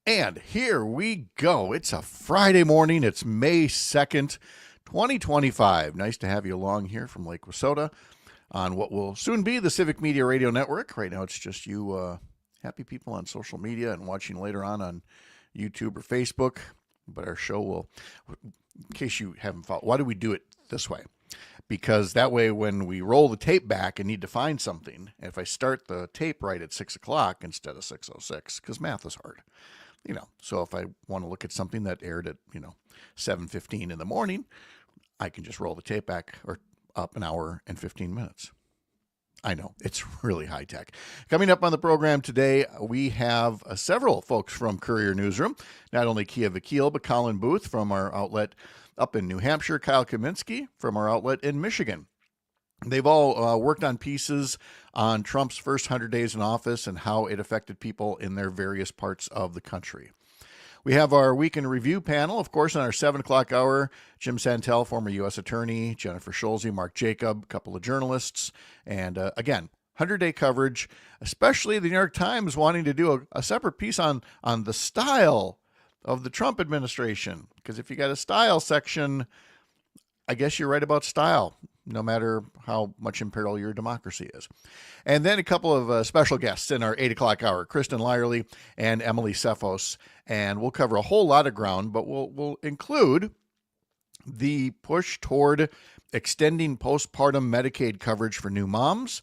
And here we go. It's a Friday morning. It's May 2nd, 2025. Nice to have you along here from Lake Wissota on what will soon be the Civic Media Radio Network. Right now, it's just you happy people on social media and watching later on YouTube or Facebook. But our show will, in case you haven't followed, why do we do it this way? Because that way, when we roll the tape back and need to find something, if I start the tape right at 6 o'clock instead of 6:06, because math is hard, so if I want to look at something that aired at 7:15 in the morning, I can just roll the tape back or up an hour and 15 minutes. I know, it's really high tech. Coming up on the program today, we have several folks from Courier Newsroom. Not only Keya Vakil, but Colin Booth from our outlet up in New Hampshire, Kyle Kaminsky from our outlet in Michigan. They've all worked on pieces on Trump's first 100 days in office and how it affected people in their various parts of the country. We have our week in review panel, of course, on our 7 o'clock hour. Jim Santel, former U.S. attorney, Jennifer Scholze, Mark Jacob, a couple of journalists, and again, 100-day coverage, especially the New York Times wanting to do a separate piece on the style of the Trump administration. Because if you got a style section, I guess you're right about style, no matter how much in peril your democracy is. And then a couple of special guests in our 8 o'clock hour, Kristin Lyerly and Emily Tseffos. And we'll cover a whole lot of ground, but we'll include the push toward extending postpartum Medicaid coverage for new moms,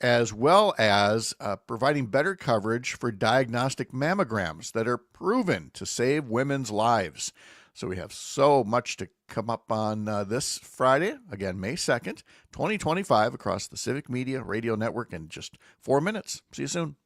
as well as providing better coverage for diagnostic mammograms that are proven to save women's lives. So we have so much to come up on this Friday, again, May 2nd, 2025, across the Civic Media Radio Network in just 4 minutes. See you soon.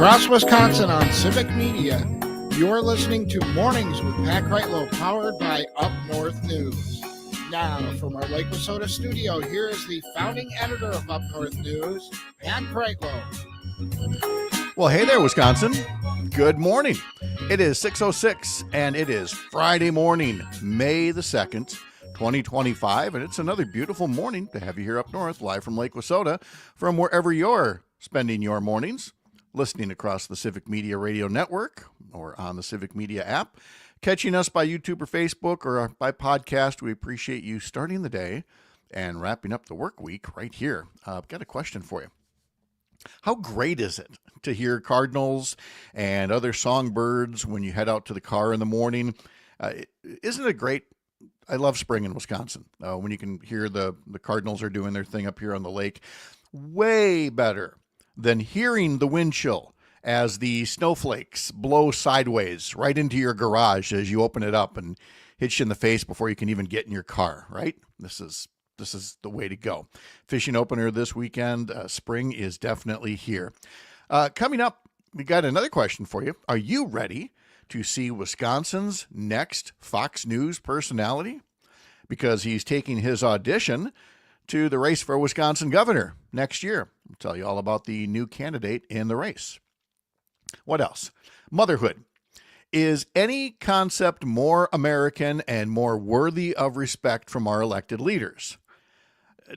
Across Wisconsin on Civic Media, you're listening to Mornings with Pat Kreitlow, powered by Up North News. Now, from our Lake Wissota studio, here is the founding editor of Up North News, Pat Kreitlow. Well, hey there, Wisconsin. Good morning. It is 6:06, and it is Friday morning, May the 2nd, 2025, and it's another beautiful morning to have you here up north, live from Lake Wissota, from wherever you're spending your mornings, listening across the Civic Media Radio Network or on the Civic Media app, catching us by YouTube or Facebook or by podcast. We appreciate you starting the day and wrapping up the work week right here. I've got a question for you. How great is it to hear cardinals and other songbirds when you head out to the car in the morning? Isn't it great? I love spring in Wisconsin when you can hear the cardinals are doing their thing up here on the lake. Way better than hearing the wind chill as the snowflakes blow sideways right into your garage as you open it up and hit you in the face before you can even get in your car, right? This is the way to go. Fishing opener this weekend. Spring is definitely here. Coming up, we got another question for you. Are you ready to see Wisconsin's next Fox News personality? Because he's taking his audition to the race for Wisconsin governor next year. I'll tell you all about the new candidate in the race. What else? Motherhood. Is any concept more American and more worthy of respect from our elected leaders?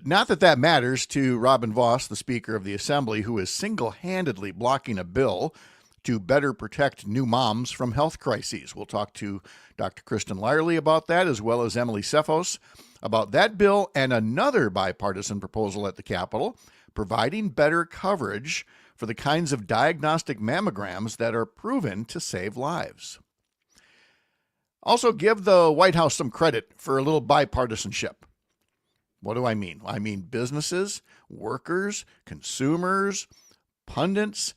Not that that matters to Robin Vos, the Speaker of the Assembly, who is single-handedly blocking a bill to better protect new moms from health crises. We'll talk to Dr. Kristin Lyerly about that, as well as Emily Tseffos about that bill and another bipartisan proposal at the Capitol, providing better coverage for the kinds of diagnostic mammograms that are proven to save lives. Also, give the White House some credit for a little bipartisanship. What do I mean? I mean businesses, workers, consumers, pundits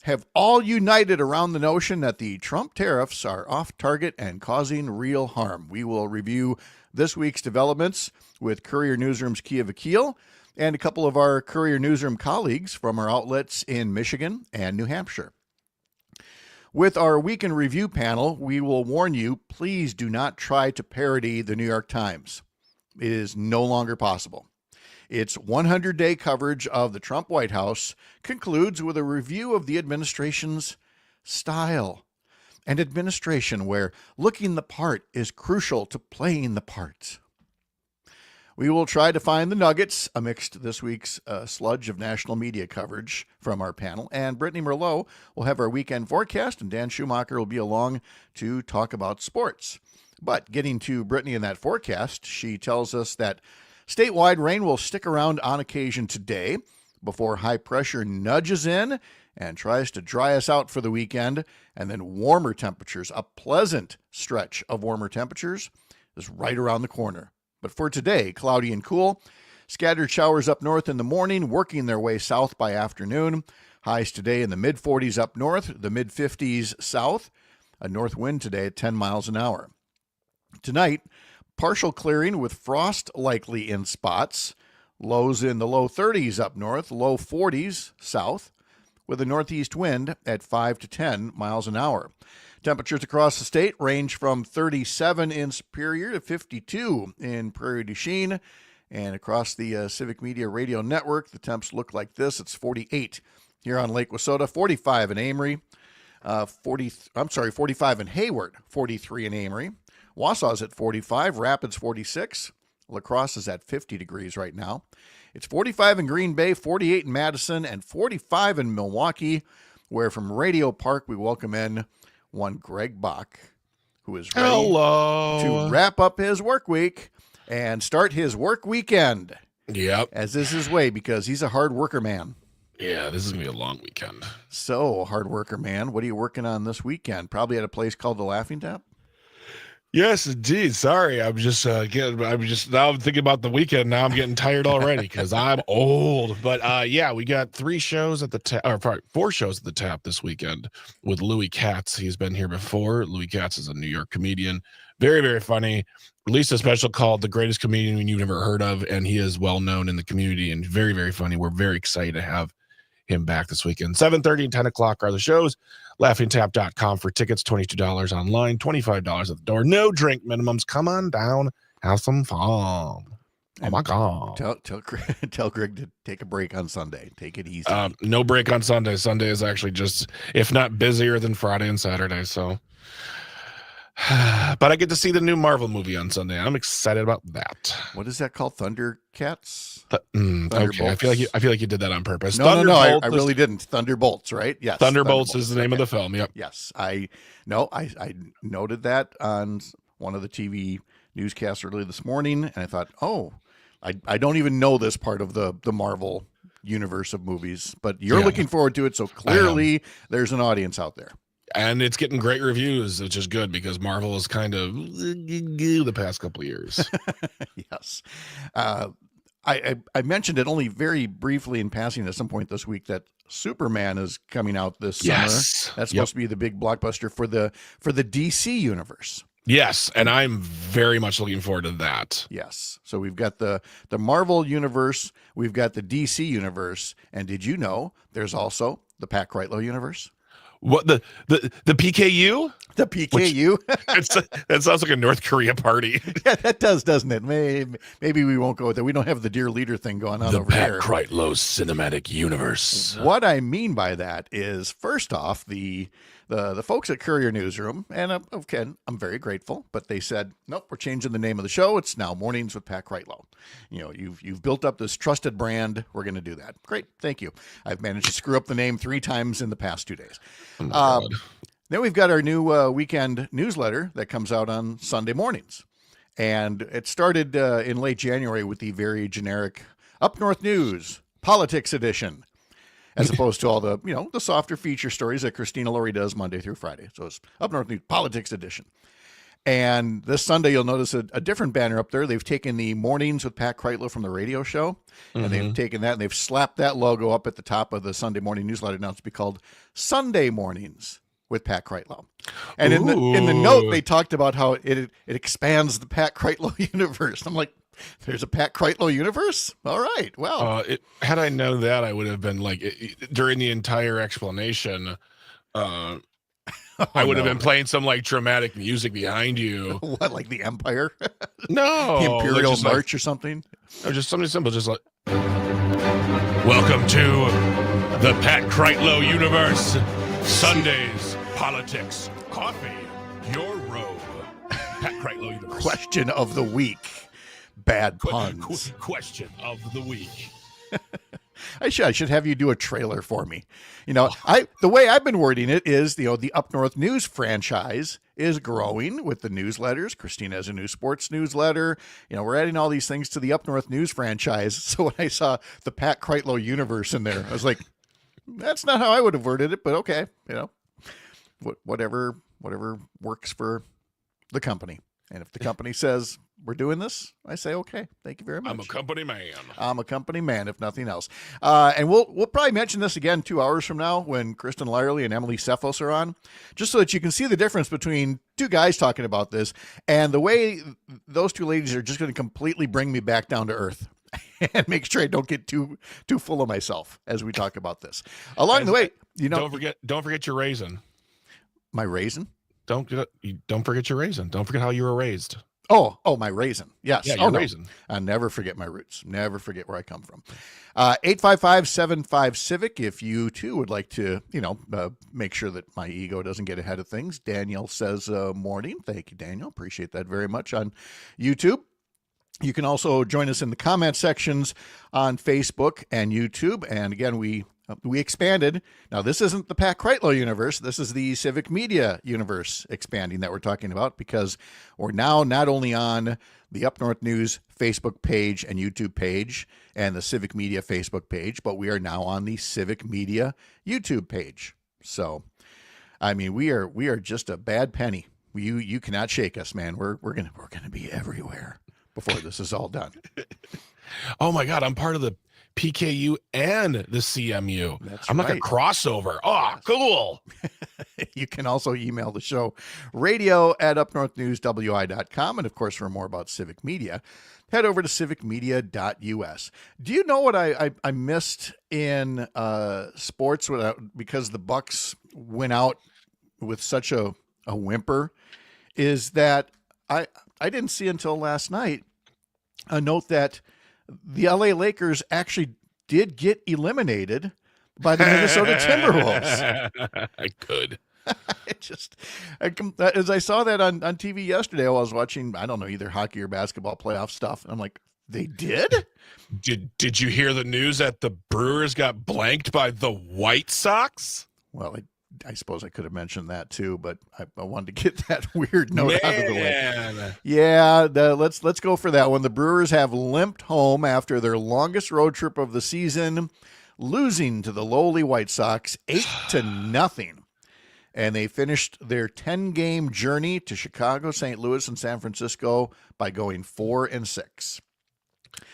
have all united around the notion that the Trump tariffs are off target and causing real harm. We will review this week's developments with Courier Newsroom's Keya Vakil and a couple of our Courier Newsroom colleagues from our outlets in Michigan and New Hampshire. With our Week in Review panel, we will warn you, please do not try to parody the New York Times. It is no longer possible. Its 100-day coverage of the Trump White House concludes with a review of the administration's style and administration, where looking the part is crucial to playing the part. We will try to find the nuggets amidst this week's sludge of national media coverage from our panel. And Brittany Merlot will have our weekend forecast, and Dan Schumacher will be along to talk about sports. But getting to Brittany in that forecast, she tells us that statewide rain will stick around on occasion today before high pressure nudges in and tries to dry us out for the weekend. And then warmer temperatures, a pleasant stretch of warmer temperatures, is right around the corner. But for today, cloudy and cool. Scattered showers up north in the morning, working their way south by afternoon. Highs today in the mid-40s up north, the mid-50s south. A north wind today at 10 miles an hour. Tonight, partial clearing with frost likely in spots. Lows in the low 30s up north, low 40s south, with a northeast wind at 5 to 10 miles an hour. Temperatures across the state range from 37 in Superior to 52 in Prairie du Chien. And across the Civic Media Radio Network, the temps look like this. It's 48 here on Lake Wissota, 45 in Amory, 45 in Hayward, 43 in Amory. Wausau's at 45, Rapids 46. La Crosse is at 50 degrees right now. It's 45 in Green Bay, 48 in Madison, and 45 in Milwaukee, where from Radio Park we welcome in one Greg Bach, who is ready to wrap up his work week and start his work weekend. Yep. As is his way, because he's a hard worker man. Yeah, this is going to be a long weekend. So, hard worker man, what are you working on this weekend? Probably at a place called the Laughing Tap? Yes, indeed. Sorry, I'm just now I'm thinking about the weekend. Now I'm getting tired already because I'm old. But yeah, we got 4 shows at the tap this weekend with Louis Katz. He's been here before. Louis Katz is a New York comedian, very, very funny. Released a special called "The Greatest Comedian You've Never Heard of," and he is well known in the community and very, very funny. We're very excited to have him back this weekend. 7:30 and 10 o'clock are the shows. LaughingTap.com for tickets, $22 online, $25 at the door. No drink minimums. Come on down, have some fun. Oh my God. Tell Greg to take a break on Sunday. Take it easy. No break on Sunday. Sunday is actually just, if not busier than Friday and Saturday. So, but I get to see the new Marvel movie on Sunday. I'm excited about that. What is that called? Thundercats? Okay. I feel like you did that on purpose. No, I really didn't. Thunderbolts, right? Yes. Thunderbolts is the name of the film. Yep. Yes. I noted that on one of the TV newscasts early this morning, and I thought, I don't even know this part of the Marvel universe of movies, but you're looking forward to it, so clearly there's an audience out there. And it's getting great reviews, which is good because Marvel is kind of the past couple of years. Yes. I mentioned it only very briefly in passing at some point this week that Superman is coming out this summer. That's supposed to be the big blockbuster for the DC universe. Yes, and I'm very much looking forward to that. Yes. So we've got the Marvel universe, we've got the DC universe, and did you know there's also the Pat Kreitlow universe? What the PKU? The PKU? That sounds like a North Korea party. Yeah, that does, doesn't it? Maybe we won't go with that. We don't have the Dear Leader thing going on over here. The Pat Kreitlow cinematic universe. What I mean by that is, first off, the folks at Courier Newsroom, and I'm very grateful, but they said, nope, we're changing the name of the show. It's now Mornings with Pat Kreitlow. You've built up this trusted brand. We're going to do that. Great, thank you. I've managed to screw up the name 3 times in the past 2 days. Then we've got our new weekend newsletter that comes out on Sunday mornings, and it started in late January with the very generic Up North News Politics Edition, as opposed to all the the softer feature stories that Christina Laurie does Monday through Friday. So it's Up North News Politics Edition. And this Sunday, you'll notice a different banner up there. They've taken the Mornings with Pat Kreitlow from the radio show, and they've taken that and they've slapped that logo up at the top of the Sunday morning newsletter. Now it's be called Sunday Mornings with Pat Kreitlow. And in the note, they talked about how it expands the Pat Kreitlow universe. I'm like, there's a Pat Kreitlow universe? All right. Well, had I known that, I would have been like, during the entire explanation, I would have been playing some like dramatic music behind you. What, like the Empire? No. The Imperial March or something? Or just something simple, just like, welcome to the Pat Kreitlow universe. Sundays, politics, coffee, your robe. Pat Kreitlow universe. Question of the week. Bad puns. Question of the week. I should have you do a trailer for me. The way I've been wording it is, the Up North News franchise is growing with the newsletters. Christina has a new sports newsletter. We're adding all these things to the Up North News franchise. So when I saw the Pat Kreitlow universe in there, I was like, that's not how I would have worded it, but okay, whatever works for the company. And if the company says we're doing this, I say, okay, thank you very much. I'm a company man. I'm a company man, if nothing else. And we'll probably mention this again 2 hours from now when Kristin Lyerly and Emily Tseffos are on, just so that you can see the difference between 2 guys talking about this and the way those 2 ladies are just going to completely bring me back down to earth and make sure I don't get too full of myself as we talk about this. Along the way, don't forget your raisin. My raisin? Don't forget your raisin. Don't forget how you were raised. Oh, my raisin. Yes. Yeah, raisin. I never forget my roots. Never forget where I come from. 855-75-CIVIC. If you too would like to, make sure that my ego doesn't get ahead of things. Daniel says morning. Thank you, Daniel. Appreciate that very much on YouTube. You can also join us in the comment sections on Facebook and YouTube. And again, we expanded. Now, this isn't the Pat Kreitlow universe. This is the Civic Media universe expanding that we're talking about, because we're now not only on the Up North News Facebook page and YouTube page and the Civic Media Facebook page, but we are now on the Civic Media YouTube page. So, I mean, we are just a bad penny. You cannot shake us, man. We're gonna be everywhere before this is all done. Oh my God, I'm part of the PKU and the CMU. I'm like a crossover. Oh, cool. You can also email the show radio@upnorthnewswi.com. And of course, for more about Civic Media, head over to civicmedia.us. Do you know what I missed in sports because the Bucks went out with such a whimper? Is that I didn't see until last night a note that the LA Lakers actually did get eliminated by the Minnesota Timberwolves. I could. As I saw that on TV yesterday, I was watching, I don't know, either hockey or basketball playoff stuff. And I'm like, they did? Did you hear the news that the Brewers got blanked by the White Sox? Well, I suppose I could have mentioned that too, but I wanted to get that weird note out of the way. Yeah, let's go for that one. The Brewers have limped home after their longest road trip of the season, losing to the lowly White Sox 8-0. And they finished their 10-game journey to Chicago, St. Louis, and San Francisco by going 4-6.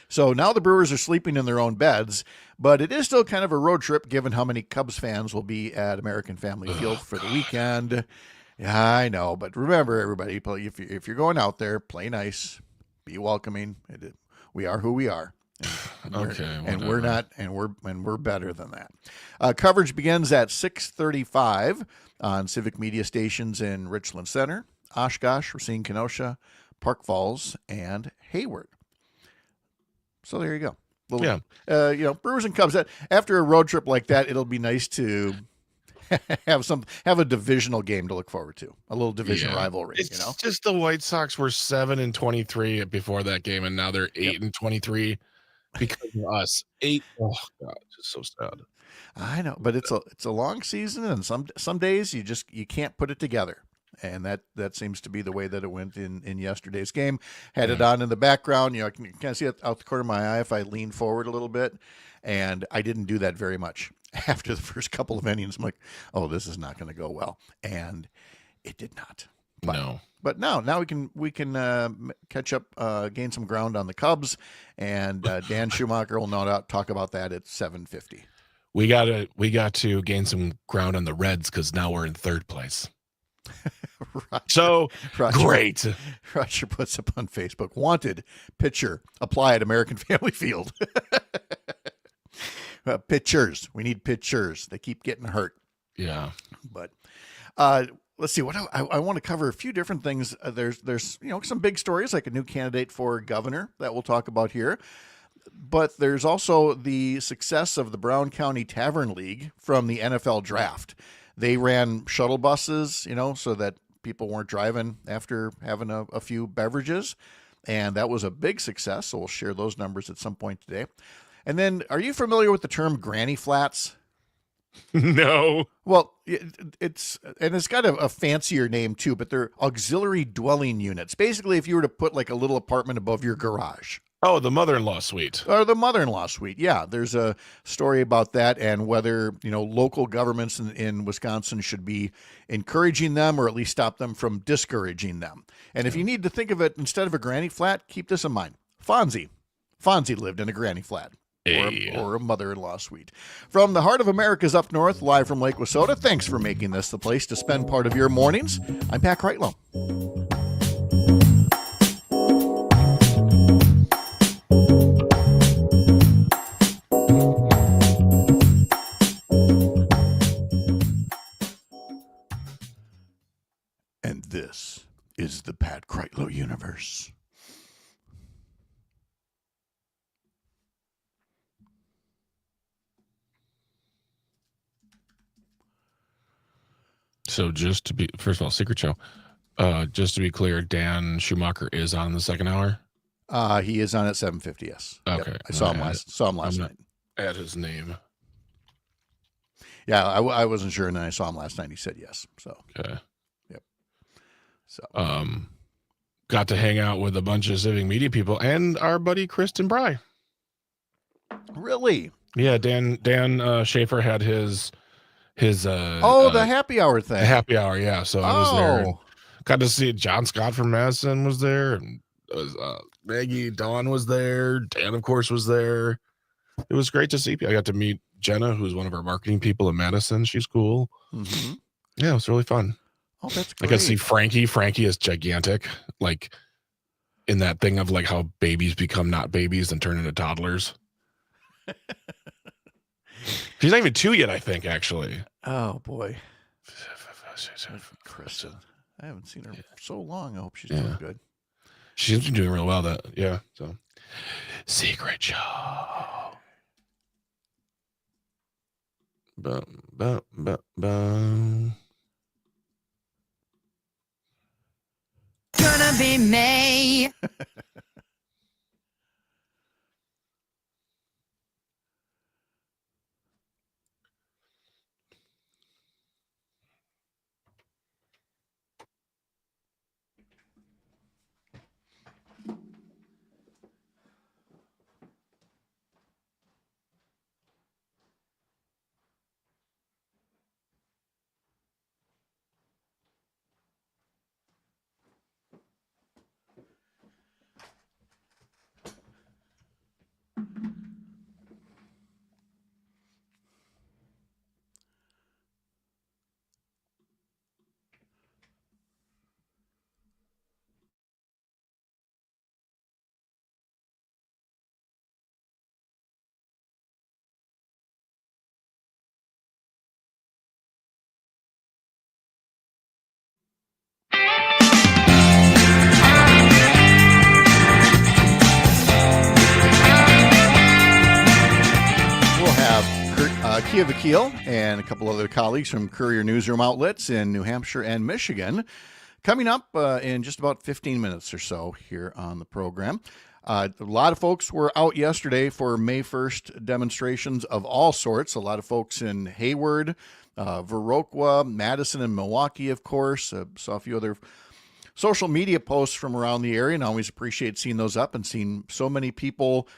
So now the Brewers are sleeping in their own beds, but it is still kind of a road trip given how many Cubs fans will be at American Family Field for the weekend. Yeah, I know, but remember, everybody, if you're going out there, play nice, be welcoming. We are who we are. And we're better than that. Coverage begins at 6:35 on Civic Media stations in Richland Center, Oshkosh, Racine, Kenosha, Park Falls, and Hayward. So there you go. Brewers and Cubs. After a road trip like that, it'll be nice to have a divisional game to look forward to, a little division rivalry. It's just the White Sox were 7-23 before that game, and now they're 8-23 because of us. 8. Oh God, it's so sad. I know, but it's a long season, and some days you can't put it together. And that seems to be the way that it went in yesterday's game. Had it on in the background. I can kind of see it out the corner of my eye if I lean forward a little bit. And I didn't do that very much after the first couple of innings. I'm like, oh, this is not going to go well. And it did not. But now we can catch up, gain some ground on the Cubs. And Dan Schumacher will no doubt talk about that at 7:50. We got to gain some ground on the Reds because now we're in third place. Great. Roger puts up on Facebook, wanted pitcher apply at American Family Field. Pitchers. We need pitchers. They keep getting hurt. Yeah. But let's see what I want to cover a few different things. There's some big stories like a new candidate for governor that we'll talk about here. But there's also the success of the Brown County Tavern League from the NFL draft. They ran shuttle buses, so that people weren't driving after having a few beverages. And that was a big success. So we'll share those numbers at some point today. And then, are you familiar with the term granny flats? No. Well, it's got a fancier name too, but they're auxiliary dwelling units. Basically, if you were to put like a little apartment above your garage. Oh, the mother-in-law suite. Or the mother-in-law suite. Yeah, there's a story about that and whether, local governments in Wisconsin should be encouraging them or at least stop them from discouraging them. And if you need to think of it instead of a granny flat, keep this in mind. Fonzie lived in a granny flat. Or a mother-in-law suite. From the heart of America's up north, live from Lake Wissota, thanks for making this the place to spend part of your mornings. I'm Pat Kreitlow. And this is the Pat Kreitlow universe. So just to be, first of all, secret show. Just to be clear, Dan Schumacher is on the second hour. He is on at 7:50. Yes. Okay. Yep. I saw him last night. Add his name. Yeah, I wasn't sure, and then I saw him last night. He said yes. So. Okay. Yep. So. Got to hang out with a bunch of civic media people and our buddy Kristin Bry. Really? Yeah, Dan Schaefer had his the happy hour thing. The happy hour, yeah. So I was there and got to see John Scott from Madison was there, and Maggie Dawn was there. Dan, of course, was there. It was great to see people. I got to meet Jenna, who's one of our marketing people in Madison. She's cool. Mm-hmm. Yeah, it was really fun. Oh, that's great. I got to see Frankie. Frankie is gigantic. Like in that thing of like how babies become not babies and turn into toddlers. She's not even 2 yet, I think, actually. Oh boy. Kristin. I haven't seen her for so long. I hope she's doing good. She's been doing real well. So secret show. Gonna be May. Keya, Vakil, and a couple other colleagues from Courier Newsroom outlets in New Hampshire and Michigan coming up in just about 15 minutes or so here on the program. A lot of folks were out yesterday for May 1st demonstrations of all sorts. A lot of folks in Hayward, Viroqua, Madison, and Milwaukee, of course. Saw a few other social media posts from around the area, and I always appreciate seeing those up and seeing so many people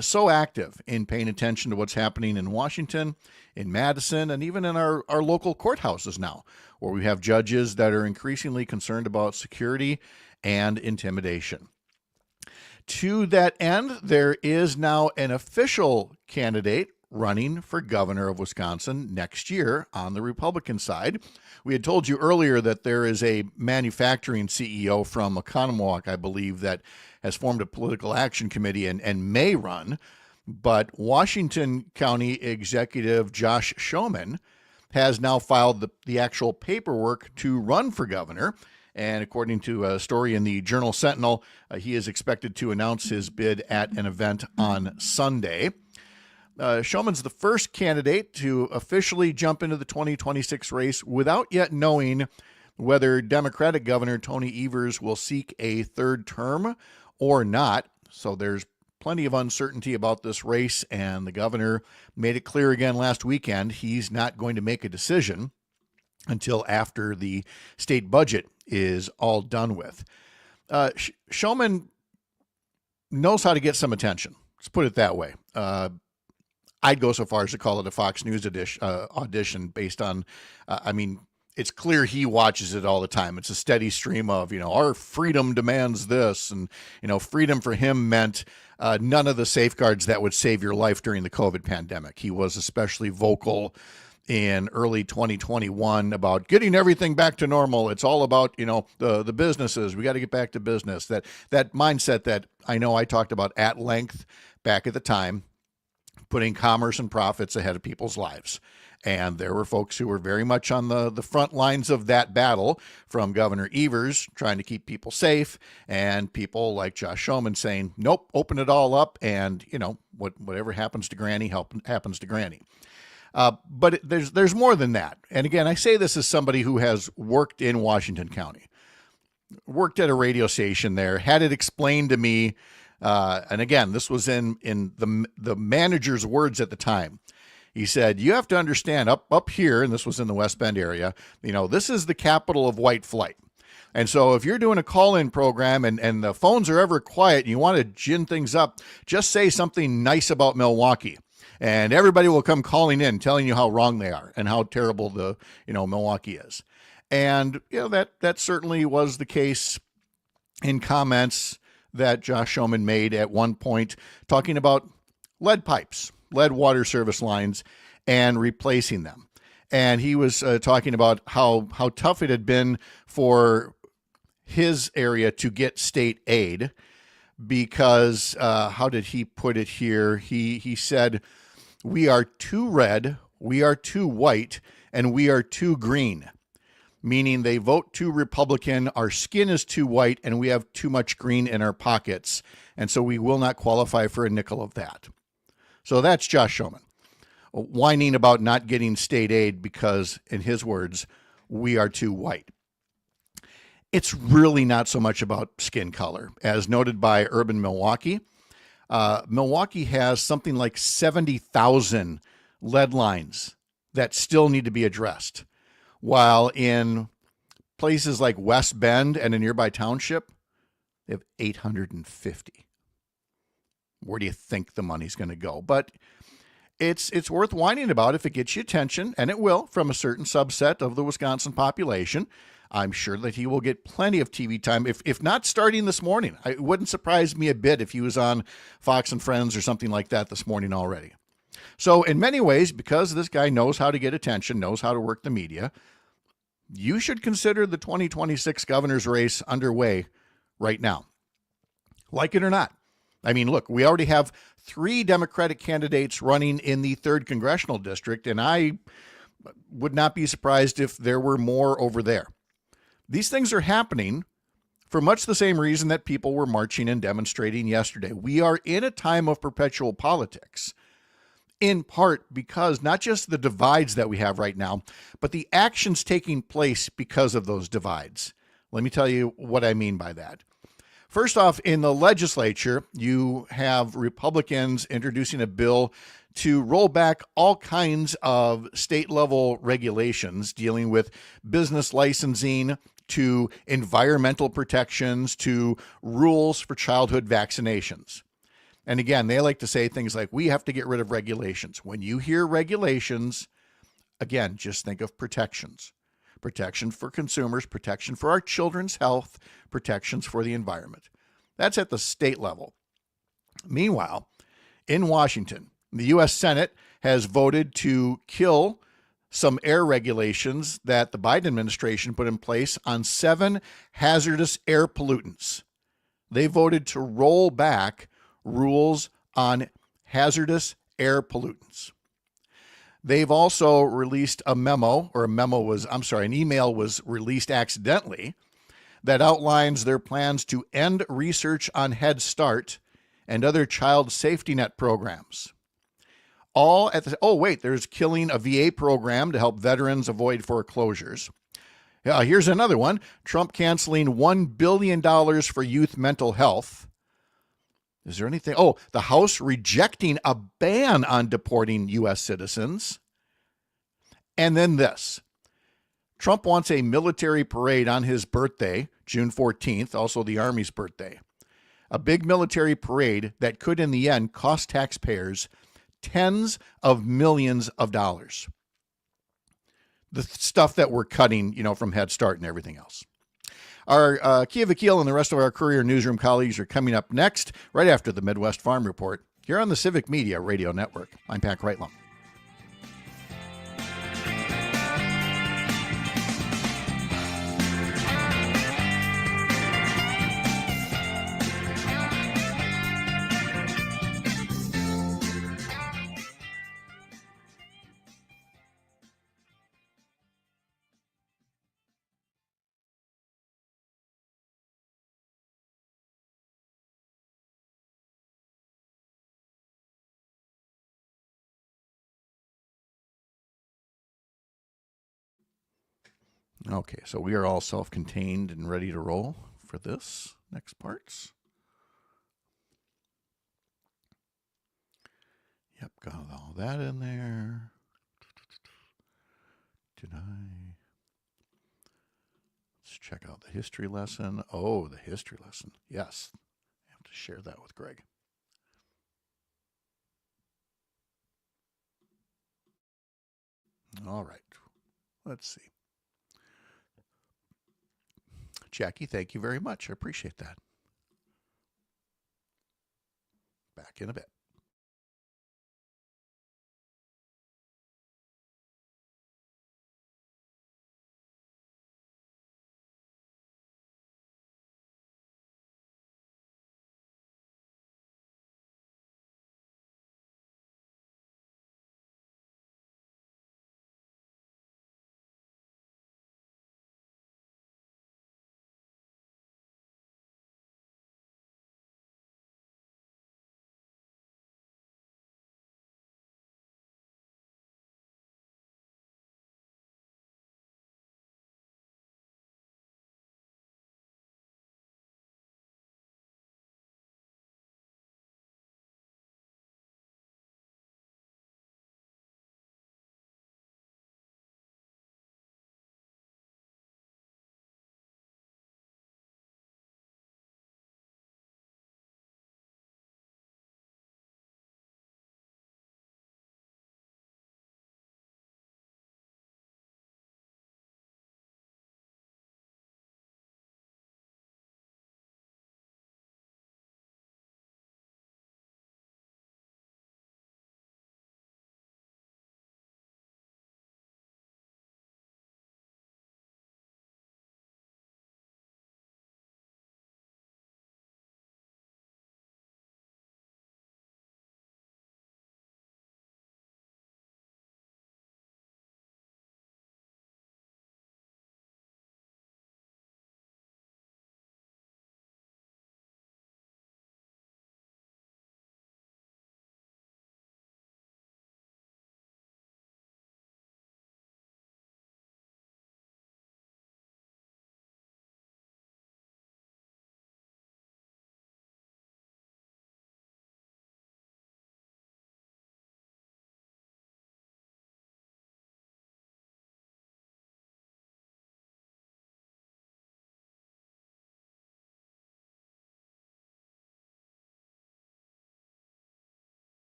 so active in paying attention to what's happening in Washington, in Madison, and even in our local courthouses now, where we have judges that are increasingly concerned about security and intimidation. To that end, there is now an official candidate running for governor of Wisconsin next year on the Republican side. We had told you earlier that there is a manufacturing CEO from Oconomowoc, I believe, that has formed a political action committee and may run. But Washington County Executive Josh Schoeman has now filed the actual paperwork to run for governor. And according to a story in the Journal Sentinel, he is expected to announce his bid at an event on Sunday. Schoeman's the first candidate to officially jump into the 2026 race without yet knowing whether Democratic Governor Tony Evers will seek a third term or not. So there's plenty of uncertainty about this race, and the governor made it clear again last weekend he's not going to make a decision until after the state budget is all done with. Schoeman knows how to get some attention. Let's put it that way. I'd go so far as to call it a Fox News audition based on, it's clear he watches it all the time. It's a steady stream of, our freedom demands this. And, freedom for him meant none of the safeguards that would save your life during the COVID pandemic. He was especially vocal in early 2021 about getting everything back to normal. It's all about, the businesses. We got to get back to business. That mindset that I know I talked about at length back at the time, putting commerce and profits ahead of people's lives. And there were folks who were very much on the front lines of that battle, from Governor Evers trying to keep people safe, and people like Josh Schoeman saying, nope, open it all up, and, whatever happens to Granny happens to Granny. But there's more than that. And again, I say this as somebody who has worked in Washington County, worked at a radio station there, had it explained to me. And again, this was in the manager's words at the time. He said, you have to understand up here, and this was in the West Bend area, this is the capital of white flight. And so if you're doing a call-in program and the phones are ever quiet and you want to gin things up, just say something nice about Milwaukee. And everybody will come calling in, telling you how wrong they are and how terrible the, Milwaukee is. And, that certainly was the case in comments that Josh Schoeman made at one point, talking about lead pipes, lead water service lines, and replacing them. And he was talking about how tough it had been for his area to get state aid, because how did he put it here? He said, "We are too red, we are too white, and we are too green," meaning they vote too Republican, our skin is too white, and we have too much green in our pockets, and so we will not qualify for a nickel of that. So that's Josh Schoeman whining about not getting state aid because, in his words, we are too white. It's really not so much about skin color. As noted by Urban Milwaukee, Milwaukee has something like 70,000 lead lines that still need to be addressed, while in places like West Bend and a nearby township, they have 850. Where do you think the money's going to go? But it's worth whining about if it gets you attention, and it will, from a certain subset of the Wisconsin population. I'm sure that he will get plenty of TV time, if not starting this morning. It wouldn't surprise me a bit if he was on Fox and Friends or something like that this morning already. So in many ways, because this guy knows how to get attention, knows how to work the media, you should consider the 2026 governor's race underway right now. Like it or not. I mean, look, we already have 3 Democratic candidates running in the 3rd congressional district, and I would not be surprised if there were more over there. These things are happening for much the same reason that people were marching and demonstrating yesterday. We are in a time of perpetual politics, in part because not just the divides that we have right now, but the actions taking place because of those divides. Let me tell you what I mean by that. First off, in the legislature, you have Republicans introducing a bill to roll back all kinds of state-level regulations dealing with business licensing, to environmental protections, to rules for childhood vaccinations. And again, they like to say things like, we have to get rid of regulations. When you hear regulations, again, just think of protections. Protection for consumers, protection for our children's health, protections for the environment. That's at the state level. Meanwhile, in Washington, the U.S. Senate has voted to kill some air regulations that the Biden administration put in place on 7 hazardous air pollutants. They voted to roll back rules on hazardous air pollutants. They've also released an email was released accidentally that outlines their plans to end research on Head Start and other child safety net programs. There's killing a VA program to help veterans avoid foreclosures. Here's another one. Trump canceling $1 billion for youth mental health. Is there anything? The House rejecting a ban on deporting U.S. citizens. And then this. Trump wants a military parade on his birthday, June 14th, also the Army's birthday. A big military parade that could, in the end, cost taxpayers tens of millions of dollars. The stuff that we're cutting, from Head Start and everything else. Our Keya, Vakil, and the rest of our Courier Newsroom colleagues are coming up next, right after the Midwest Farm Report, here on the Civic Media Radio Network. I'm Pat Kreitlow. Okay, so we are all self-contained and ready to roll for this next parts. Yep, got all that in there. Let's check out the history lesson. Oh, the history lesson. Yes, I have to share that with Greg. All right, let's see. Jackie, thank you very much. I appreciate that. Back in a bit.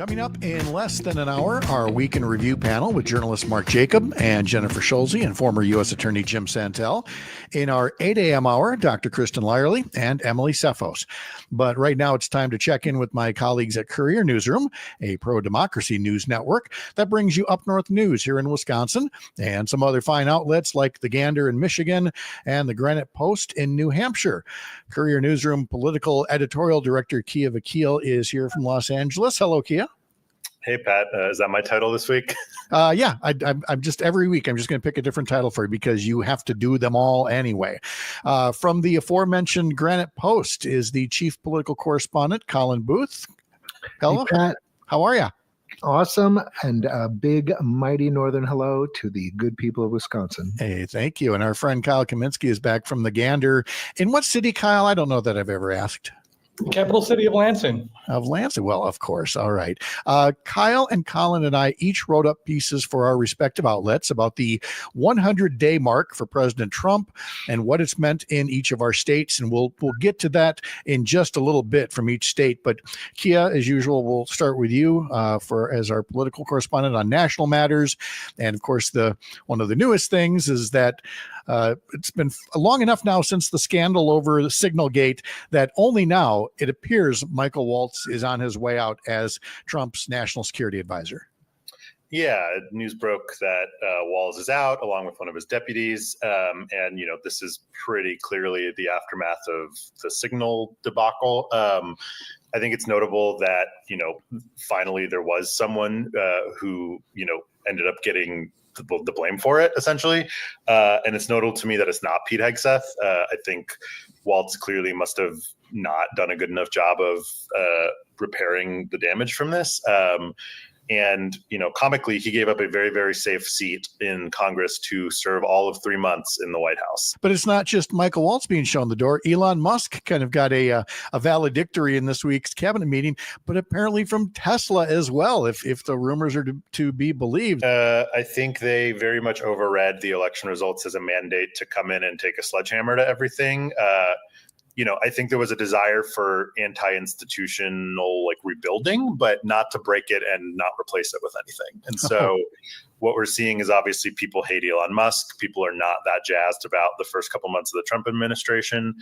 Coming up in less than an hour, our Week in Review panel with journalist Mark Jacob and Jennifer Schulze and former U.S. Attorney Jim Santel. In our 8 a.m. hour, Dr. Kristin Lyerly and Emily Tseffos. But right now it's time to check in with my colleagues at Courier Newsroom, a pro-democracy news network that brings you up north news here in Wisconsin and some other fine outlets like the Gander in Michigan and the Granite Post in New Hampshire. Courier Newsroom political editorial director Keya Vakil is here from Los Angeles. Hello, Keya. Hey, Pat, is that my title this week? Yeah, I'm just every week I'm just going to pick a different title for you because you have to do them all anyway. From the aforementioned Granite Post is the chief political correspondent, Colin Booth. Hello, hey, Pat. How are you? Awesome. And a big, mighty northern hello to the good people of Wisconsin. Hey, thank you. And our friend Kyle Kaminsky is back from the Gander. In what city, Kyle? I don't know that I've ever asked. Capital city of Lansing. Of Lansing. Well, of course. All right. Kyle and Colin and I each wrote up pieces for our respective outlets about the 100-day mark for President Trump and what it's meant in each of our states. And we'll get to that in just a little bit from each state. But Keya, as usual, we'll start with you as our political correspondent on national matters. And of course, one of the newest things is that it's been long enough now since the scandal over the Signalgate that only now it appears Michael Waltz is on his way out as Trump's national security advisor. Yeah, news broke that Walz is out along with one of his deputies. And, this is pretty clearly the aftermath of the Signal debacle. I think it's notable that, finally there was someone who, ended up getting the blame for it, essentially. And it's notable to me that it's not Pete Hegseth. I think Waltz clearly must have not done a good enough job of repairing the damage from this. And, comically, he gave up a very, very safe seat in Congress to serve all of 3 months in the White House. But it's not just Michael Waltz being shown the door. Elon Musk kind of got a valedictory in this week's cabinet meeting, but apparently from Tesla as well, if the rumors are to be believed. I think they very much overread the election results as a mandate to come in and take a sledgehammer to everything. I think there was a desire for anti-institutional rebuilding, but not to break it and not replace it with anything. And so what we're seeing is obviously people hate Elon Musk. People are not that jazzed about the first couple months of the Trump administration.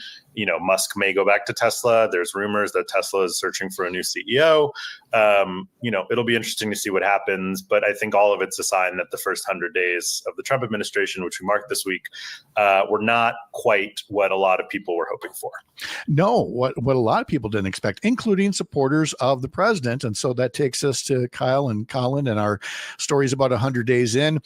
Musk may go back to Tesla. There's rumors that Tesla is searching for a new CEO. It'll be interesting to see what happens, but I think all of it's a sign that the first 100 days of the Trump administration, which we marked this week, were not quite what a lot of people were hoping for. No, what a lot of people didn't expect, including supporters of the president. And so that takes us to Kyle and Colin and our stories about 100 days in.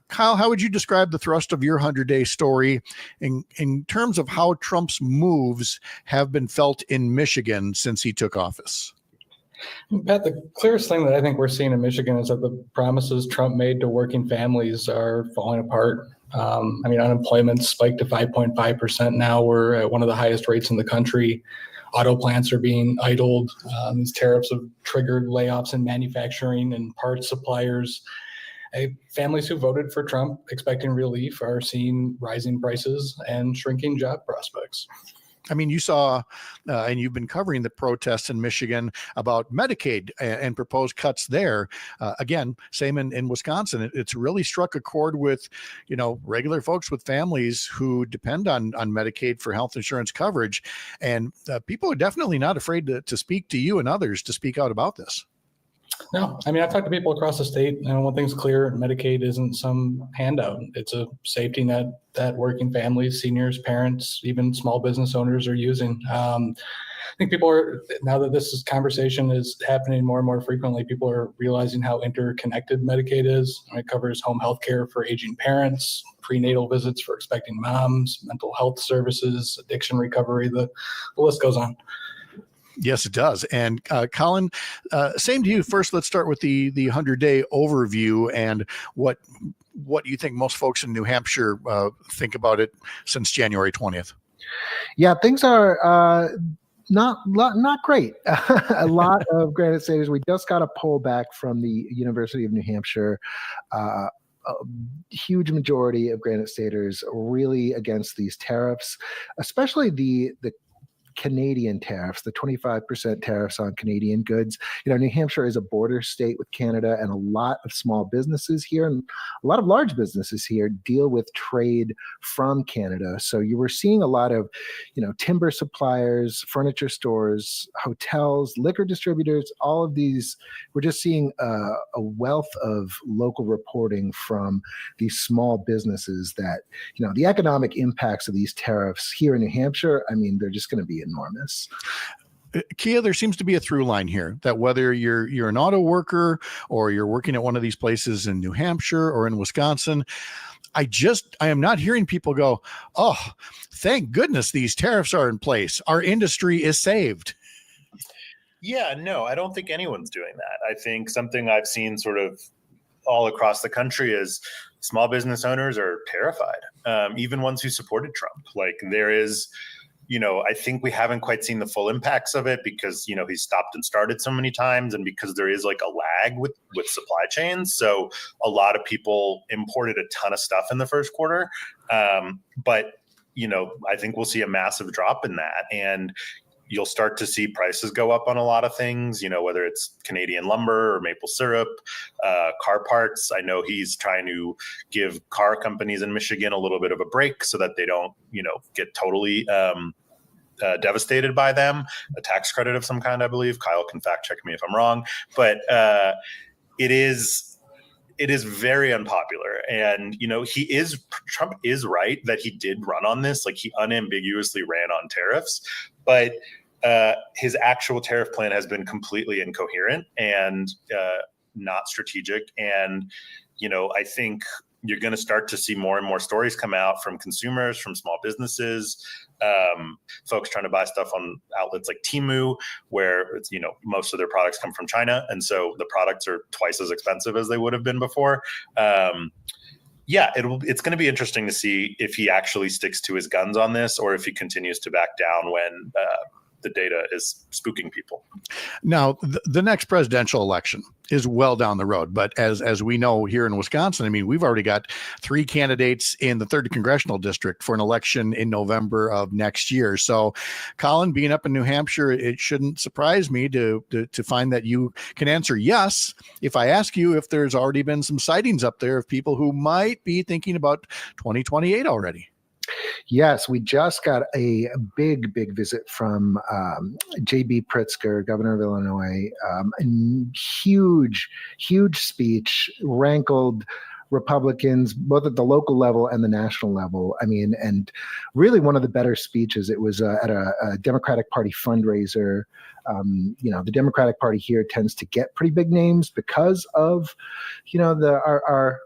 Kyle, how would you describe the thrust of your 100-day story in terms of how Trump's moves have been felt in Michigan since he took office? Pat, the clearest thing that I think we're seeing in Michigan is that the promises Trump made to working families are falling apart. Unemployment spiked to 5.5% now. We're at one of the highest rates in the country. Auto plants are being idled. These tariffs have triggered layoffs in manufacturing and parts suppliers. Families who voted for Trump expecting relief are seeing rising prices and shrinking job prospects. You saw, and you've been covering the protests in Michigan about Medicaid and proposed cuts there. Again, same in Wisconsin. It's really struck a chord with, regular folks with families who depend on Medicaid for health insurance coverage. And people are definitely not afraid to speak to you and others to speak out about this. No, I've talked to people across the state. One thing's clear: Medicaid isn't some handout. It's a safety net that working families, seniors, parents, even small business owners are using. I think people are, now that this conversation is happening more and more frequently, people are realizing how interconnected Medicaid is. It covers home health care for aging parents, prenatal visits for expecting moms, mental health services, addiction recovery. The list goes on. Yes, it does. And Colin, same to you. First, let's start with the 100-day overview and what you think most folks in New Hampshire think about it since January 20th. Yeah, things are not great. A lot of Granite Staters. We just got a poll back from the University of New Hampshire. A huge majority of Granite Staters really against these tariffs, especially the Canadian tariffs, the 25% tariffs on Canadian goods. New Hampshire is a border state with Canada, and a lot of small businesses here and a lot of large businesses here deal with trade from Canada. So you were seeing a lot of, timber suppliers, furniture stores, hotels, liquor distributors, all of these. We're just seeing a wealth of local reporting from these small businesses that, the economic impacts of these tariffs here in New Hampshire, they're just going to be enormous. Keya, there seems to be a through line here that whether you're an auto worker or you're working at one of these places in New Hampshire or in Wisconsin, I am not hearing people go, oh, thank goodness these tariffs are in place. Our industry is saved. Yeah, no, I don't think anyone's doing that. I think something I've seen sort of all across the country is small business owners are terrified, even ones who supported Trump. Like there is, I think we haven't quite seen the full impacts of it because, he's stopped and started so many times and because there is like a lag with supply chains. So a lot of people imported a ton of stuff in the first quarter. But, I think we'll see a massive drop in that. And you'll start to see prices go up on a lot of things, whether it's Canadian lumber or maple syrup, car parts. I know he's trying to give car companies in Michigan a little bit of a break so that they don't, get totally devastated by them. A tax credit of some kind, I believe. Kyle can fact check me if I'm wrong. But it is very unpopular. And, Trump is right that he did run on this. Like he unambiguously ran on tariffs. But his actual tariff plan has been completely incoherent and not strategic. And, I think you're going to start to see more and more stories come out from consumers, from small businesses, folks trying to buy stuff on outlets like Temu, where it's, most of their products come from China. And so the products are twice as expensive as they would have been before. It's going to be interesting to see if he actually sticks to his guns on this or if he continues to back down when the data is spooking people. Now, the next presidential election is well down the road. But as we know here in Wisconsin, we've already got 3 candidates in the 3rd congressional district for an election in November of next year. So, Colin, being up in New Hampshire, it shouldn't surprise me to find that you can answer yes if I ask you if there's already been some sightings up there of people who might be thinking about 2028 already. Yes, we just got a big visit from J.B. Pritzker, governor of Illinois. Huge speech, rankled Republicans, both at the local level and the national level. And really one of the better speeches. It was at a Democratic Party fundraiser. The Democratic Party here tends to get pretty big names because of, our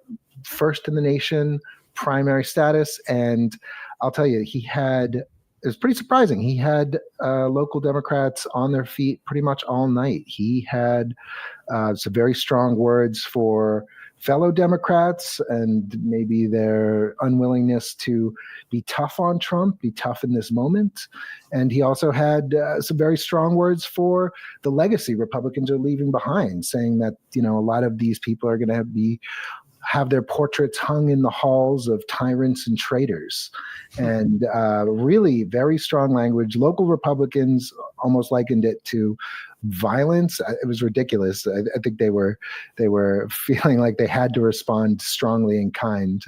first in the nation primary status. And I'll tell you, it was pretty surprising. He had local Democrats on their feet pretty much all night. He had some very strong words for fellow Democrats and maybe their unwillingness to be tough on Trump, be tough in this moment. And he also had some very strong words for the legacy Republicans are leaving behind, saying that, a lot of these people are going to have their portraits hung in the halls of tyrants and traitors. And really very strong language. Local Republicans almost likened it to violence. It was ridiculous. I think they were feeling like they had to respond strongly and kind.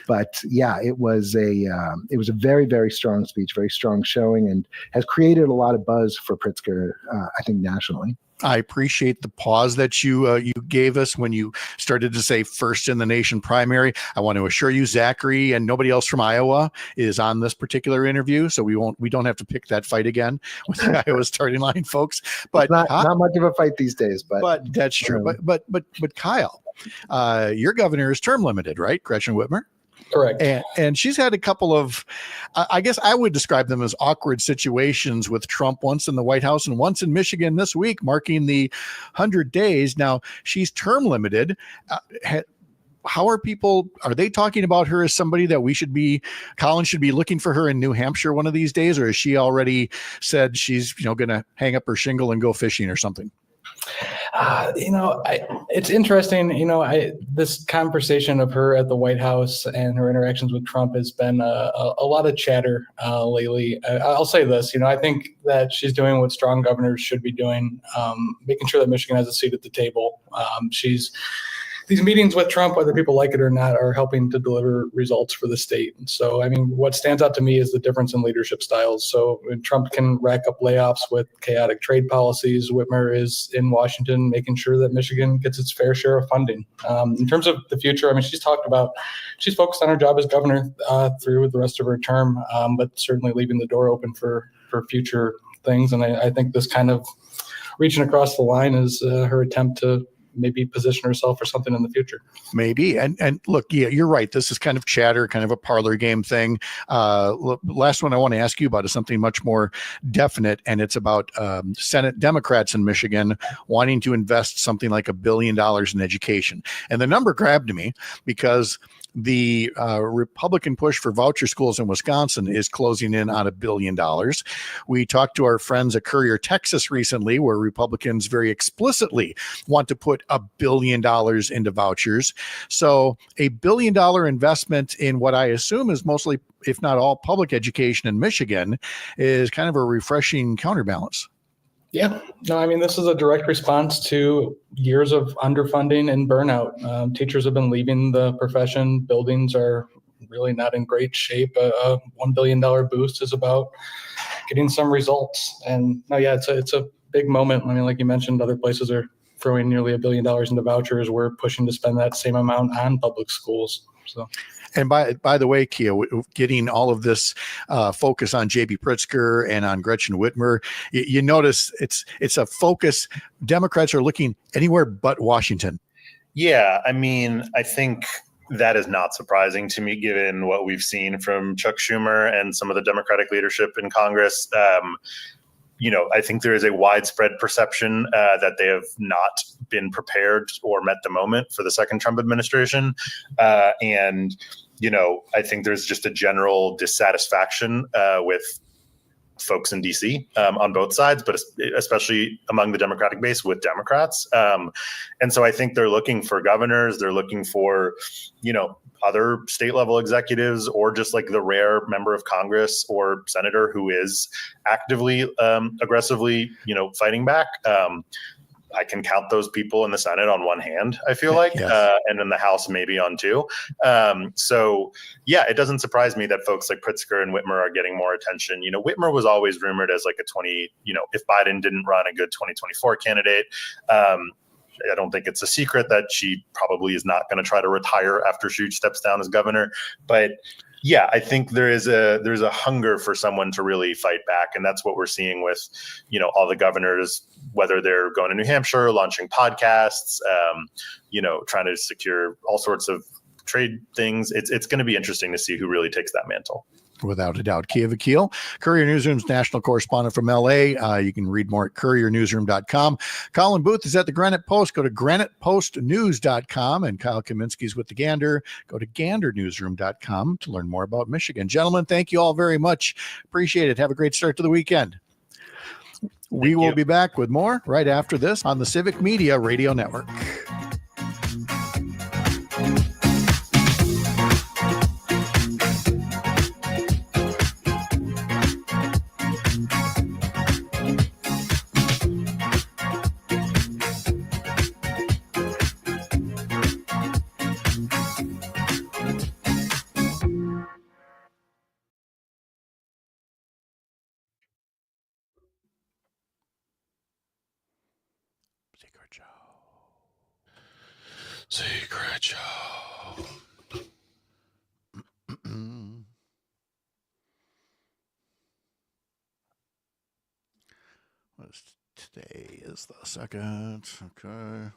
But yeah, it was a very, very strong speech, very strong showing, and has created a lot of buzz for Pritzker, I think, nationally. I appreciate the pause that you gave us when you started to say first in the nation primary. I want to assure you, Zachary and nobody else from Iowa is on this particular interview, so we don't have to pick that fight again with the Iowa starting line, folks. But not much of a fight these days. But that's true. But Kyle, your governor is term limited, right? Gretchen Whitmer. Correct. And she's had a couple of, I guess I would describe them as awkward situations with Trump, once in the White House and once in Michigan this week, marking the 100 days. Now, she's term limited. How are they talking about her as somebody that Colin should be looking for her in New Hampshire one of these days? Or has she already said she's, going to hang up her shingle and go fishing or something? It's interesting. This conversation of her at the White House and her interactions with Trump has been a lot of chatter lately. I'll say this, I think that she's doing what strong governors should be doing, making sure that Michigan has a seat at the table. These meetings with Trump, whether people like it or not, are helping to deliver results for the state. And so, what stands out to me is the difference in leadership styles. So when Trump can rack up layoffs with chaotic trade policies, Whitmer is in Washington making sure that Michigan gets its fair share of funding. In terms of the future, she's focused on her job as governor through the rest of her term, but certainly leaving the door open for future things. And I think this kind of reaching across the line is her attempt to maybe position herself for something in the future. Maybe. And look, yeah, you're right. This is kind of chatter, kind of a parlor game thing. Last one I want to ask you about is something much more definite, and it's about Senate Democrats in Michigan wanting to invest something like $1 billion in education. And the number grabbed me because the Republican push for voucher schools in Wisconsin is closing in on $1 billion. We talked to our friends at Courier, Texas recently, where Republicans very explicitly want to put $1 billion into vouchers. So $1 billion investment in what I assume is mostly, if not all, public education in Michigan is kind of a refreshing counterbalance. Yeah, no, this is a direct response to years of underfunding and burnout. Teachers have been leaving the profession. Buildings are really not in great shape. A $1 billion boost is about getting some results. And it's a big moment. Like you mentioned, other places are throwing nearly $1 billion into vouchers. We're pushing to spend that same amount on public schools. So. And by the way, Keya, getting all of this focus on J.B. Pritzker and on Gretchen Whitmer, you notice it's a focus. Democrats are looking anywhere but Washington. Yeah, I think that is not surprising to me, given what we've seen from Chuck Schumer and some of the Democratic leadership in Congress. I think there is a widespread perception that they have not been prepared or met the moment for the second Trump administration. And I think there's just a general dissatisfaction with folks in DC on both sides, but especially among the Democratic base with Democrats. And so I think they're looking for governors. They're looking for, other state level executives, or just like the rare member of Congress or senator who is actively, aggressively, fighting back. I can count those people in the Senate on one hand, I feel like, yes. And in the House, maybe on two. So, it doesn't surprise me that folks like Pritzker and Whitmer are getting more attention. Whitmer was always rumored as like if Biden didn't run, a good 2024 candidate. I don't think it's a secret that she probably is not going to try to retire after she steps down as governor. But I think there's a hunger for someone to really fight back. And that's what we're seeing with, all the governors, whether they're going to New Hampshire, launching podcasts, trying to secure all sorts of trade things. It's going to be interesting to see who really takes that mantle. Without a doubt. Keya Vakil, Courier Newsroom's national correspondent from LA. You can read more at couriernewsroom.com. Colin Booth is at the Granite Post. Go to granitepostnews.com. And Kyle Kaminsky's with the Gander. Go to gandernewsroom.com to learn more about Michigan. Gentlemen, thank you all very much. Appreciate it. Have a great start to the weekend. We will be back with more right after this on the Civic Media Radio Network. Secret Joe. Today is the second. Okay.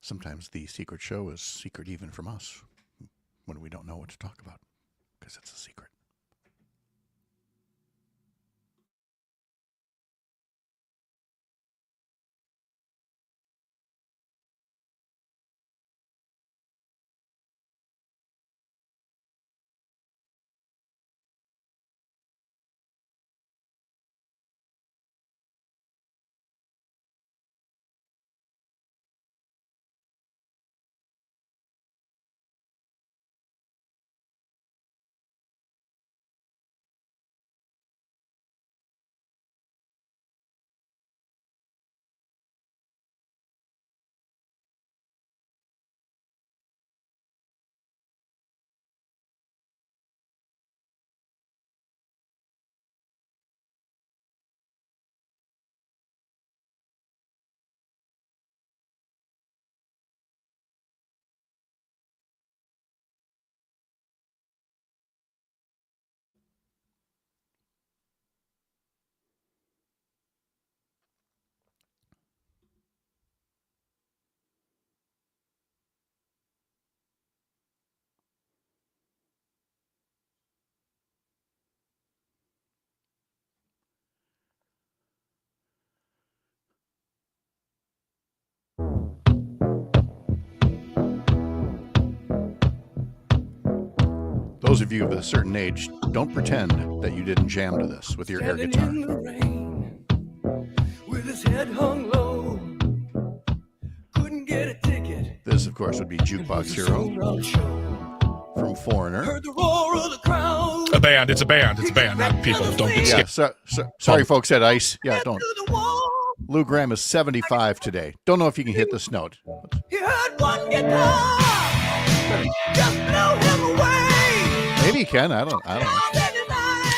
Sometimes the secret show is secret even from us when we don't know what to talk about because it's a secret. Those of you of a certain age, don't pretend that you didn't jam to this with your air guitar. In the rain, with his head hung low, couldn't get a ticket. This, of course, would be Jukebox Hero from Foreigner. Heard the roar of the crowd. A band. It's a band. It's a band, not people. Don't get Yeah, scared. sorry, folks at ICE. Yeah, don't. Lou Graham is 75 today. Don't know if you can hit this note. He heard one guitar, just blew him away. Maybe he can. I don't know.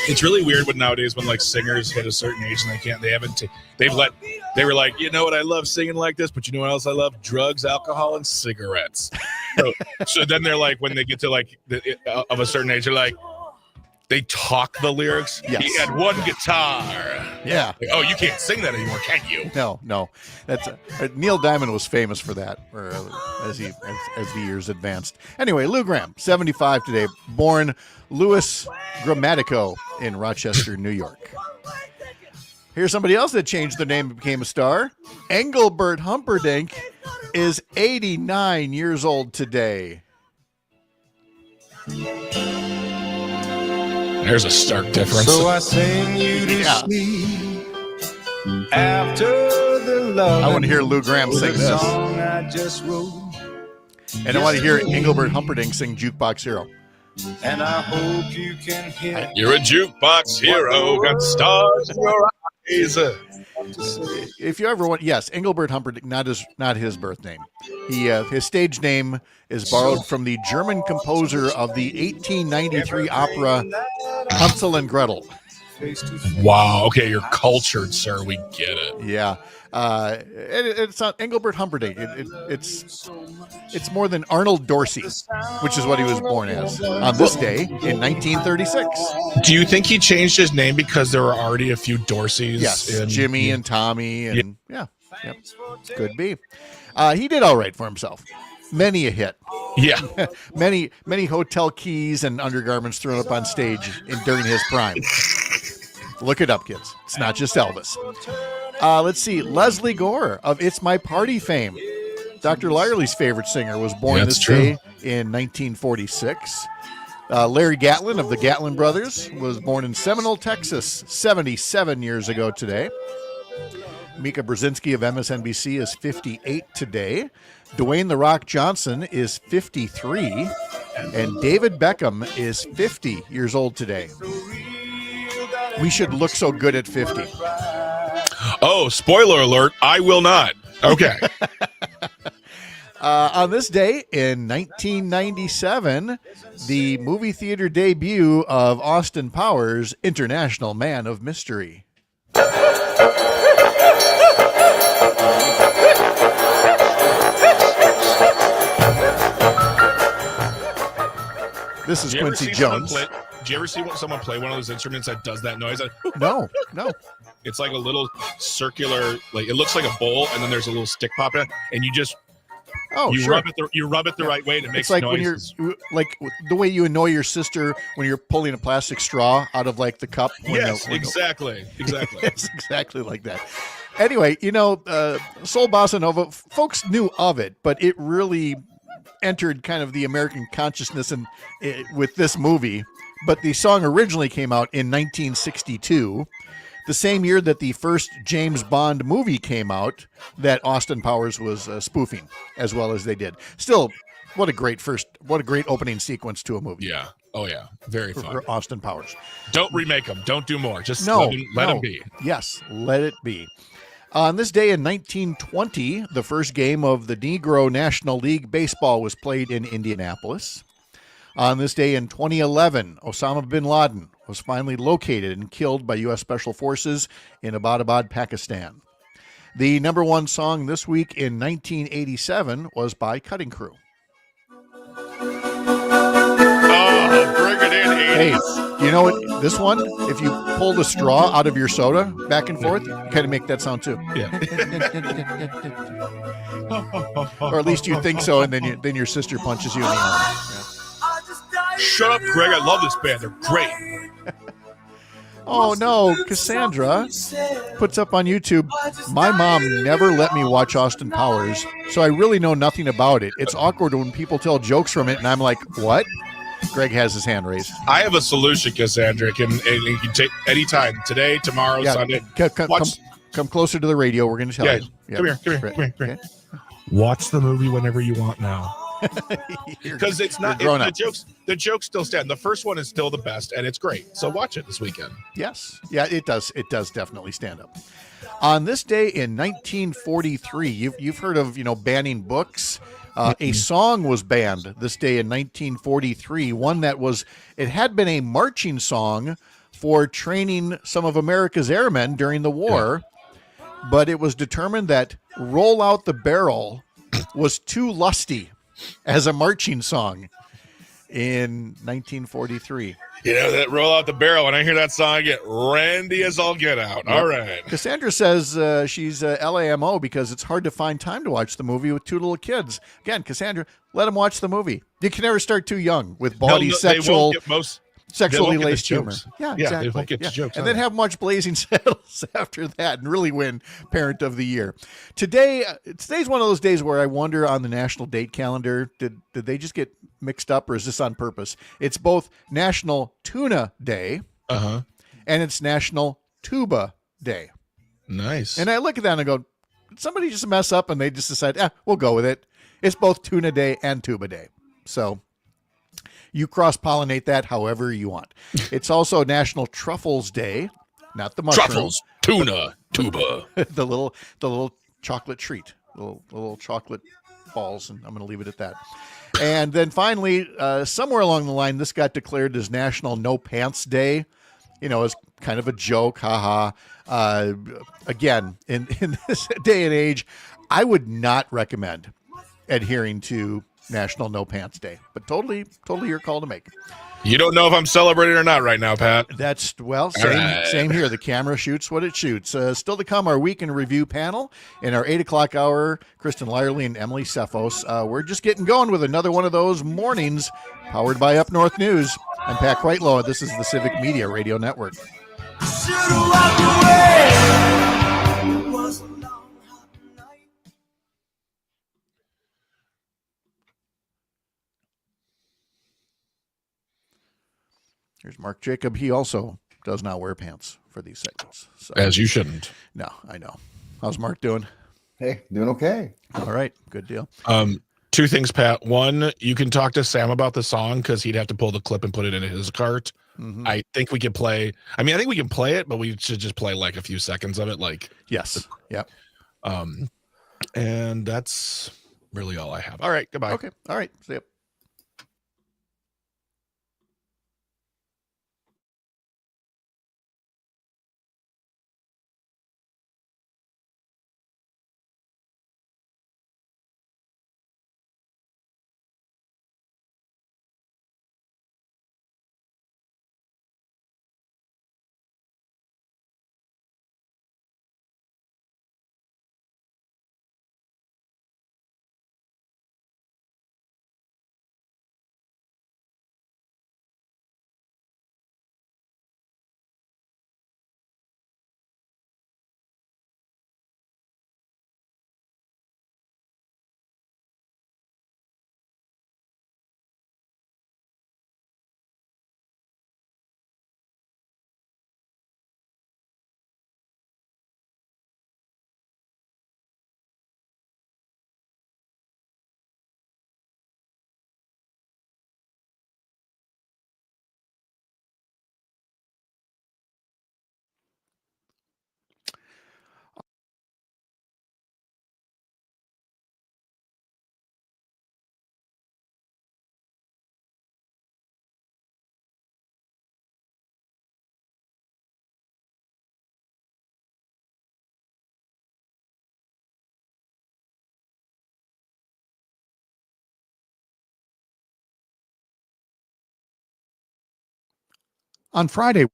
It's really weird when nowadays when like singers hit a certain age and they were like, you know what, I love singing like this, but you know what else I love? Drugs, alcohol, and cigarettes. So then they're like, when they get to like of a certain age, they're like, they talk the lyrics. Yes. He had one guitar. Yeah. Like, oh, you can't sing that anymore, can you? No. That's Neil Diamond was famous for that, as the years advanced. Anyway, Lou Graham, 75 today, born Louis Grammatico in Rochester, New York. Here's somebody else that changed their name and became a star. Engelbert Humperdinck is 89 years old today. There's a stark difference. So I sing you to sleep after the love. I want to hear Lou Graham sing this. Song I just wrote. And I want to hear Engelbert Humperdinck sing Jukebox Hero. And I hope you can hear. You're a jukebox hero, got stars in your eyes. If you ever want, yes, Engelbert Humperdinck, not his birth name. His stage name is borrowed from the German composer of the 1893 opera Hansel and Gretel. Wow. Okay, you're cultured, sir. We get it. Yeah, it's not Engelbert Humperdinck. It's more than Arnold Dorsey, which is what he was born as on this day in 1936. Do you think he changed his name because there were already a few Dorseys? Yes, Jimmy and Tommy, and yep, could be. He did all right for himself. Many a hit. Yeah. many hotel keys and undergarments thrown up on stage during his prime. Look it up, kids. It's not just Elvis. Let's see. Leslie Gore of It's My Party fame. Dr. Lyerly's favorite singer was born this day in 1946. Larry Gatlin of the Gatlin Brothers was born in Seminole, Texas, 77 years ago today. Mika Brzezinski of MSNBC is 58 today. Dwayne The Rock Johnson is 53. And David Beckham is 50 years old today. We should look so good at 50. Oh, spoiler alert, I will not. Okay. On this day in 1997, the movie theater debut of Austin Powers' International Man of Mystery. This is Quincy Jones. you ever see someone play one of those instruments that does that noise? No. It's like a little circular, like it looks like a bowl, and then there's a little stick popping, and you just Sure. rub it the right way, and it makes it's like noises. when you're like the way you annoy your sister when you're pulling a plastic straw out of like the cup. Yes, exactly. It's exactly like that. Anyway, soul bossa nova, folks knew of it, but it really entered kind of the American consciousness with this movie. But the song originally came out in 1962. The same year that the first James Bond movie came out that Austin Powers was spoofing as well as they did. Still, what a great opening sequence to a movie. Yeah. Oh yeah. Very fun. For Austin Powers. Don't remake them. Don't do more. Just let them be. Yes, let it be. On this day in 1920, the first game of the Negro National League Baseball was played in Indianapolis. On this day in 2011, Osama bin Laden was finally located and killed by U.S. Special Forces in Abbottabad, Pakistan. The number one song this week in 1987 was by Cutting Crew. Oh, bring it in, 80s. Hey, you know what? This one, if you pull the straw out of your soda back and forth, you kind of make that sound too. Yeah. Or at least you think so, and then your sister punches you in the arm. Yeah. Shut up, Greg. I love this band. They're great. Oh no, Cassandra puts up on YouTube, my mom never let me watch Austin Powers, so I really know nothing about it. It's awkward when people tell jokes from it, and I'm like, what? Greg has his hand raised. I have a solution, Cassandra, and you can take anytime, today, tomorrow, Sunday. Come closer to the radio. We're going to tell you. Yeah. Come here. Okay. Watch the movie whenever you want now. Because it's not the jokes still stand. The first one is still the best, and it's great. So watch it this weekend. Yes. Yeah, it does. It does definitely stand up. On this day in 1943, you've heard of banning books. A song was banned this day in 1943. One that had been a marching song for training some of America's airmen during the war, but it was determined that "Roll Out the Barrel" was too lusty as a marching song in 1943. That "Roll Out the Barrel." When I hear that song, I get randy as all get out. All right. Cassandra says she's LAMO because it's hard to find time to watch the movie with two little kids. Again, Cassandra, let them watch the movie. You can never start too young with bawdy sexually laced humor. Yeah, exactly. They won't get the jokes. And then have much Blazing Saddles after that and really win Parent of the Year. Today's one of those days where I wonder on the national date calendar, did they just get mixed up or is this on purpose? It's both National Tuna Day and it's National Tuba Day. Nice. And I look at that and I go, did somebody just mess up and they just decide, we'll go with it. It's both Tuna Day and Tuba Day. So you cross-pollinate that however you want. It's also National Truffles Day, not the mushrooms. Truffles, tuna, tuba. the little chocolate treat, little chocolate balls, and I'm going to leave it at that. And then finally, somewhere along the line, this got declared as National No Pants Day. As kind of a joke, haha. Again, in this day and age, I would not recommend adhering to National No Pants Day, but totally your call to make. You don't know if I'm celebrating or not right now, Pat. That's same here. The camera shoots what it shoots. Still to come, our week in review panel in our 8 o'clock hour. Kristin Lyerly and Emily Tseffos. We're just getting going with another one of those mornings, powered by Up North News. I'm Pat Kreitlow. This is the Civic Media Radio Network. Here's Mark Jacob. He also does not wear pants for these segments. So. As you shouldn't. No, I know. How's Mark doing? Hey, doing okay. All right. Good deal. Two things, Pat. One, you can talk to Sam about the song because he'd have to pull the clip and put it into his cart. Mm-hmm. I think we can play. I think we can play it, but we should just play like a few seconds of it. Yes. Yep. And that's really all I have. All right. Goodbye. Okay. All right. See ya. On Friday,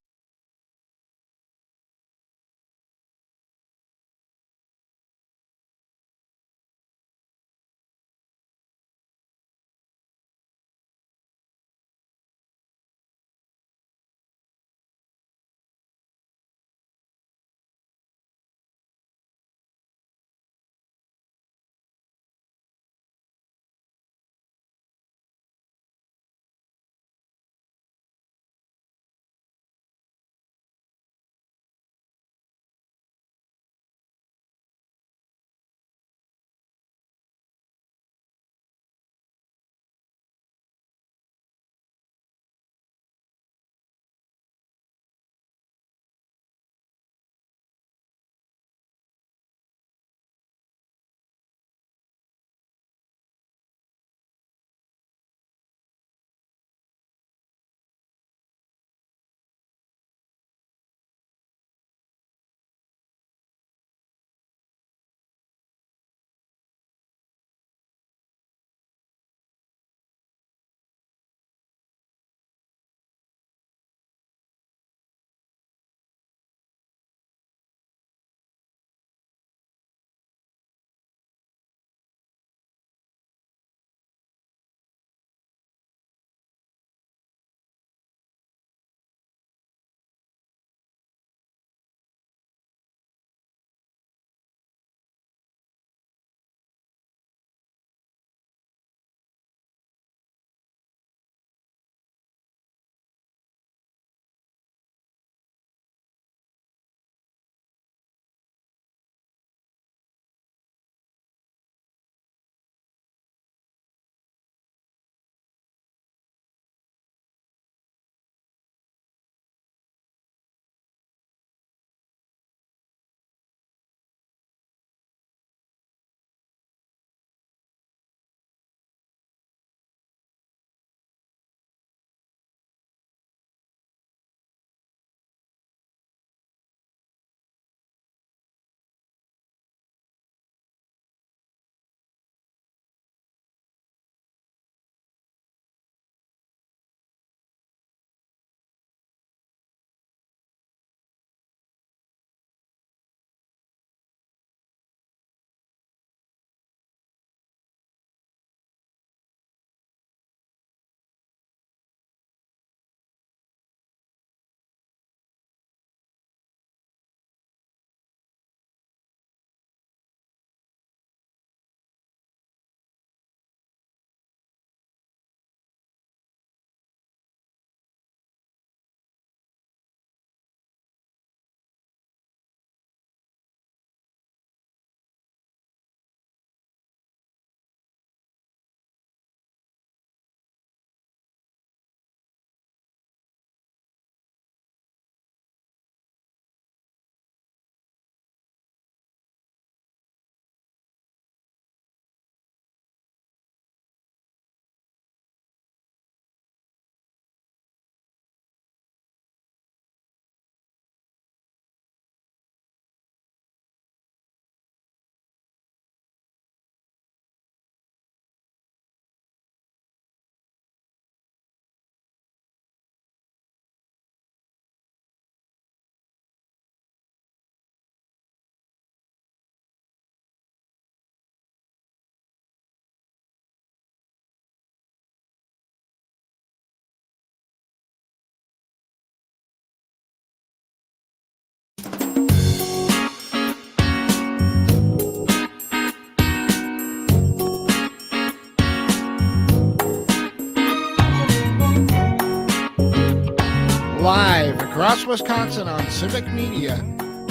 Live across Wisconsin on Civic Media,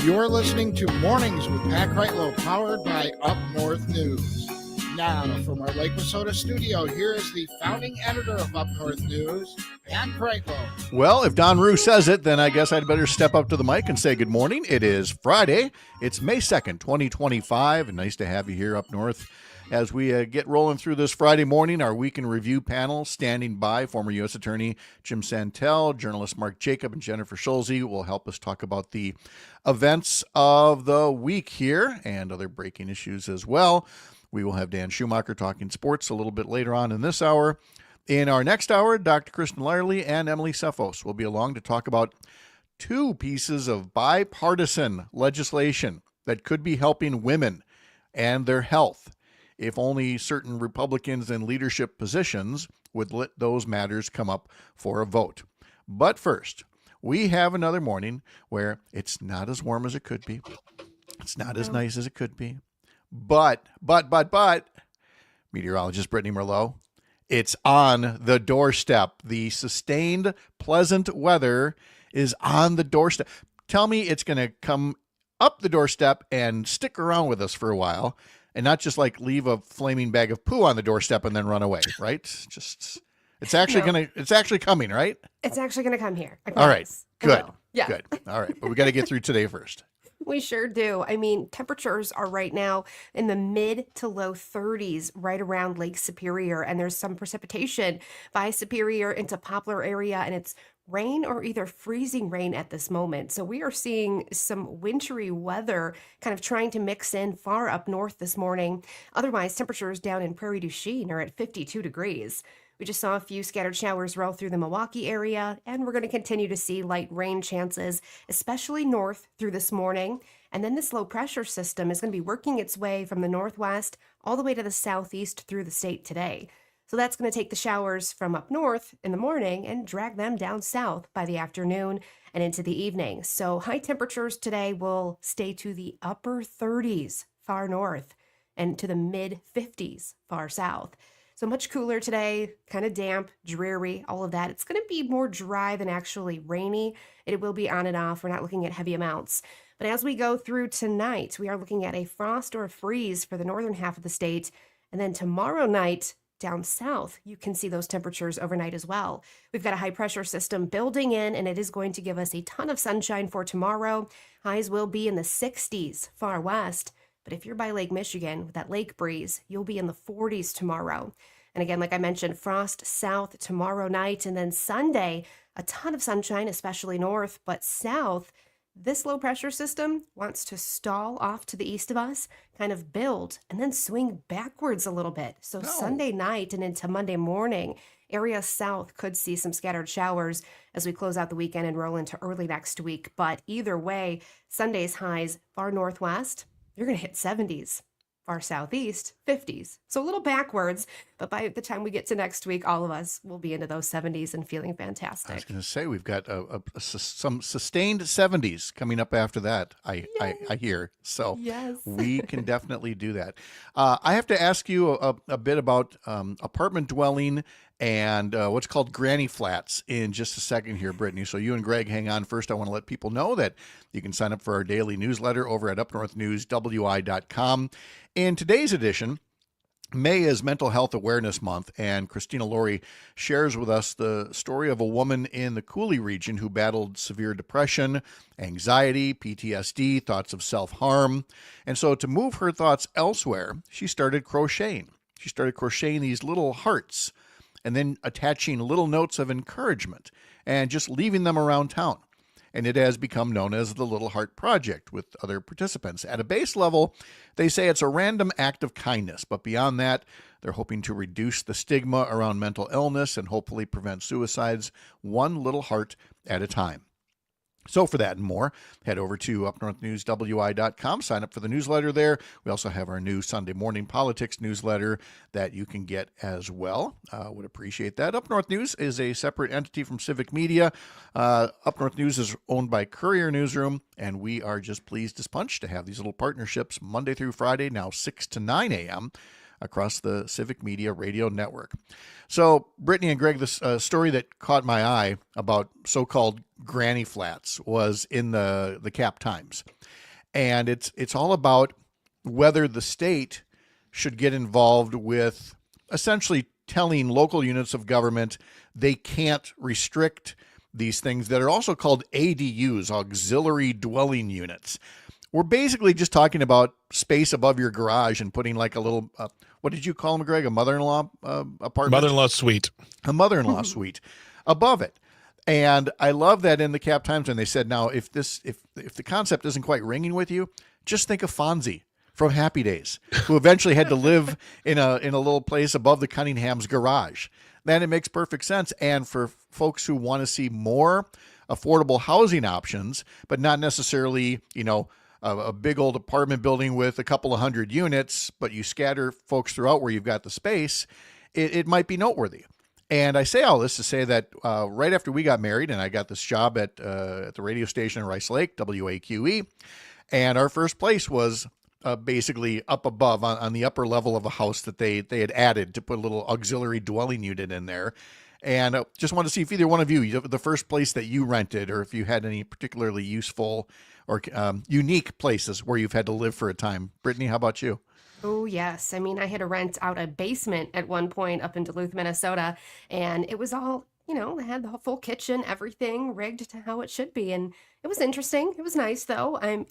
you're listening to Mornings with Pat Kreitlow, powered by Up North News. Now, from our Lake Minnesota studio, here is the founding editor of Up North News, Pat Kreitlow. well, if Don Rue says it, then I guess I'd better step up to the mic and say good morning. It is Friday. It's May 2nd, 2025, and nice to have you here up north. As we get rolling through this Friday morning, our week in review panel standing by, former U.S. Attorney Jim Santel, journalist Mark Jacob, and Jennifer Schulze will help us talk about the events of the week here and other breaking issues as well. We will have Dan Schumacher talking sports a little bit later on in this hour. In our next hour, Dr. Kristin Lyerly and Emily Tseffos will be along to talk about 2 pieces of bipartisan legislation that could be helping women and their health if only certain Republicans in leadership positions would let those matters come up for a vote. But first, we have another morning where it's not as warm as it could be. It's not as nice as it could be. But, meteorologist Brittany Merlot, it's on the doorstep. The sustained, pleasant weather is on the doorstep. Tell me it's going to come up the doorstep and stick around with us for a while and not just like leave a flaming bag of poo on the doorstep and then run away, right? It's actually coming, right? It's actually going to come here. All right. Good. Yeah. Good. All right. But we got to get through today first. We sure do. I mean, temperatures are right now in the mid to low 30s right around Lake Superior, and there's some precipitation by Superior into Poplar area, and it's rain or either freezing rain at this moment. So we are seeing some wintry weather kind of trying to mix in far up north this morning. Otherwise, temperatures down in Prairie du Chien are at 52 degrees. We just saw a few scattered showers roll through the Milwaukee area, and we're going to continue to see light rain chances, especially north through this morning. And then this low pressure system is going to be working its way from the northwest all the way to the southeast through the state today. So that's going to take the showers from up north in the morning and drag them down south by the afternoon and into the evening. So high temperatures today will stay to the upper 30s far north and to the mid 50s far south. So much cooler today, kind of damp, dreary, all of that. It's going to be more dry than actually rainy. It will be on and off. We're not looking at heavy amounts. But as we go through tonight, we are looking at a frost or a freeze for the northern half of the state. And then tomorrow night, down south, you can see those temperatures overnight as well. We've got a high pressure system building in, and it is going to give us a ton of sunshine for tomorrow. Highs will be in the 60s far west. But if you're by Lake Michigan with that lake breeze, you'll be in the 40s tomorrow. And again, like I mentioned, frost south tomorrow night. And then Sunday, a ton of sunshine, especially north. But south, this low pressure system wants to stall off to the east of us, kind of build, and then swing backwards a little bit. So Sunday night and into Monday morning, areas south could see some scattered showers as we close out the weekend and roll into early next week. But either way, Sunday's highs far northwest, you're going to hit 70s. Far southeast, 50s. So a little backwards, but by the time we get to next week, all of us will be into those 70s and feeling fantastic. I was going to say, we've got some sustained 70s coming up after that, I hear. So yes. We can definitely do that. I have to ask you a bit about apartment dwelling and what's called granny flats in just a second here, Brittany. So you and Greg hang on first. I want to let people know that you can sign up for our daily newsletter over at upnorthnewswi.com. In today's edition, May is Mental Health Awareness Month, and Christina Laurie shares with us the story of a woman in the Cooley region who battled severe depression, anxiety, PTSD, thoughts of self-harm. And so to move her thoughts elsewhere, she started crocheting. She started crocheting these little hearts and then attaching little notes of encouragement and just leaving them around town. And it has become known as the Little Heart Project with other participants. At a base level, they say it's a random act of kindness, but beyond that, they're hoping to reduce the stigma around mental illness and hopefully prevent suicides one little heart at a time. So for that and more, head over to upnorthnewswi.com, sign up for the newsletter there. We also have our new Sunday morning politics newsletter that you can get as well. Would appreciate that. Up North News is a separate entity from Civic Media. Up North News is owned by Courier Newsroom, and we are just pleased as punch to have these little partnerships Monday through Friday, now 6 to 9 a.m., across the Civic Media radio network. So, Brittany and Greg, this story that caught my eye about so-called granny flats was in the Cap Times. And it's all about whether the state should get involved with essentially telling local units of government they can't restrict these things that are also called ADUs, auxiliary dwelling units. We're basically just talking about space above your garage and putting like a little, what did you call them, Greg? A mother-in-law apartment? Mother-in-law suite. A mother-in-law suite above it. And I love that in the Cap Times when they said, now, if the concept isn't quite ringing with you, just think of Fonzie from Happy Days, who eventually had to live in a little place above the Cunningham's garage. then it makes perfect sense. And for folks who want to see more affordable housing options, but not necessarily, a big old apartment building with a couple of hundred units, but you scatter folks throughout where you've got the space, it might be noteworthy. And I say all this to say that right after we got married and I got this job at the radio station in Rice Lake, WAQE, and our first place was basically up above on the upper level of a house that they had added to put a little auxiliary dwelling unit in there. And just want to see if either one of you, the first place that you rented, or if you had any particularly useful or unique places where you've had to live for a time. Brittany, how about you? Oh, yes. I mean, I had to rent out a basement at one point up in Duluth, Minnesota, and it was all, they had the full kitchen, everything rigged to how it should be. And it was interesting. It was nice, though. And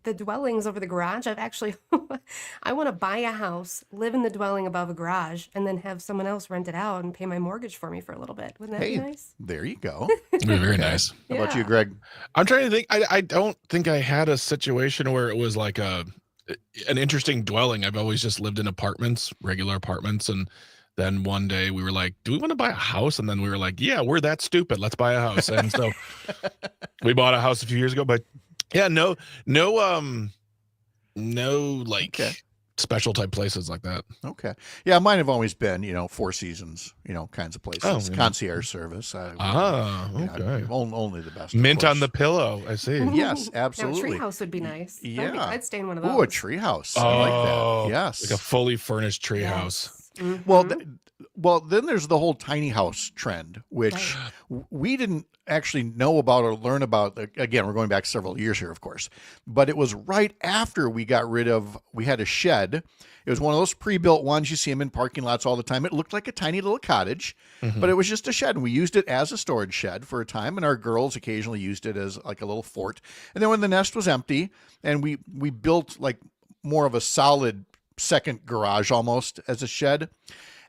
the dwellings over the garage, I want to buy a house, live in the dwelling above a garage, and then have someone else rent it out and pay my mortgage for me for a little bit. Wouldn't that be nice? There you go. Very nice. How about you, Greg? I'm trying to think. I don't think I had a situation where it was like an interesting dwelling. I've always just lived in apartments, regular apartments. And then one day we were like, do we want to buy a house? And then we were like, yeah, we're that stupid. Let's buy a house. And so we bought a house a few years ago, but yeah, no special type places like that. Okay. Yeah, mine have always been, Four Seasons, kinds of places. Oh, yeah. Concierge service. Okay. Only the best. Mint on the pillow. I see. Yes, Now, a absolutely. treehouse would be nice. Yeah. I'd stay in one of those. Ooh, a treehouse. I like that. Yes. Like a fully furnished treehouse. Yes. Mm-hmm. Well, then there's the whole tiny house trend, which we didn't actually know about or learn about. Again, we're going back several years here, of course, but it was right after we had a shed. It was one of those pre-built ones. You see them in parking lots all the time. It looked like a tiny little cottage, but it was just a shed. And we used it as a storage shed for a time. And our girls occasionally used it as like a little fort. And then when the nest was empty and we built like more of a solid second garage almost as a shed,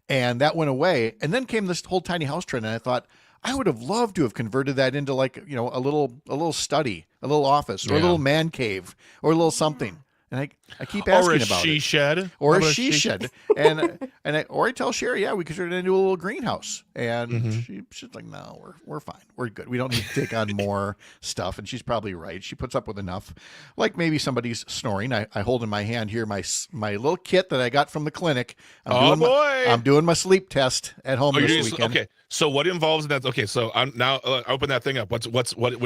and that went away. And then came this whole tiny house trend, and I thought I would have loved to have converted that into like a little study, a little office, or a little man cave, or a little something. And I keep asking about it. Shed. Or a she shed. Or I tell Sherry, we could turn it into a little greenhouse. And she's like, no, we're fine. We're good. We don't need to take on more stuff. And she's probably right. She puts up with enough. Like maybe somebody's snoring. I hold in my hand here my little kit that I got from the clinic. I'm doing my sleep test at home this weekend. Okay. So what involves that? Okay, so I'm now open that thing up. What do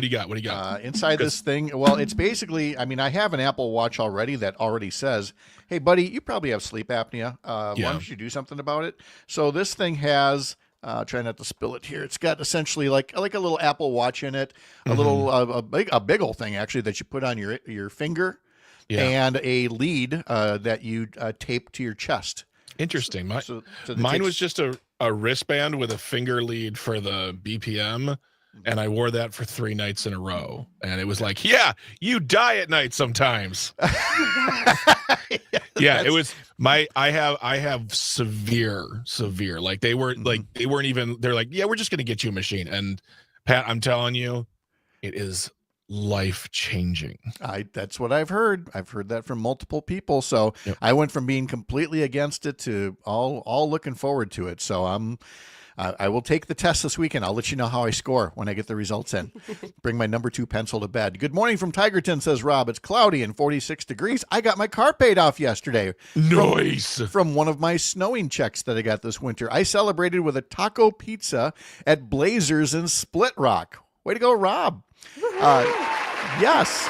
you got? What do you got? Inside this thing? Well, it's basically. I mean, I have an Apple Watch already that already says, "Hey, buddy, you probably have sleep apnea. Why don't you do something about it?" So this thing has. Try not to spill it here. It's got essentially like a little Apple Watch in it, a little a big old thing actually that you put on your finger, and a lead that you tape to your chest. Interesting. Mine was just a wristband with a finger lead for the BPM, and I wore that for 3 nights in a row. And it was like, you die at night sometimes. It was I have severe. Like they weren't even, they're like, we're just going to get you a machine. And Pat, I'm telling you, it is life-changing. That's what I've heard. I've heard that from multiple people. So I went from being completely against it to all looking forward to it. So I will take the test this weekend. I'll let you know how I score when I get the results in. Bring my number 2 pencil to bed. Good morning from Tigerton, says Rob. It's cloudy and 46 degrees. I got my car paid off yesterday. Nice. From one of my snowing checks that I got this winter. I celebrated with a taco pizza at Blazers in Split Rock. Way to go, Rob. Yes.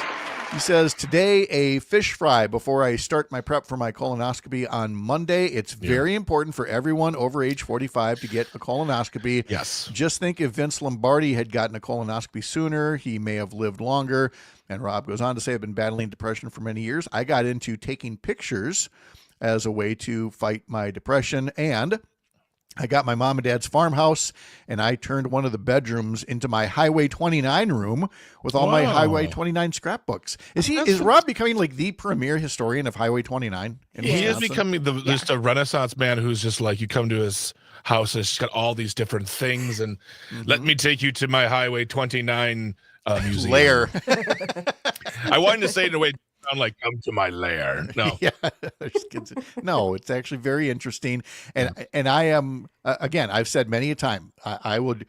He says, today a fish fry before I start my prep for my colonoscopy on Monday. It's very important for everyone over age 45 to get a colonoscopy. Yes. Just think if Vince Lombardi had gotten a colonoscopy sooner, he may have lived longer. And Rob goes on to say, I've been battling depression for many years. I got into taking pictures as a way to fight my depression, and I got my mom and dad's farmhouse, and I turned one of the bedrooms into my Highway 29 room with all my Highway 29 scrapbooks. Is Rob becoming like the premier historian of Highway 29? He is becoming just a Renaissance man who's just like, you come to his house and it's got all these different things, and let me take you to my Highway 29 museum. Lair. I wanted to say it in a way, sound like "Come to my lair." No, Yeah, no, it's actually very interesting, and I am again. I've said many a time I would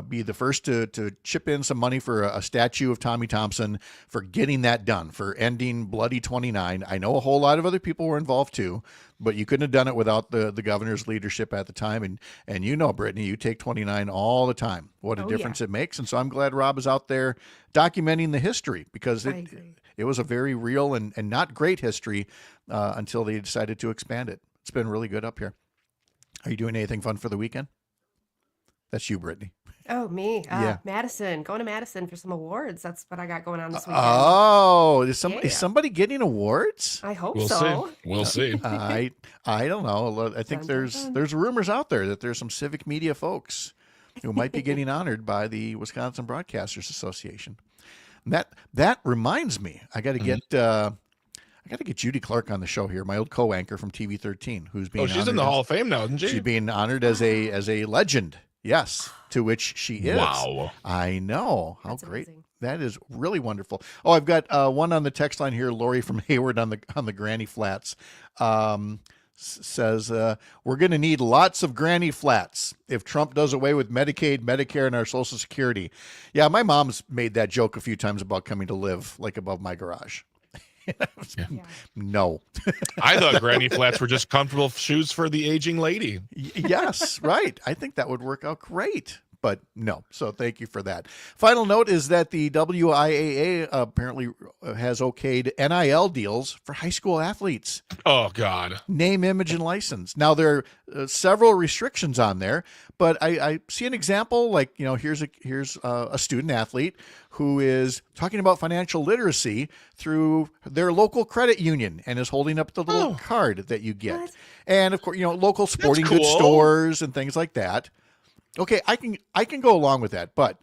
be the first to chip in some money for a statue of Tommy Thompson for getting that done, for ending Bloody 29. I know a whole lot of other people were involved too, but you couldn't have done it without the governor's leadership at the time. And you know, Brittany, you take 29 all the time. What a difference it makes. And so I'm glad Rob is out there documenting the history, because it was a very real and not great history until they decided to expand it. It's been really good up here. Are you doing anything fun for the weekend? That's you, Brittany. Oh, me. Yeah. Madison. Going to Madison for some awards. That's what I got going on this weekend. Oh, is somebody getting awards? I hope we'll so. see. We'll see. I don't know. I think there's rumors out there that there's some civic media folks who might be getting honored by the Wisconsin Broadcasters Association. And that reminds me, I got to get Judy Clark on the show here, my old co-anchor from TV 13, who's being she's in the Hall of Fame now, isn't she? She's being honored as a legend. Yes, to which she is. Wow. I know. How That's great. amazing. That is really wonderful. Oh, I've got one on the text line here. Lori from Hayward on the Granny Flats says, we're going to need lots of Granny Flats if Trump does away with Medicaid, Medicare, and our Social Security. Yeah, my mom's made that joke a few times about coming to live like above my garage. No. I thought Granny Flats were just comfortable shoes for the aging lady. Yes, right. I think that would work out great. But no. So thank you for that. Final note is that the WIAA apparently has okayed NIL deals for high school athletes. Oh, God. Name, image, and license. Now, there are several restrictions on there, but I see an example like, here's a student athlete who is talking about financial literacy through their local credit union and is holding up the little card that you get. What? And of course, local sporting goods stores and things like that. Okay, I can go along with that, but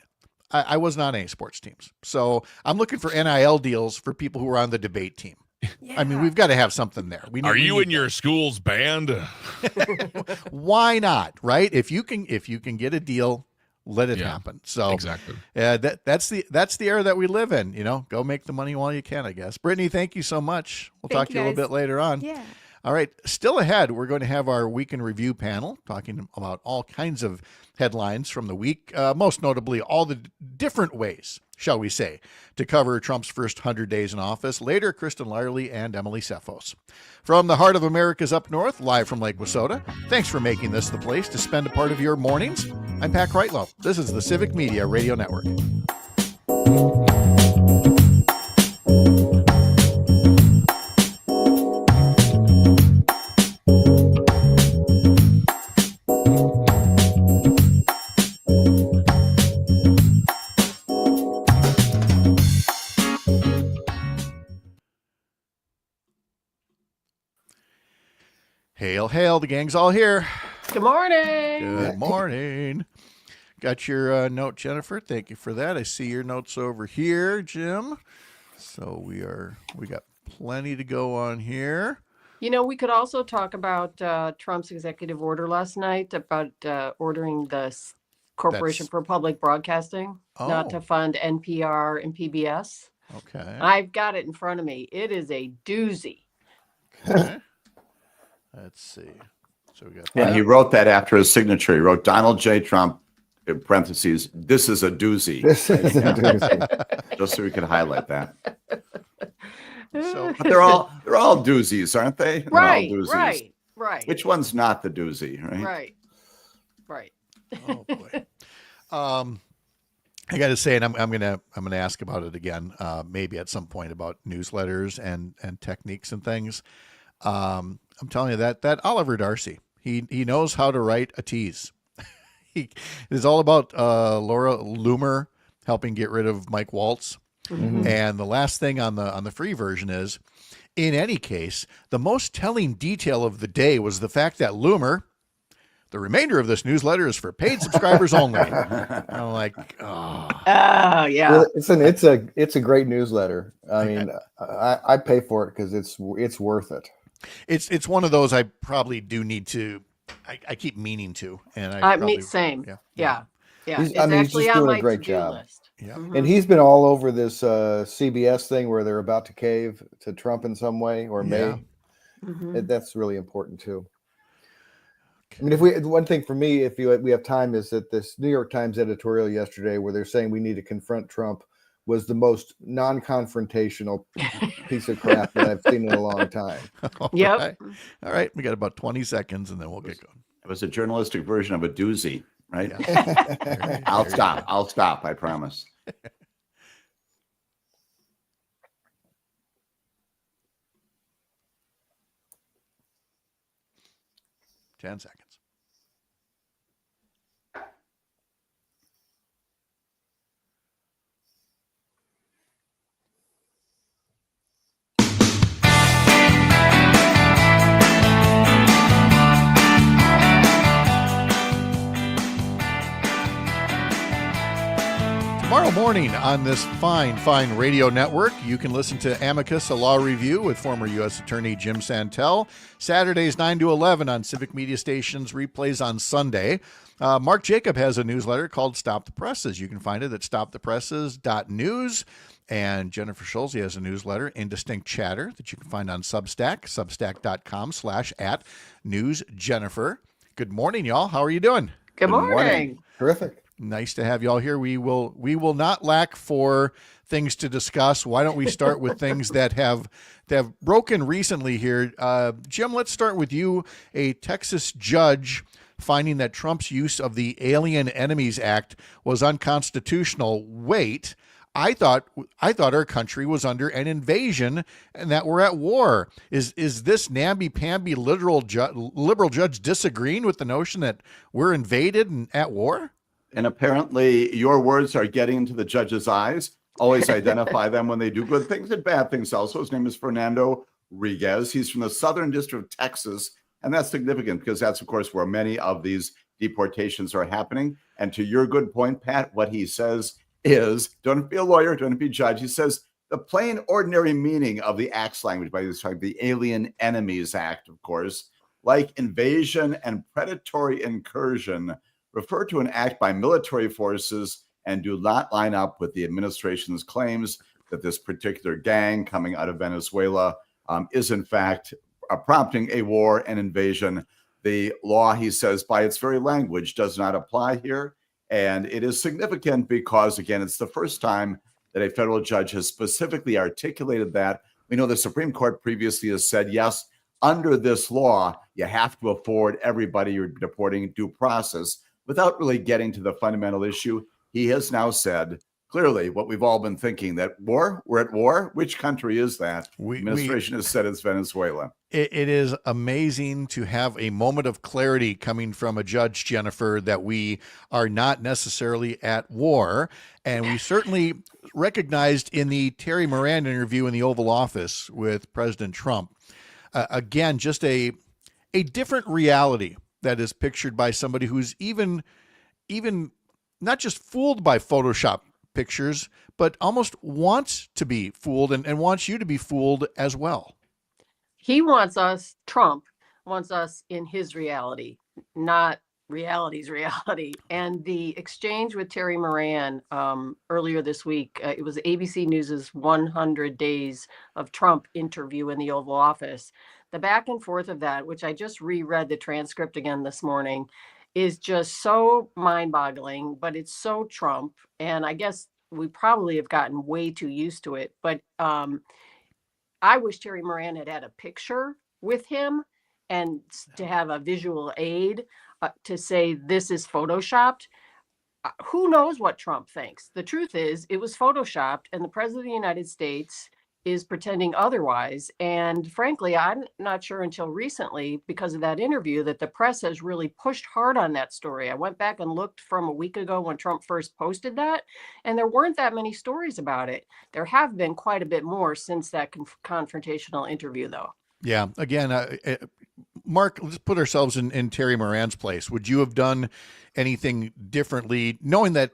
I was not on any sports teams. So I'm looking for NIL deals for people who are on the debate team. Yeah. I mean, we've got to have something there. Are you in your school's band? Why not, right? If you can get a deal, let it happen. So exactly. That's the era that we live in, Go make the money while you can, I guess. Brittany, thank you so much. We'll talk to you a little bit later on. Yeah. All right. Still ahead, we're going to have our Week in Review panel talking about all kinds of headlines from the week, most notably all the different ways, shall we say, to cover Trump's first 100 days in office. Later, Kristin, Lyerly, and Emily Tseffos. From the heart of America's up north, live from Lake Wissota, thanks for making this the place to spend a part of your mornings. I'm Pat Kreitlow. This is the Civic Media Radio Network. Hail, hail, the gang's all here. Good morning. Good morning. Got your note, Jennifer. Thank you for that. I see your notes over here, Jim. So we got plenty to go on here. We could also talk about Trump's executive order last night about ordering the Corporation for Public Broadcasting not to fund NPR and PBS. Okay. I've got it in front of me. It is a doozy. Okay. Let's see. So we got And he wrote that after his signature. He wrote Donald J. Trump, in parentheses, this is a doozy. This is a doozy. Just so we could highlight that. So, But they're all doozies, aren't they? They're all Right, doozies. right. Which one's not the doozy, right? Right. oh boy. I got to say, and I'm gonna ask about it again, maybe at some point about newsletters and techniques and things. I'm telling you that Oliver Darcy, he knows how to write a tease. He is all about Laura Loomer helping get rid of Mike Waltz. Mm-hmm. And the last thing on the free version is, in any case, the most telling detail of the day was the fact that Loomer, the remainder of this newsletter is for paid subscribers only. I'm like, oh yeah. It's a great newsletter. I mean, I pay for it because it's worth it. It's one of those I probably do need to. I keep meaning to, and Same. Yeah. He's It's actually just on doing my a great to-do job. list. Yeah. And he's been all over this CBS thing where they're about to cave to Trump in some way or Yeah. may. That's really important too. I mean, if we one thing for me, if we have time, is that this New York Times editorial yesterday where they're saying we need to confront Trump was the most non-confrontational piece of crap that I've seen in a long time. All Yep. right. All right. We got about 20 seconds and then we'll get going. It was a journalistic version of a doozy, right? Yeah. I'll stop. I'll stop. I promise. 10 seconds. Tomorrow morning on this fine radio network, you can listen to Amicus, a law review with former U.S. Attorney Jim Santel. Saturdays 9 to 11 on Civic Media Stations, replays on Sunday. Mark Jacob has a newsletter called Stop the Presses. You can find it at stopthepresses.news. And Jennifer Schulze has a newsletter, Indistinct Chatter, that you can find on Substack, substack.com/@newsjennifer. Good morning, y'all. How are you doing? Good morning. Terrific. Nice to have you all here. We will not lack for things to discuss. Why don't we start with things that have broken recently here? Jim, let's start with you. A Texas judge finding that Trump's use of the Alien Enemies Act was unconstitutional. Wait, I thought our country was under an invasion and that we're at war. Is this namby-pamby liberal judge disagreeing with the notion that we're invaded and at war? And apparently your words are getting into the judge's eyes. Always identify them when they do good things and bad things also. His name is Fernando Riguez. He's from the Southern District of Texas. And that's significant because that's, of course, where many of these deportations are happening. And to your good point, Pat, what he says is, don't be a lawyer, don't be a judge. He says the plain ordinary meaning of the Act's language, by this time, the Alien Enemies Act, of course, like invasion and predatory incursion, refer to an act by military forces and do not line up with the administration's claims that this particular gang coming out of Venezuela is in fact prompting a war and invasion. The law, he says, by its very language, does not apply here. And it is significant because, again, it's the first time that a federal judge has specifically articulated that. We know the Supreme Court previously has said, yes, under this law, you have to afford everybody you're deporting due process. Without really getting to the fundamental issue, he has now said clearly what we've all been thinking, that war, we're at war. Which country is that? The administration has said it's Venezuela. It is amazing to have a moment of clarity coming from a judge, Jennifer, that we are not necessarily at war. And we certainly recognized in the Terry Moran interview in the Oval Office with President Trump, again, just a different reality that is pictured by somebody who's even not just fooled by Photoshop pictures, but almost wants to be fooled and wants you to be fooled as well. Trump wants us in his reality, not reality's reality. And the exchange with Terry Moran earlier this week, it was ABC News's 100 Days of Trump interview in the Oval Office. The back and forth of that, which I just reread the transcript again this morning, is just so mind-boggling, but it's so Trump. And I guess we probably have gotten way too used to it. But I wish Terry Moran had a picture with him and to have a visual aid to say this is Photoshopped. Who knows what Trump thinks? The truth is it was Photoshopped, and the president of the United States is pretending otherwise. And frankly, I'm not sure until recently, because of that interview, that the press has really pushed hard on that story. I went back and looked from a week ago when Trump first posted that, and there weren't that many stories about it. There have been quite a bit more since that confrontational interview, though. Yeah. Again, Mark, let's put ourselves in Terry Moran's place. Would you have done anything differently, knowing that,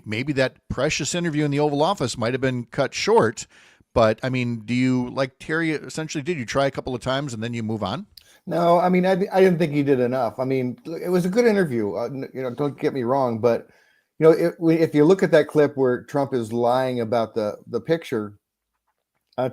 maybe that precious interview in the Oval Office might have been cut short? But I mean, do you, like Terry essentially did, you try a couple of times and then you move on? No, I mean, I didn't think he did enough. I mean, it was a good interview. Don't get me wrong, but if you look at that clip where Trump is lying about the picture,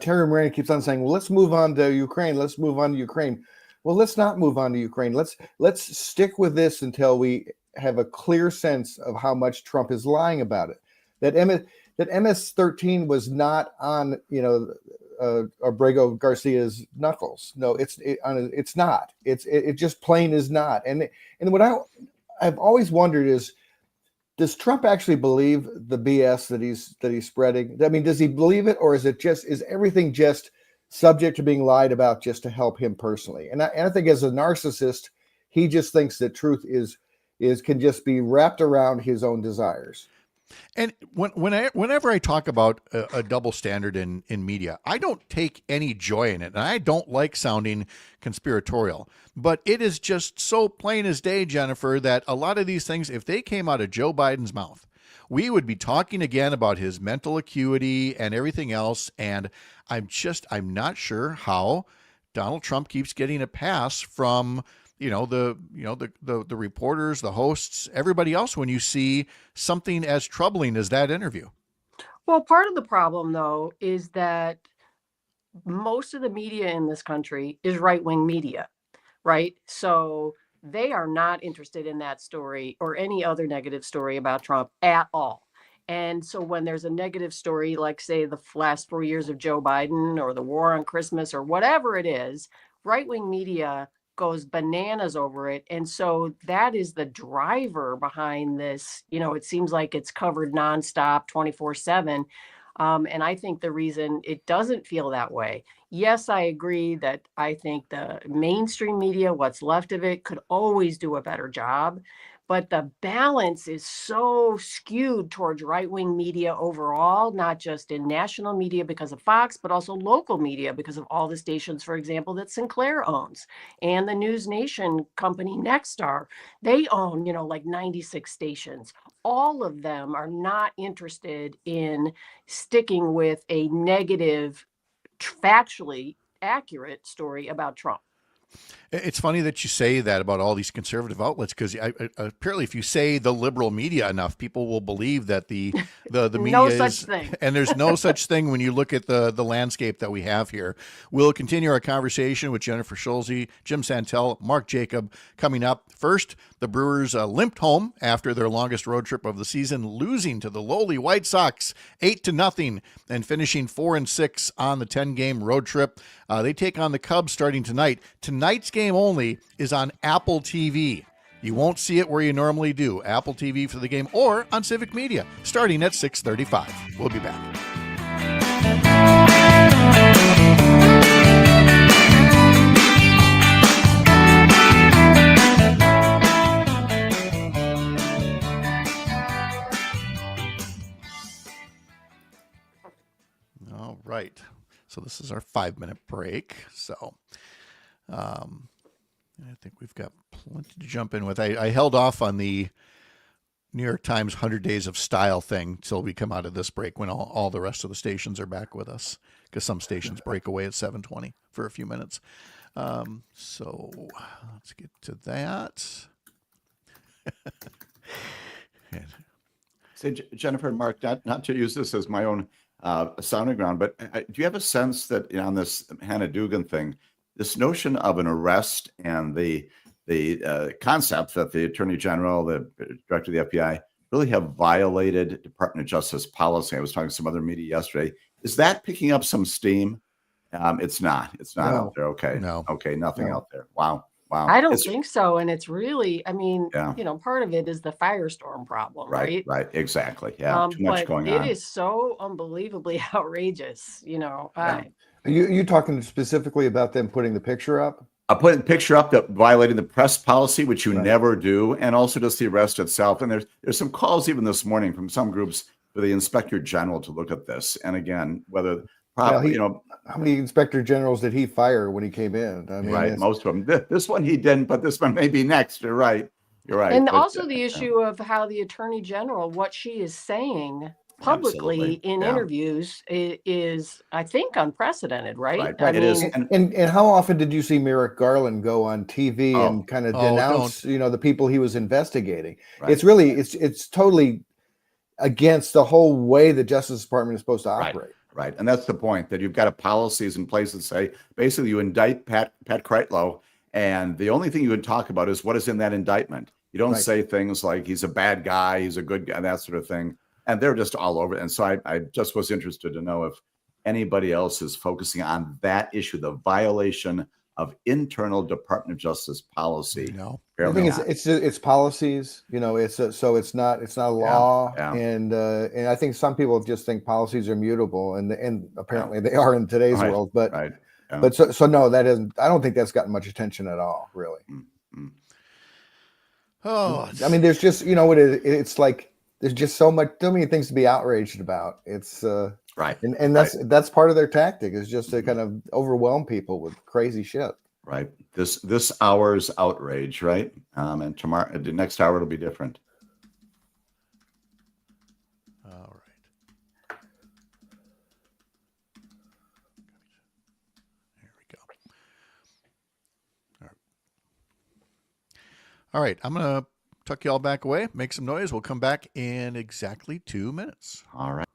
Terry Moran keeps on saying, well, let's move on to Ukraine. Let's move on to Ukraine. Well, let's not move on to Ukraine. Let's stick with this until we have a clear sense of how much Trump is lying about it. That MS-13 was not on, Abrego Garcia's knuckles. No, it's not. It just plain is not. And what I've always wondered is, does Trump actually believe the BS that he's spreading? I mean, does he believe it, or is everything just subject to being lied about just to help him personally? And I think as a narcissist, he just thinks that truth can just be wrapped around his own desires. And whenever I talk about a double standard in media, I don't take any joy in it, and I don't like sounding conspiratorial. But it is just so plain as day, Jennifer, that a lot of these things, if they came out of Joe Biden's mouth, we would be talking again about his mental acuity and everything else. And I'm not sure how Donald Trump keeps getting a pass from the reporters, the hosts, everybody else when you see something as troubling as that interview. Well, part of the problem, though, is that most of the media in this country is right-wing media, right? So they are not interested in that story or any other negative story about Trump at all. And so when there's a negative story, like, say, the last 4 years of Joe Biden or the war on Christmas or whatever it is, right-wing media goes bananas over it. And so that is the driver behind this. It seems like it's covered nonstop 24/7. And I think the reason it doesn't feel that way, yes, I agree that I think the mainstream media, what's left of it, could always do a better job. But the balance is so skewed towards right-wing media overall, not just in national media because of Fox, but also local media because of all the stations, for example, that Sinclair owns. And the News Nation company Nexstar, they own, like 96 stations. All of them are not interested in sticking with a negative, factually accurate story about Trump. It's funny that you say that about all these conservative outlets, because apparently if you say the liberal media enough, people will believe that the media no is, such thing. And there's no such thing when you look at the landscape that we have here. We'll continue our conversation with Jennifer Schulze, Jim Santel, Mark Jacob coming up. First, the Brewers limped home after their longest road trip of the season, losing to the lowly White Sox 8-0 and finishing 4-6 on the 10-game road trip. They take on the Cubs starting tonight. Tonight's game only is on Apple TV. You won't see it where you normally do. Apple TV for the game, or on Civic Media, starting at 6:35. We'll be back. All right. So this is our 5-minute break. So I think we've got plenty to jump in with. I held off on the New York Times 100 Days of Style thing till we come out of this break when all the rest of the stations are back with us, because some stations break away at 7:20 for a few minutes. So let's get to that. Say, Jennifer and Mark, not to use this as my own sounding ground, but do you have a sense that on this Hannah Dugan thing, this notion of an arrest and the concept that the Attorney General, the Director of the FBI, really have violated Department of Justice policy? I was talking to some other media yesterday. Is that picking up some steam? It's not. It's not out there. Okay. No. Okay. Nothing out there. Wow. I don't think so. And it's really, part of it is the firestorm problem, right? Right. Exactly. Yeah. Too much going on. It is so unbelievably outrageous. You talking specifically about them putting the picture up? Putting the picture up, that violating the press policy, which you never do, and also just the arrest itself. And there's some calls even this morning from some groups for the Inspector General to look at this. And again, whether how many inspector generals did he fire when he came in? I mean, most of them. This one he didn't, but this one may be next. You're right. And also the issue of how the Attorney General, what she is saying publicly in interviews is, I think, unprecedented, right? It is. And how often did you see Merrick Garland go on TV and kind of denounce, the people he was investigating? Right. It's really, it's totally against the whole way the Justice Department is supposed to operate. Right. And that's the point, that you've got policies in place that say, basically, you indict Pat Kreitlow, and the only thing you would talk about is what is in that indictment. You don't say things like he's a bad guy, he's a good guy, that sort of thing. And they're just all over it. And so I just was interested to know if anybody else is focusing on that issue, the violation of internal Department of Justice policy. No. I think it's policies, so it's not a law. Yeah. And I think some people just think policies are mutable, and apparently they are in today's world. But so no, that isn't. I don't think that's gotten much attention at all, really. Mm-hmm. Oh, I mean, there's just it's like there's just so many things to be outraged about. It's right, and that's part of their tactic, is just to kind of overwhelm people with crazy shit. Right. This hour's outrage, right? And tomorrow, the next hour, it'll be different. all right. There we go. All right. I'm going to tuck you all back away, make some noise. We'll come back in exactly 2 minutes. All right.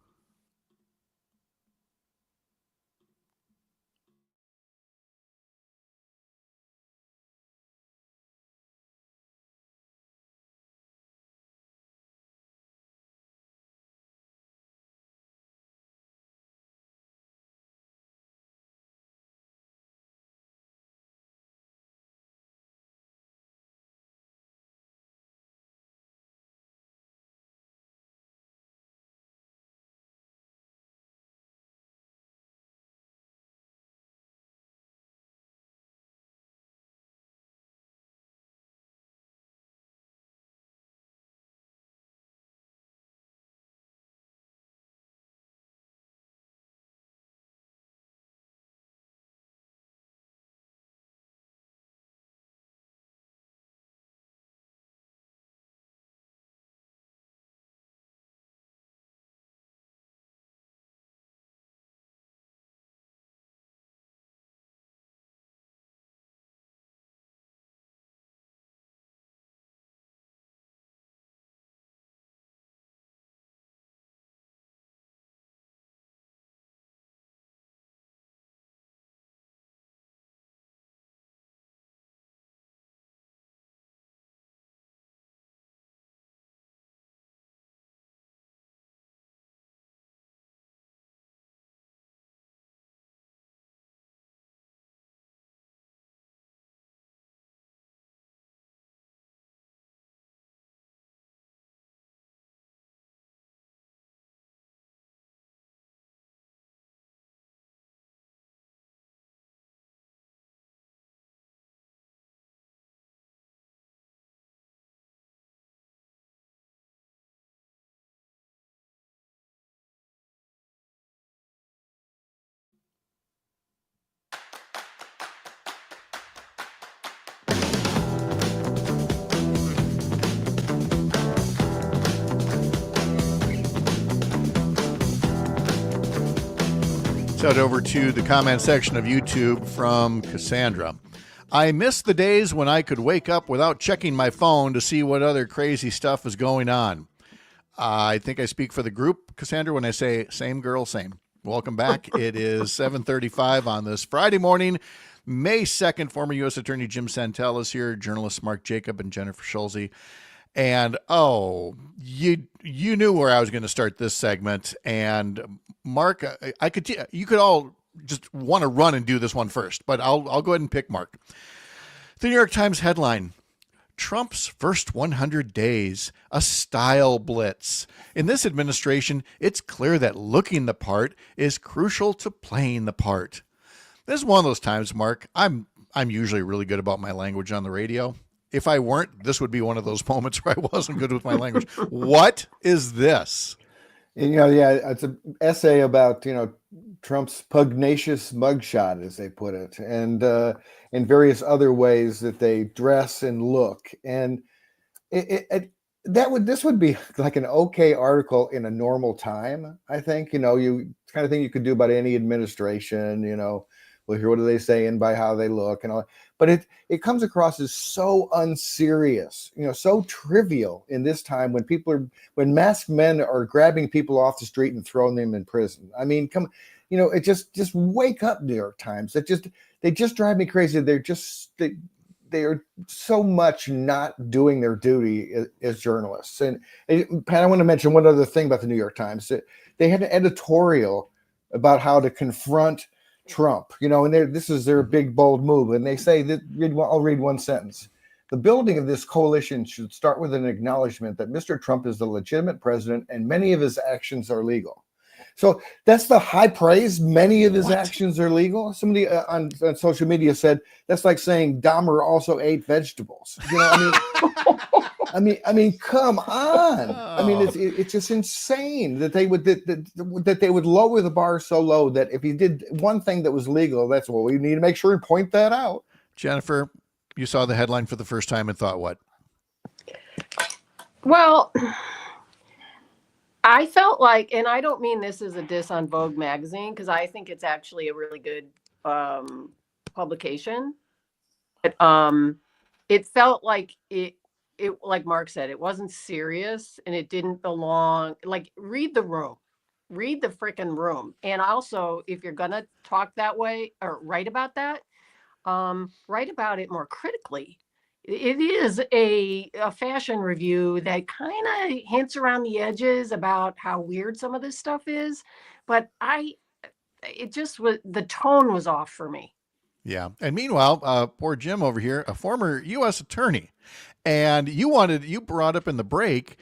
Let's head over to the comment section of YouTube from Cassandra. I miss the days when I could wake up without checking my phone to see what other crazy stuff is going on. I think I speak for the group, Cassandra, when I say same girl, same. Welcome back. It is 7:35 on this Friday morning, May 2nd. Former U.S. Attorney Jim Santel is here, journalists Mark Jacob and Jennifer Schulze. And, you knew where I was going to start this segment. And, Mark, you could all just want to run and do this one first, but I'll go ahead and pick Mark. The New York Times headline, Trump's first 100 days, a style blitz. In this administration, it's clear that looking the part is crucial to playing the part. This is one of those times, Mark, I'm usually really good about my language on the radio. If I weren't, this would be one of those moments where I wasn't good with my language. What is this? It's an essay about, Trump's pugnacious mugshot, as they put it, and in various other ways that they dress and look. And this would be like an okay article in a normal time, I think. You kind of thing you could do about any administration, well, here, what do they say and by how they look and all. but it comes across as so unserious, so trivial in this time when masked men are grabbing people off the street and throwing them in prison. I mean, it just wake up, New York Times. They just drive me crazy. They are so much not doing their duty as journalists. And Pat, I want to mention one other thing about the New York Times. They had an editorial about how to confront Trump, and this is their big, bold move. And they say that, I'll read one sentence. The building of this coalition should start with an acknowledgement that Mr. Trump is the legitimate president and many of his actions are legal. So that's the high praise. Many of his actions are legal. Somebody on social media said that's like saying Dahmer also ate vegetables. I mean, come on. I mean, it's just insane that they would lower the bar so low that if he did one thing that was legal, that's what we need to make sure and point that out. Jennifer, you saw the headline for the first time and thought what? Well, I felt like, and I don't mean this as a diss on Vogue magazine, because I think it's actually a really good publication. But it felt like it, like Mark said, it wasn't serious and it didn't belong. Like, read the room, read the freaking room. And also, if you're going to talk that way or write about that, write about it more critically. It is a fashion review that kind of hints around the edges about how weird some of this stuff is, but it just was, the tone was off for me. Yeah. And meanwhile, poor Jim over here, a former U.S. attorney, and you brought up in the break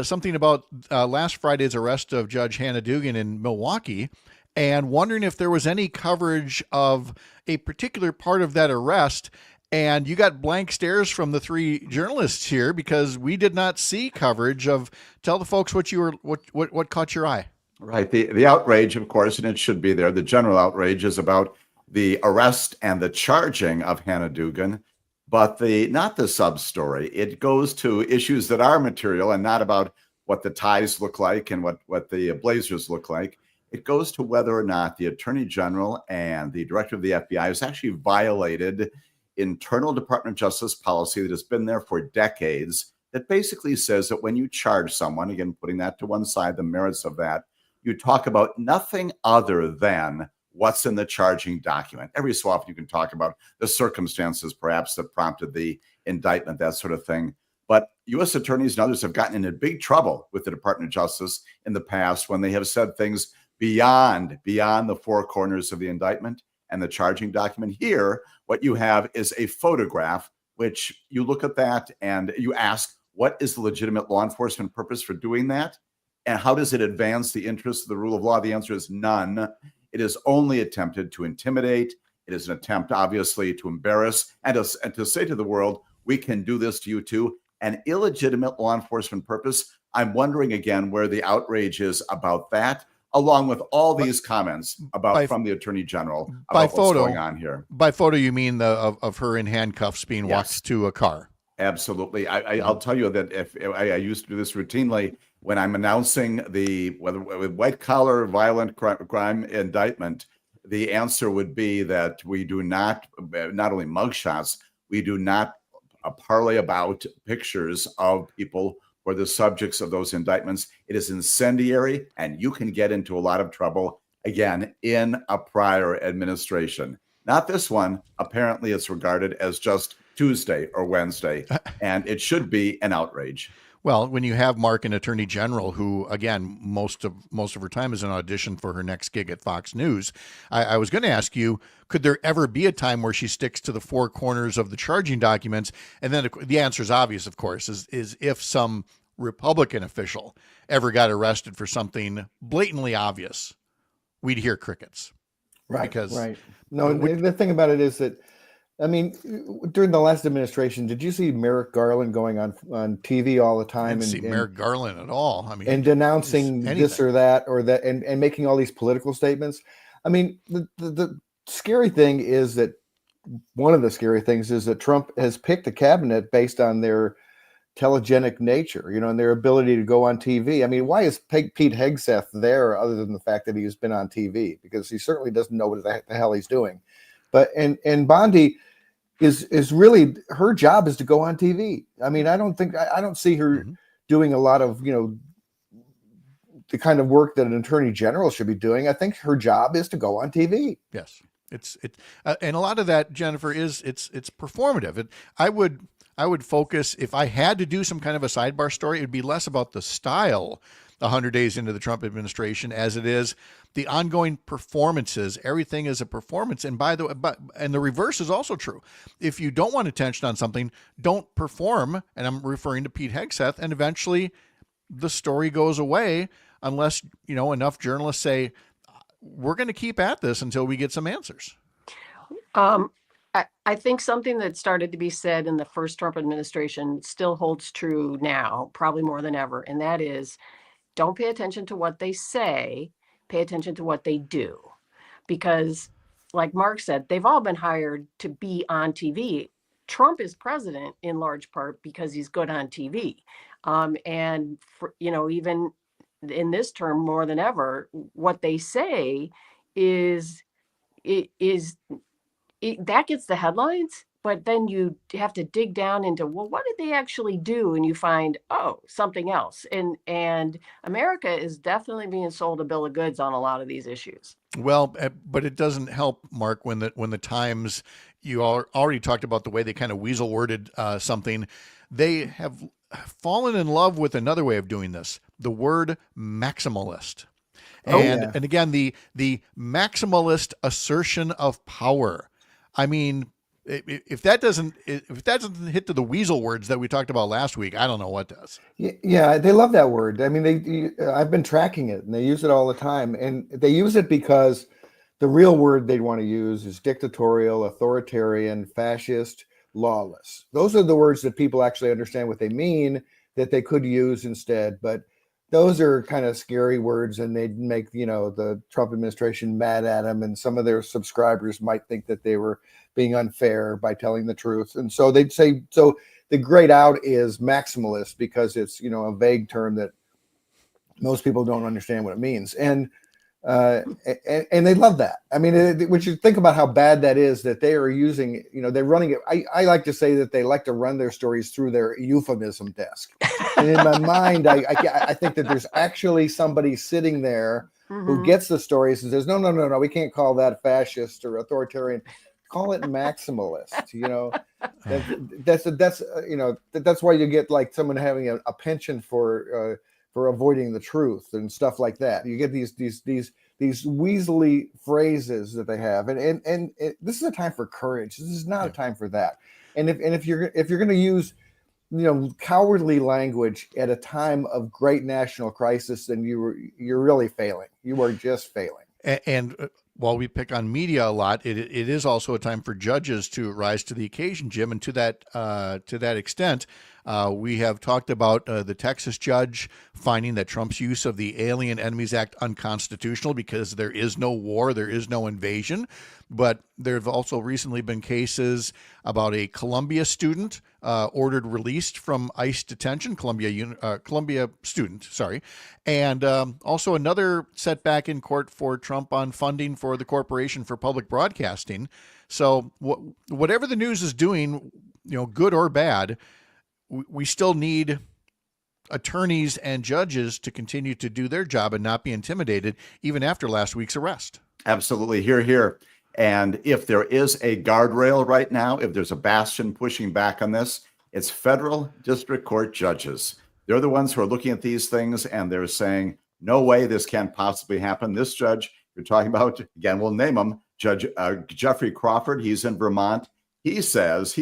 something about last Friday's arrest of Judge Hannah Dugan in Milwaukee, and wondering if there was any coverage of a particular part of that arrest. And you got blank stares from the three journalists here because we did not see coverage of. Tell the folks what caught your eye. Right. The outrage, of course, and it should be there. The general outrage is about the arrest and the charging of Hannah Dugan, but not the sub story. It goes to issues that are material and not about what the ties look like and what the blazers look like. It goes to whether or not the Attorney General and the Director of the FBI has actually violated internal Department of Justice policy that has been there for decades, that basically says that when you charge someone, again, putting that to one side, the merits of that, you talk about nothing other than what's in the charging document. Every so often you can talk about the circumstances perhaps that prompted the indictment, that sort of thing. But U.S. attorneys and others have gotten into big trouble with the Department of Justice in the past when they have said things beyond the four corners of the indictment and the charging document. Here, what you have is a photograph, which you look at that and you ask, what is the legitimate law enforcement purpose for doing that? And how does it advance the interests of the rule of law? The answer is none. It is only attempted to intimidate. It is an attempt, obviously, to embarrass and to say to the world, we can do this to you too. An illegitimate law enforcement purpose. I'm wondering again where the outrage is about that, along with all these comments from the Attorney General about what's going on here. By photo, you mean of her in handcuffs being walked to a car? Absolutely. I'll tell you that if I used to do this routinely when I'm announcing whether with white collar violent crime indictment, the answer would be that we do not only mugshots, we do not parlay about pictures of people or the subjects of those indictments. It is incendiary, and you can get into a lot of trouble, again, in a prior administration. Not this one. Apparently, it's regarded as just Tuesday or Wednesday, and it should be an outrage. Well, when you have Mark, an attorney general who, again, most of her time is an audition for her next gig at Fox News, I was going to ask you, could there ever be a time where she sticks to the four corners of the charging documents? And then the answer is obvious, of course, is if some Republican official ever got arrested for something blatantly obvious, we'd hear crickets. Right. No, the thing about it is that, I mean, during the last administration, did you see Merrick Garland going on TV all the time? I didn't see Merrick Garland at all. I mean, and denouncing this or that and making all these political statements. I mean, the scary thing is that one of the scary things is that Trump has picked a cabinet based on their telegenic nature, and their ability to go on TV. I mean, why is Pete Hegseth there other than the fact that he's been on TV? Because he certainly doesn't know what the hell he's doing. But and Bondi, is really her job is to go on TV. I mean, I don't see her doing a lot of, the kind of work that an attorney general should be doing. I think her job is to go on TV. Yes, and a lot of that, Jennifer, is it's performative. I would focus, if I had to do some kind of a sidebar story, it would be less about the style 100 days into the Trump administration as it is the ongoing performances. Everything is a performance. And by the way, and the reverse is also true. If you don't want attention on something, don't perform. And I'm referring to Pete Hegseth. And eventually the story goes away unless, enough journalists say, we're going to keep at this until we get some answers. I think something that started to be said in the first Trump administration still holds true now, probably more than ever. And that is, don't pay attention to what they say, pay attention to what they do. Because like Mark said, they've all been hired to be on TV. Trump is president in large part because he's good on TV. And even in this term more than ever, what they say is that gets the headlines, but then you have to dig down into, well, what did they actually do? And you find, something else. And America is definitely being sold a bill of goods on a lot of these issues. Well, but it doesn't help, Mark, when the Times, you already talked about the way they kind of weasel worded something. They have fallen in love with another way of doing this, the word maximalist. And again, the maximalist assertion of power. I mean, if that doesn't hit to the weasel words that we talked about last week, I don't know what does. Yeah, they love that word. I mean, I've been tracking it, and they use it all the time. And they use it because the real word they'd want to use is dictatorial, authoritarian, fascist, lawless. Those are the words that people actually understand what they mean, that they could use instead. But those are kind of scary words, and they'd make, the Trump administration mad at them, and some of their subscribers might think that they were being unfair by telling the truth. And so they'd say, so the grayed out is maximalist because it's, a vague term that most people don't understand what it means. And they love that. I mean, when you think about how bad that is, that they are using, they're running it. I like to say that they like to run their stories through their euphemism desk. And in my mind, I think that there's actually somebody sitting there who gets the stories and says, no, we can't call that fascist or authoritarian. Call it maximalist. That's why you get like someone having a penchant for avoiding the truth and stuff like that. You get these weaselly phrases that they have, and this is a time for courage. This is not a time for that. And if you're going to use cowardly language at a time of great national crisis, then you're really failing. You are just failing. And while we pick on media a lot, it is also a time for judges to rise to the occasion, Jim. And to that extent, we have talked about the Texas judge finding that Trump's use of the Alien Enemies Act unconstitutional because there is no war, there is no invasion. But there have also recently been cases about a Columbia student ordered released from ICE detention, Columbia student, sorry. And also another setback in court for Trump on funding for the Corporation for Public Broadcasting. So whatever the news is doing, good or bad, we still need attorneys and judges to continue to do their job and not be intimidated, even after last week's arrest. Absolutely. Here. And if there is a guardrail right now, if there's a bastion pushing back on this, it's federal district court judges. They're the ones who are looking at these things and they're saying, no way this can't possibly happen. This judge you're talking about, again, we'll name him, Judge Jeffrey Crawford. He's in Vermont. He says,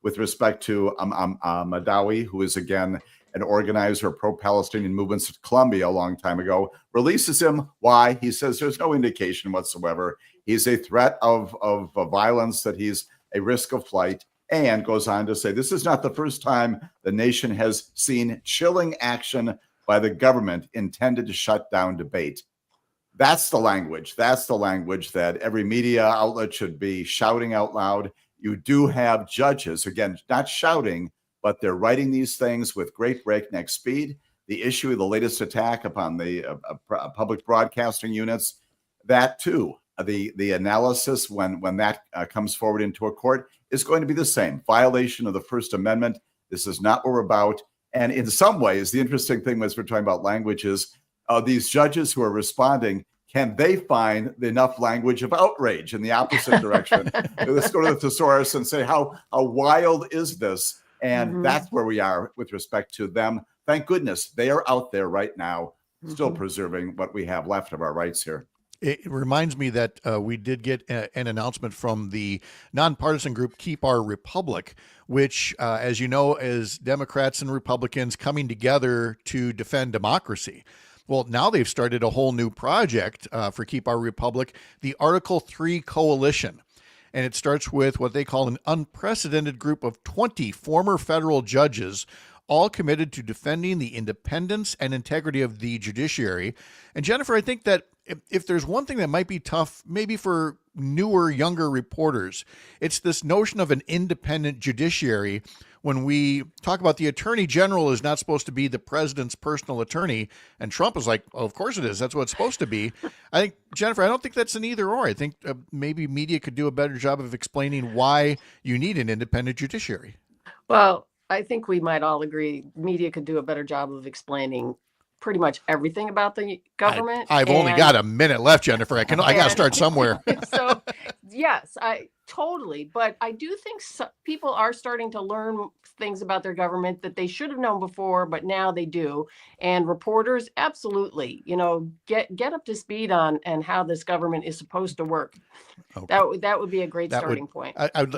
with respect to Madawi, who is, again, an organizer of pro-Palestinian movements at Columbia a long time ago, releases him. Why? He says there's no indication whatsoever. He's a threat of violence, that he's a risk of flight, and goes on to say this is not the first time the nation has seen chilling action by the government intended to shut down debate. That's the language. That's the language that every media outlet should be shouting out loud. You do have judges, again, not shouting, but they're writing these things with great breakneck speed. The issue of the latest attack upon the public broadcasting units, that too, the analysis when that comes forward into a court is going to be the same. Violation of the First Amendment. This is not what we're about. And in some ways, the interesting thing was we're talking about language is these judges who are responding, can they find enough language of outrage in the opposite direction? Let's go to the thesaurus and say, how wild is this? And that's where we are with respect to them. Thank goodness they are out there right now, still preserving what we have left of our rights here. It reminds me that we did get an announcement from the nonpartisan group Keep Our Republic, which, as you know, is Democrats and Republicans coming together to defend democracy. Well, now they've started a whole new project for Keep Our Republic, the Article 3 Coalition. And it starts with what they call an unprecedented group of 20 former federal judges, all committed to defending the independence and integrity of the judiciary. And Jennifer, I think that if there's one thing that might be tough, maybe for newer, younger reporters, it's this notion of an independent judiciary. When we talk about the attorney general is not supposed to be the president's personal attorney, and Trump is like, oh, of course it is. That's what it's supposed to be. I think, Jennifer, I don't think that's an either or. I think maybe media could do a better job of explaining why you need an independent judiciary. Well, I think we might all agree media could do a better job of explaining pretty much everything about the government. I've only got a minute left, Jennifer. I got to start somewhere. So, yes, I totally. But I do think people are starting to learn things about their government that they should have known before, but now they do. And reporters, absolutely, get up to speed on and how this government is supposed to work. Okay. That would be a great starting point.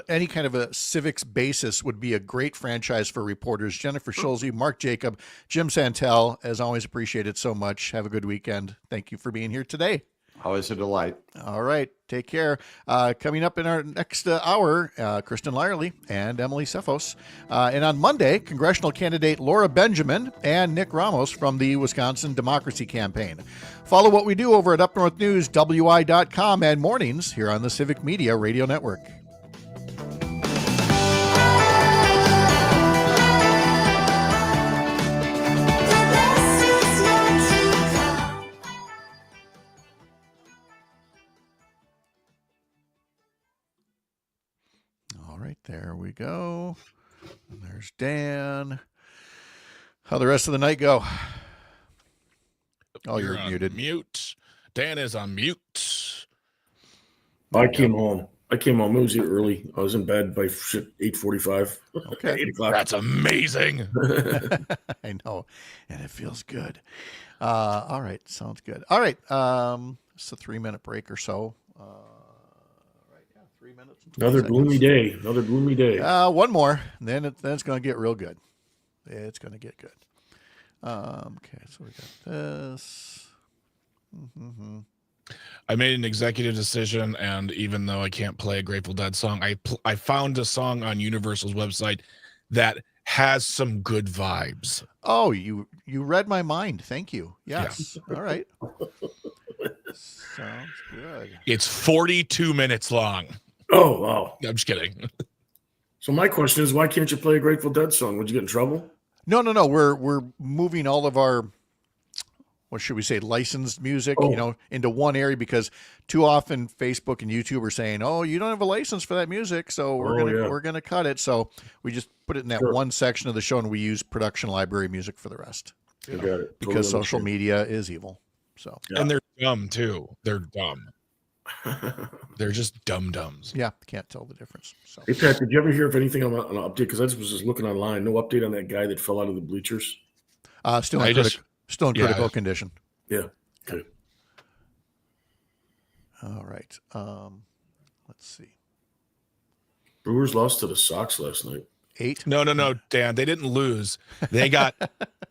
Any kind of a civics basis would be a great franchise for reporters. Jennifer Schulze, Mark Jacob, Jim Santel, as always, appreciate it so much. Have a good weekend. Thank you for being here today. Always a delight. All right. Take care. Coming up in our next hour, Kristin Lyerly and Emily Tseffos. And on Monday, congressional candidate Laura Benjamin and Nick Ramos from the Wisconsin Democracy Campaign. Follow what we do over at upnorthnewswi.com and mornings here on the Civic Media Radio Network. There we go. And there's Dan. How'd the rest of the night go? Oh, you're muted. Mute. Dan is on mute. I came home. It was early. I was in bed by 8:45. Okay. 8 o'clock. That's amazing. I know. And it feels good. All right. Sounds good. All right. It's a 3-minute break or so. 3 minutes. Another gloomy day. One more, then it's going to get real good. It's going to get good. Okay, so we got this. I made an executive decision, and even though I can't play a Grateful Dead song, I found a song on Universal's website that has some good vibes. Oh, you read my mind. Thank you. Yes. Yeah. All right. Sounds good. It's 42 minutes long. Oh, wow. I'm just kidding. So my question is, why can't you play a Grateful Dead song? Would you get in trouble? No. We're moving all of our, what should we say, licensed music, into one area, because too often Facebook and YouTube are saying, "Oh, you don't have a license for that music, so we're gonna cut it." So we just put it in that one section of the show, and we use production library music for the rest. I got it. Because social media is evil. So and they're dumb too. They're dumb. They're just dum-dums. Yeah, can't tell the difference. So. Hey, Pat, did you ever hear of anything on an update? Because I was just looking online. No update on that guy that fell out of the bleachers? Still in critical condition. Yeah. Okay. All right. Let's see. Brewers lost to the Sox last night. 8? No, Dan. They didn't lose. They got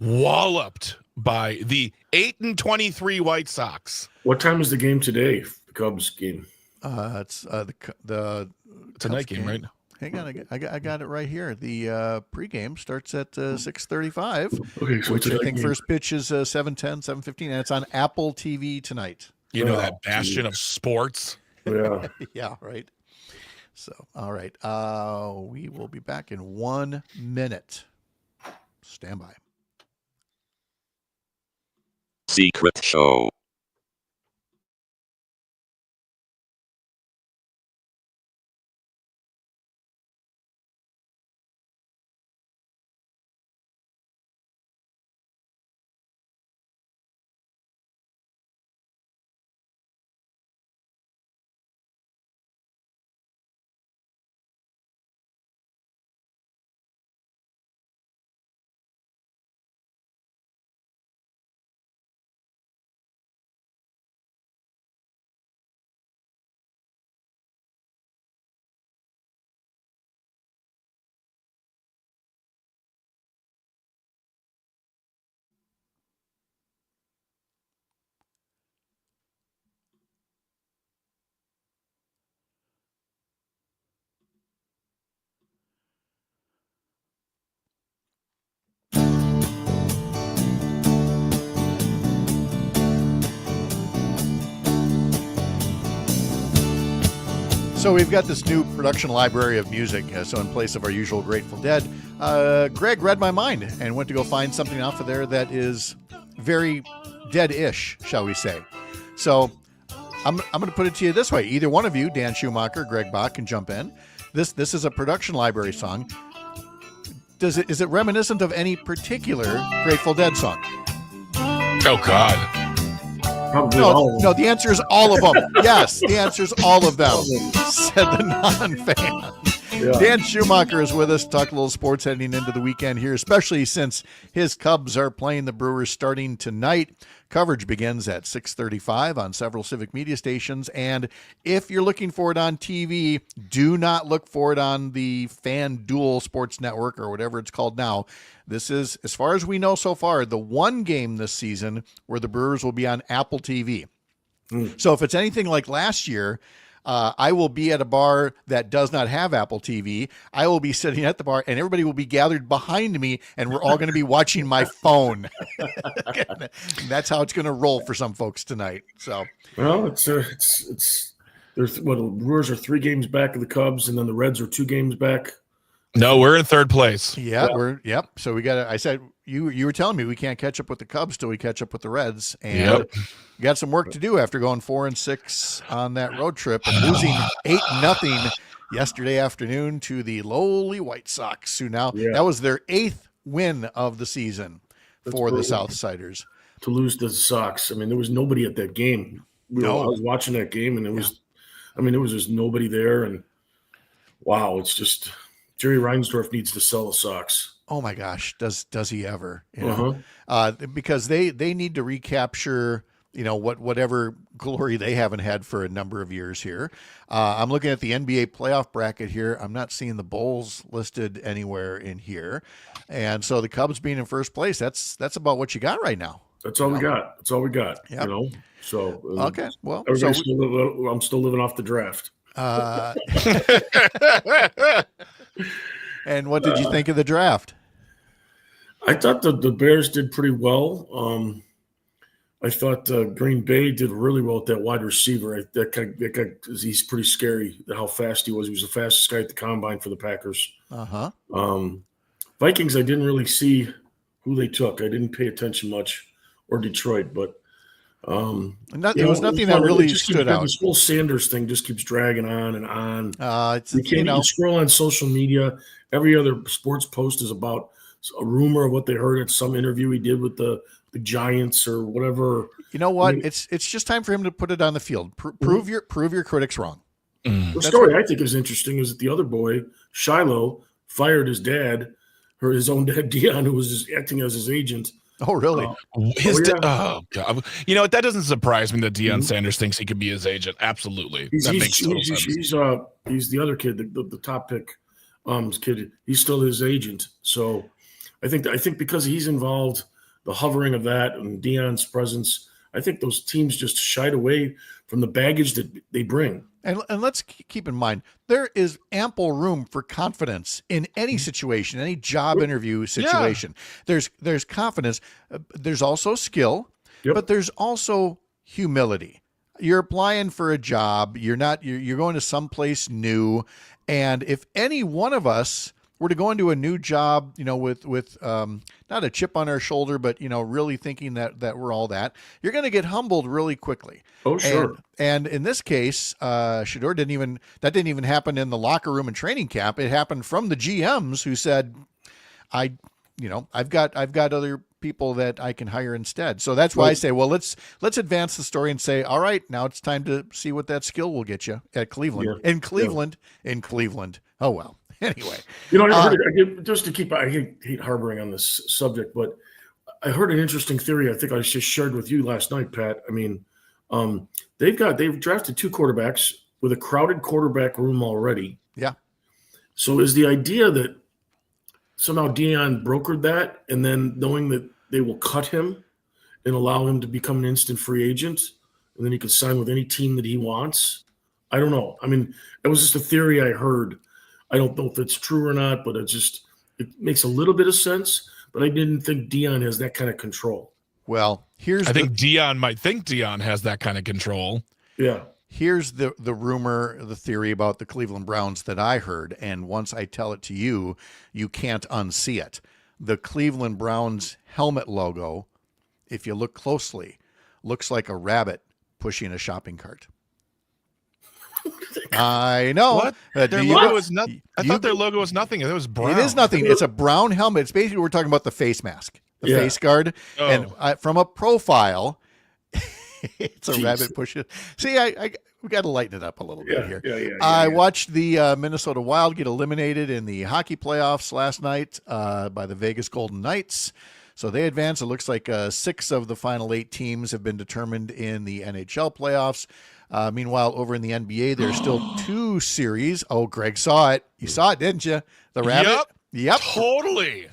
walloped by the 8-23 White Sox. What time is the game today? The Cubs game. It's the it's a night game, right? Hang on, I got it right here. The pregame starts at 6:35, okay, so which I think first pitch is 7:10, 7:15, and it's on Apple TV tonight. You know that bastion of sports. Yeah. Yeah, right. So, all right. We will be back in 1 minute. Stand by. Secret Show. So we've got this new production library of music. So in place of our usual Grateful Dead, Greg read my mind and went to go find something off of there that is very dead-ish, shall we say. So I'm going to put it to you this way. Either one of you, Dan Schumacher, Greg Bach, can jump in. This is a production library song. Is it reminiscent of any particular Grateful Dead song? Oh, God. Probably all of them. No, the answer is all of them. Yes, the answer is all of them, said the non-fan. Yeah. Dan Schumacher is with us to talk a little sports heading into the weekend here, especially since his Cubs are playing the Brewers starting tonight. Coverage begins at 6:35 on several civic media stations. And if you're looking for it on TV, do not look for it on the FanDuel Sports Network or whatever it's called now. This is, as far as we know so far, the one game this season where the Brewers will be on Apple TV. So if it's anything like last year, I will be at a bar that does not have Apple TV. I will be sitting at the bar, and everybody will be gathered behind me, and we're all going to be watching my phone. That's how it's going to roll for some folks tonight. So, well, it's there's what the Brewers are 3 games back of the Cubs, and then the Reds are 2 games back. No, we're in third place. Yeah. So we got. I said you were telling me we can't catch up with the Cubs till we catch up with the Reds, and we got some work to do after going 4-6 on that road trip and losing 8-0 yesterday afternoon to the lowly White Sox, who now that was their 8th win of the season for the Southsiders. To lose the Sox, I mean, there was nobody at that game. I was watching that game, and it was, I mean, there was just nobody there, and wow, it's just. Jerry Reinsdorf needs to sell the Sox. Oh my gosh, does he ever? You know? Because they need to recapture, whatever glory they haven't had for a number of years here. I'm looking at the NBA playoff bracket here. I'm not seeing the Bulls listed anywhere in here, and so the Cubs being in first place, that's about what you got right now. That's all we got. That's all we got. Yep. So okay, well, I'm still living off the draft. And what did you think of the draft? I thought the Bears did pretty well. I thought Green Bay did really well with that wide receiver. That guy, he's pretty scary. How fast he was. He was the fastest guy at the combine for the Packers. Vikings, I didn't really see who they took. I didn't pay attention much, or Detroit, but. It was nothing that really stood out. This whole Sanders thing just keeps dragging on and on. You can scroll on social media. Every other sports post is about a rumor of what they heard at some interview he did with the Giants or whatever. You know what? I mean, it's just time for him to put it on the field. Prove your critics wrong. The story I think is interesting is that the other boy, Shiloh, fired his dad, or his own dad, Dion, who was just acting as his agent. Oh, really? God. That doesn't surprise me that Deion Sanders thinks he could be his agent. Absolutely. That makes total sense. He's the other kid, the top pick kid. He's still his agent. So I think because he's involved, the hovering of that and Deion's presence, I think those teams just shied away from the baggage that they bring. And let's keep in mind, there is ample room for confidence in any situation, any job interview situation. Yeah. There's confidence. There's also skill, but there's also humility. You're applying for a job. You're going to someplace new. And if any one of us were to go into a new job, with not a chip on our shoulder, but, really thinking that we're all that, you're going to get humbled really quickly. Oh, sure. And in this case, Shedeur didn't even happen in the locker room and training camp. It happened from the GMs who said, I've got other people that I can hire instead. So that's why I say, well, let's advance the story and say, all right, now it's time to see what that skill will get you at Cleveland. In Cleveland. Oh, well. Anyway, I hate harboring on this subject, but I heard an interesting theory. I think I just shared with you last night, Pat. I mean, they've drafted 2 quarterbacks with a crowded quarterback room already. Yeah. So is the idea that somehow Deion brokered that, and then knowing that they will cut him and allow him to become an instant free agent, and then he can sign with any team that he wants? I don't know. I mean, it was just a theory I heard. I don't know if it's true or not, but it makes a little bit of sense. But I didn't think Deion has that kind of control. Well, I think Deion might think Deion has that kind of control. Yeah. Here's the rumor, the theory about the Cleveland Browns that I heard, and once I tell it to you, you can't unsee it. The Cleveland Browns helmet logo, if you look closely, looks like a rabbit pushing a shopping cart. I know. What? Their logo is nothing. I thought their logo was nothing. It was brown. It is nothing. It's a brown helmet. It's basically, we're talking about the face mask, the face guard. Oh. And from a profile, it's a rabbit pushing. See, we got to lighten it up a little bit here. I watched the Minnesota Wild get eliminated in the hockey playoffs last night by the Vegas Golden Knights. So they advance. It looks like 6 of the final 8 teams have been determined in the NHL playoffs. Meanwhile, over in the NBA, there's still 2 series. Oh, Greg saw it. You saw it, didn't you? The rabbit? Yep. Totally.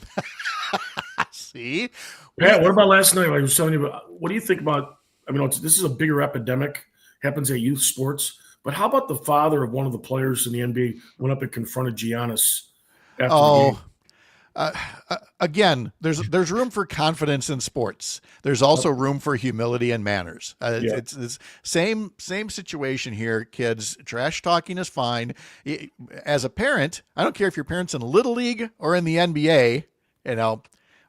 See? Pat, what about last night? I was telling you about, what do you think about, this is a bigger epidemic, happens at youth sports, but how about the father of one of the players in the NBA went up and confronted Giannis after the game? Again, there's room for confidence in sports. There's also room for humility and manners. It's same situation here, kids. Trash talking is fine. As a parent, I don't care if your parent's in Little League or in the NBA.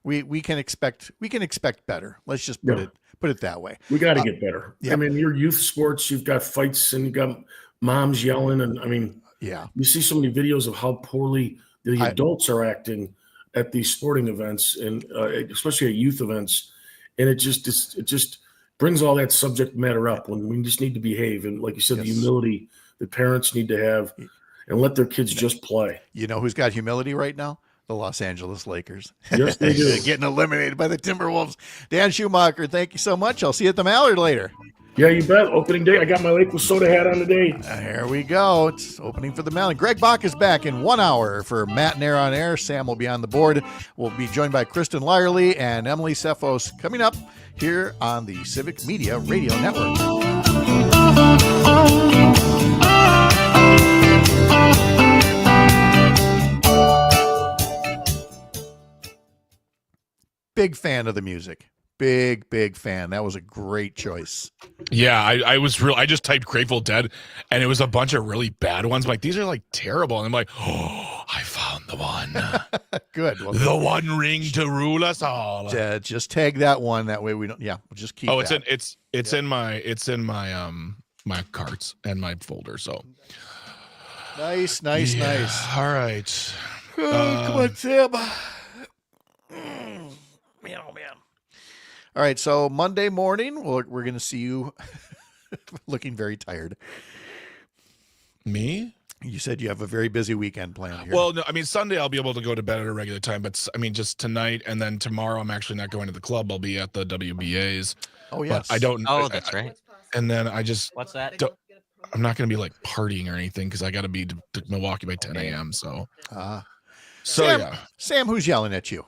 We can expect better. Let's just put it that way. We got to get better. Yeah. Your youth sports, you've got fights and you've got moms yelling, and you see so many videos of how poorly the adults are acting at these sporting events, and especially at youth events, and it just brings all that subject matter up when we just need to behave, and like you said, the humility that parents need to have, and let their kids just play. You know who's got humility right now? The Los Angeles Lakers. Yes, they do. Getting eliminated by the Timberwolves. Dan Schumacher, thank you so much. I'll see you at the Mallard later. Yeah, you bet. Opening day. I got my Lake Soda hat on today. Here we go. It's opening for the Mallard. Greg Bach is back in 1 hour for Matt and Air on Air. Sam will be on the board. We'll be joined by Kristin Lyerly and Emily Tseffos coming up here on the Civic Media Radio Network. Big fan of the music. Big fan. That was a great choice. Yeah, I just typed Grateful Dead, and it was a bunch of really bad ones. I'm like, these are like terrible. And I'm like, oh, I found the one. Good. Well, the one ring to rule us all. Just tag that one. That way we don't. Yeah, we'll just keep. Oh, that. it's in my my carts and my folder. So nice. All right. Come on, Sam. Man, oh man. All right, so Monday morning, we're going to see you looking very tired. Me? You said you have a very busy weekend planned here. Well, no, Sunday I'll be able to go to bed at a regular time, but just tonight and then tomorrow I'm actually not going to the club. I'll be at the WBAs. Oh, yes. But I don't. Oh, that's right. And then I just. What's that? I'm not going to be like partying or anything because I got to be to Milwaukee by 10 a.m. So. Sam, who's yelling at you?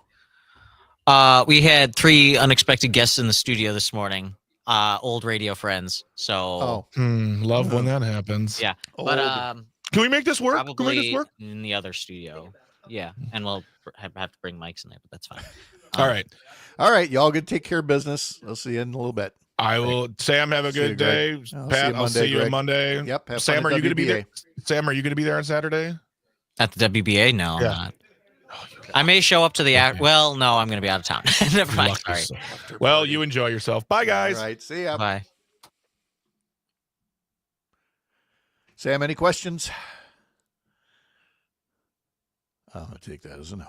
We had 3 unexpected guests in the studio this morning. Old radio friends. So love when that happens. Yeah. But can we make this work? Probably can we make this work? In the other studio. Yeah. And we'll have to bring mics in there, but that's fine. All right. Y'all good. Take care of business. I'll see you in a little bit. I will. Sam, have a good day. Pat, I'll see you on Monday. Yep. Sam, are you going to be there? Sam, are you going to be there on Saturday? At the WBA? No, I'm not. I may show up to the well, no, I'm going to be out of town. Never mind. Sorry. Well, you enjoy yourself. Bye, guys. All right. See ya. Bye. Sam, any questions? I'll take that as a no.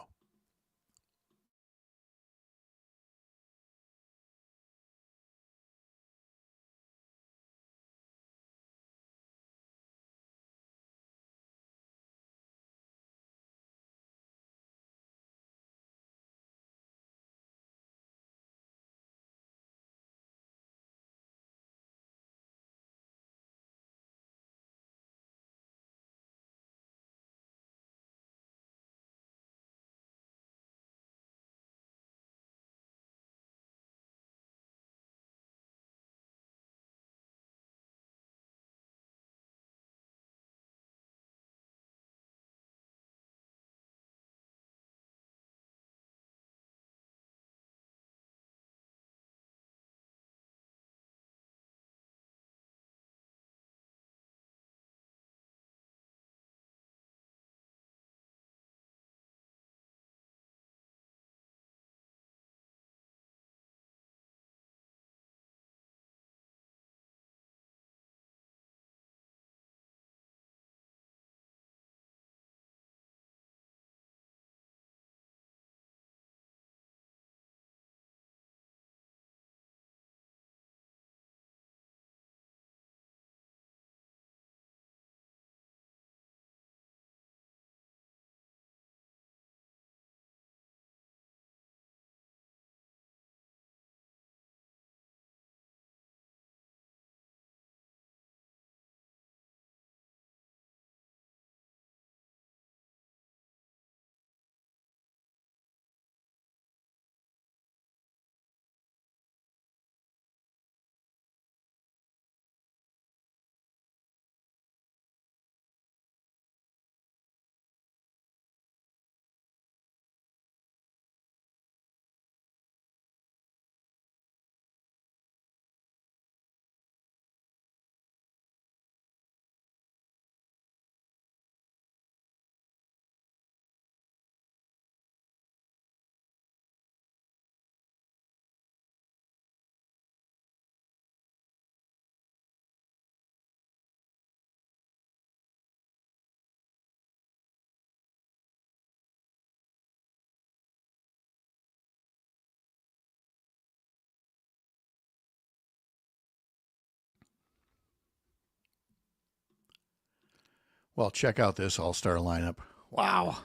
Well, check out this all-star lineup. Wow.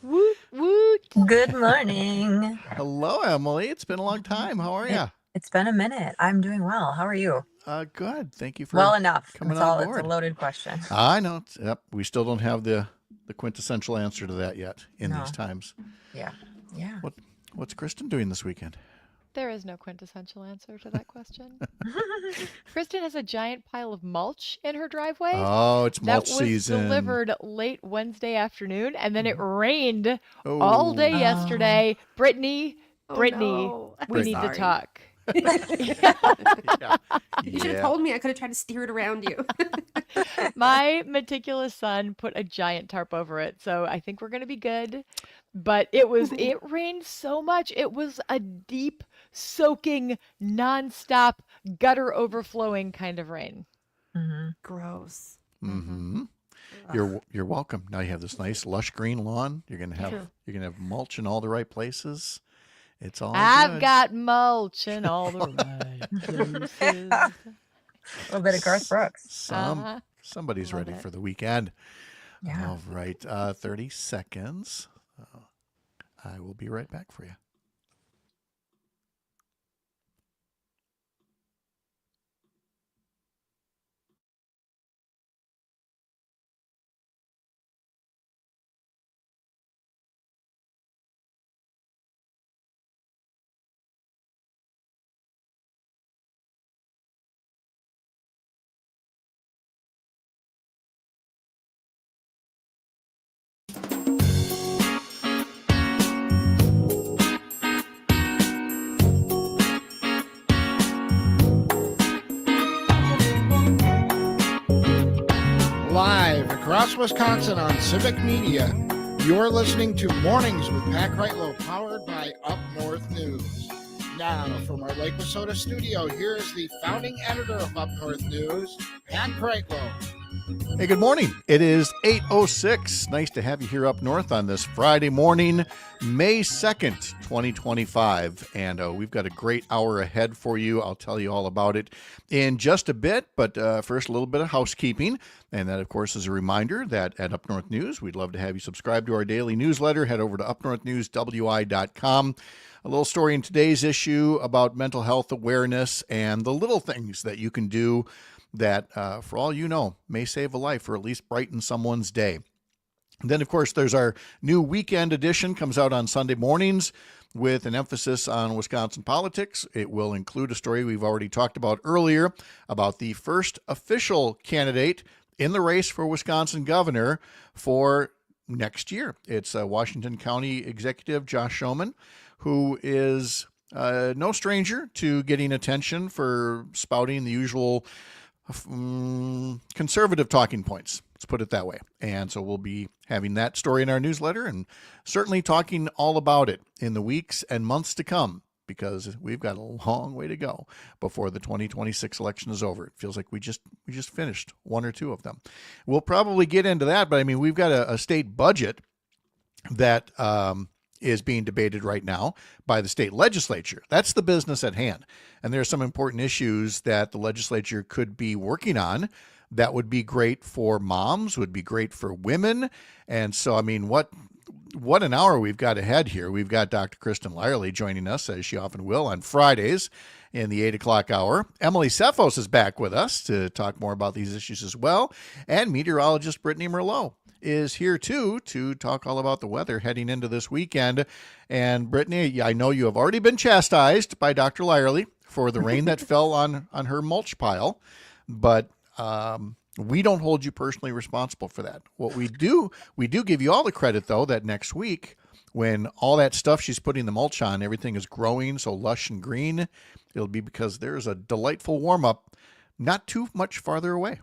Woot woot. Good morning. Hello, Emily. It's been a long time. How are you? It's been a minute. I'm doing well. How are you? Good. Thank you for well enough. coming That's on all. board. It's a loaded question. I know. Yep. We still don't have the quintessential answer to that yet in these times. Yeah. Yeah. What's Kristin doing this weekend? There is no quintessential answer to that question. Kristin has a giant pile of mulch in her driveway. Oh, it's mulch that was season. delivered late Wednesday afternoon, and then it rained all day yesterday. Brittany, no. we need to talk. You should have told me. I could have tried to steer it around you. My meticulous son put a giant tarp over it, so I think we're gonna be good. But it rained so much. It was a deep, soaking, nonstop, gutter overflowing kind of rain. Gross. Mm-hmm. You're welcome. Now you have this nice lush green lawn. You're gonna have mulch in all the right places. It's all I've good. got mulch in all the right places. A little bit of Garth Brooks. Somebody's Love ready it. for the weekend. Yeah. All right. 30 seconds. I will be right back for you. Live across Wisconsin on Civic Media, you're listening to Mornings with Pat Kreitlow, powered by Up North News. Now, from our Lake Wissota studio, here is the founding editor of Up North News, Pat Kreitlow. Hey, good morning. It is 8:06. Nice to have you here up north on this Friday morning, May 2nd, 2025. And we've got a great hour ahead for you. I'll tell you all about it in just a bit. But first, a little bit of housekeeping. And that, of course, is a reminder that at Up North News, we'd love to have you subscribe to our daily newsletter. Head over to upnorthnewswi.com. A little story in today's issue about mental health awareness and the little things that you can do that, for all you know, may save a life or at least brighten someone's day. And then, of course, there's our new weekend edition, comes out on Sunday mornings with an emphasis on Wisconsin politics. It will include a story we've already talked about earlier about the first official candidate in the race for Wisconsin governor for next year. It's Washington County Executive Josh Schoeman, who is no stranger to getting attention for spouting the usual conservative talking points. Let's put it that way. And so we'll be having that story in our newsletter and certainly talking all about it in the weeks and months to come, because we've got a long way to go before the 2026 election is over. It feels like we just finished one or two of them. We'll probably get into that, but I mean, we've got a state budget that is being debated right now by the state legislature. That's the business at hand. And there are some important issues that the legislature could be working on that would be great for moms, would be great for women. And so, I mean, what an hour we've got ahead here. We've got Dr. Kristin Lyerly joining us, as she often will, on Fridays in the 8 o'clock hour. Emily Tseffos is back with us to talk more about these issues as well. And meteorologist Brittany Merlot is here too to talk all about the weather heading into this weekend. And Brittany, I know you have already been chastised by Dr. Lyerly for the rain that fell on her mulch pile, but we don't hold you personally responsible for that. What we do give you all the credit, though, that next week, when all that stuff she's putting the mulch on, everything is growing so lush and green, it'll be because there's a delightful warm-up not too much farther away.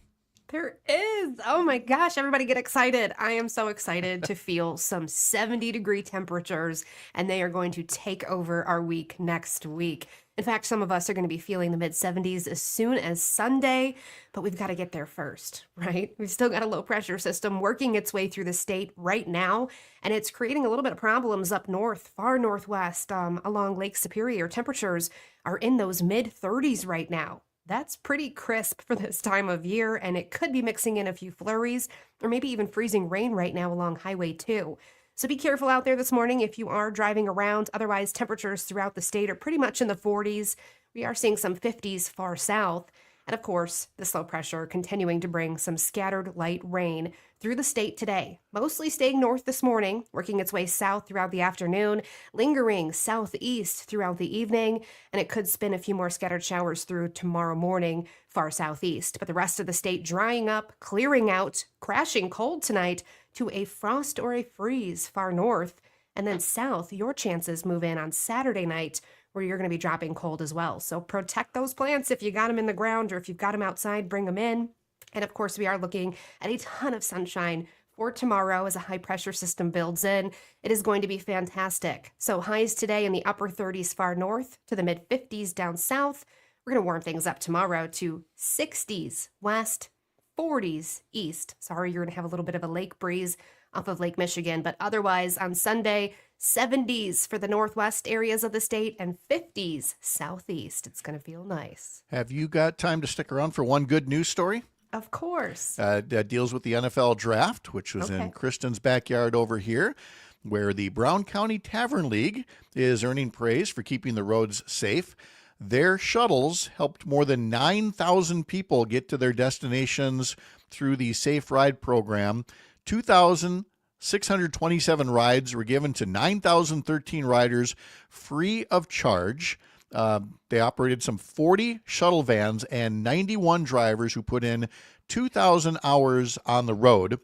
There is. Oh my gosh, everybody get excited. I am so excited to feel some 70-degree temperatures, and they are going to take over our week next week. In fact, some of us are going to be feeling the mid-70s as soon as Sunday, but we've got to get there first, right? We've still got a low-pressure system working its way through the state right now, and it's creating a little bit of problems up north, far northwest, along Lake Superior. Temperatures are in those mid-30s right now. That's pretty crisp for this time of year, and it could be mixing in a few flurries or maybe even freezing rain right now along Highway 2. So be careful out there this morning if you are driving around. Otherwise, temperatures throughout the state are pretty much in the 40s. We are seeing some 50s far south. And of course, the low pressure continuing to bring some scattered light rain through the state today. Mostly staying north this morning, working its way south throughout the afternoon, lingering southeast throughout the evening, and it could spin a few more scattered showers through tomorrow morning, far southeast. But the rest of the state drying up, clearing out, crashing cold tonight to a frost or a freeze far north. And then south, your chances move in on Saturday night, where you're going to be dropping cold as well. So protect those plants if you got them in the ground, or if you've got them outside, bring them in. And of course, we are looking at a ton of sunshine for tomorrow as a high pressure system builds in. It is going to be fantastic. So highs today in the upper 30s far north to the mid 50s down south. We're going to warm things up tomorrow to 60s west, 40s east. Sorry, you're going to have a little bit of a lake breeze off of Lake Michigan, but otherwise on Sunday, 70s for the northwest areas of the state and 50s southeast. It's going to feel nice. Have you got time to stick around for one good news story? Of course. That deals with the NFL draft, which was in Kristin's backyard over here, where the Brown County Tavern League is earning praise for keeping the roads safe. Their shuttles helped more than 9,000 people get to their destinations through the Safe Ride program. 2,627 rides were given to 9,013 riders free of charge. They operated some 40 shuttle vans and 91 drivers who put in 2,000 hours on the road.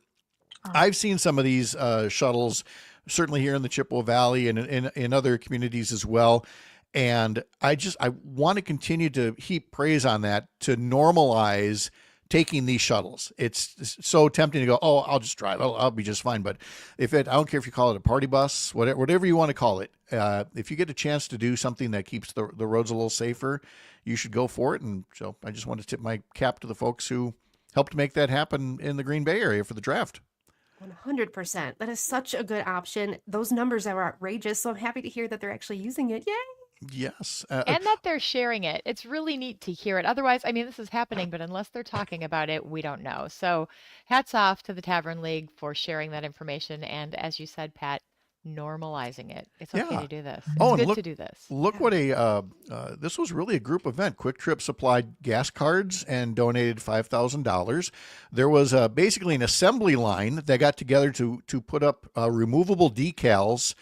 I've seen some of these shuttles, certainly here in the Chippewa Valley and in other communities as well. And I want to continue to heap praise on that, to normalize taking these shuttles. It's so tempting to go, oh, I'll just drive. I'll be just fine. But I don't care if you call it a party bus, whatever you want to call it. If you get a chance to do something that keeps the roads a little safer, you should go for it. And so I just want to tip my cap to the folks who helped make that happen in the Green Bay area for the draft. 100%. That is such a good option. Those numbers are outrageous. So I'm happy to hear that they're actually using it. Yay! Yes. And that they're sharing it. It's really neat to hear it. Otherwise, I mean, this is happening, but unless they're talking about it, we don't know. So hats off to the Tavern League for sharing that information. And as you said, Pat, normalizing it. It's okay to do this. It's good to do this. Look what this was really a group event. Quick Trip supplied gas cards and donated $5,000. There was basically an assembly line that got together to put up removable decals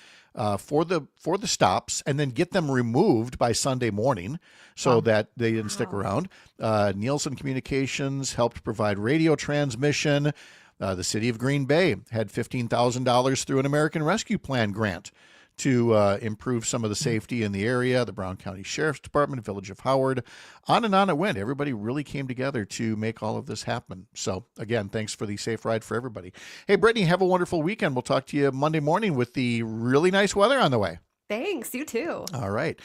for the stops, and then get them removed by Sunday morning so that they didn't stick around. Nielsen Communications helped provide radio transmission. The city of Green Bay had $15,000 through an American Rescue Plan grant to improve some of the safety in the area. The Brown County Sheriff's Department, Village of Howard, on it went. Everybody really came together to make all of this happen. So again, thanks for the safe ride for everybody. Hey, Brittany, have a wonderful weekend. We'll talk to you Monday morning with the really nice weather on the way. Thanks, you too. All right.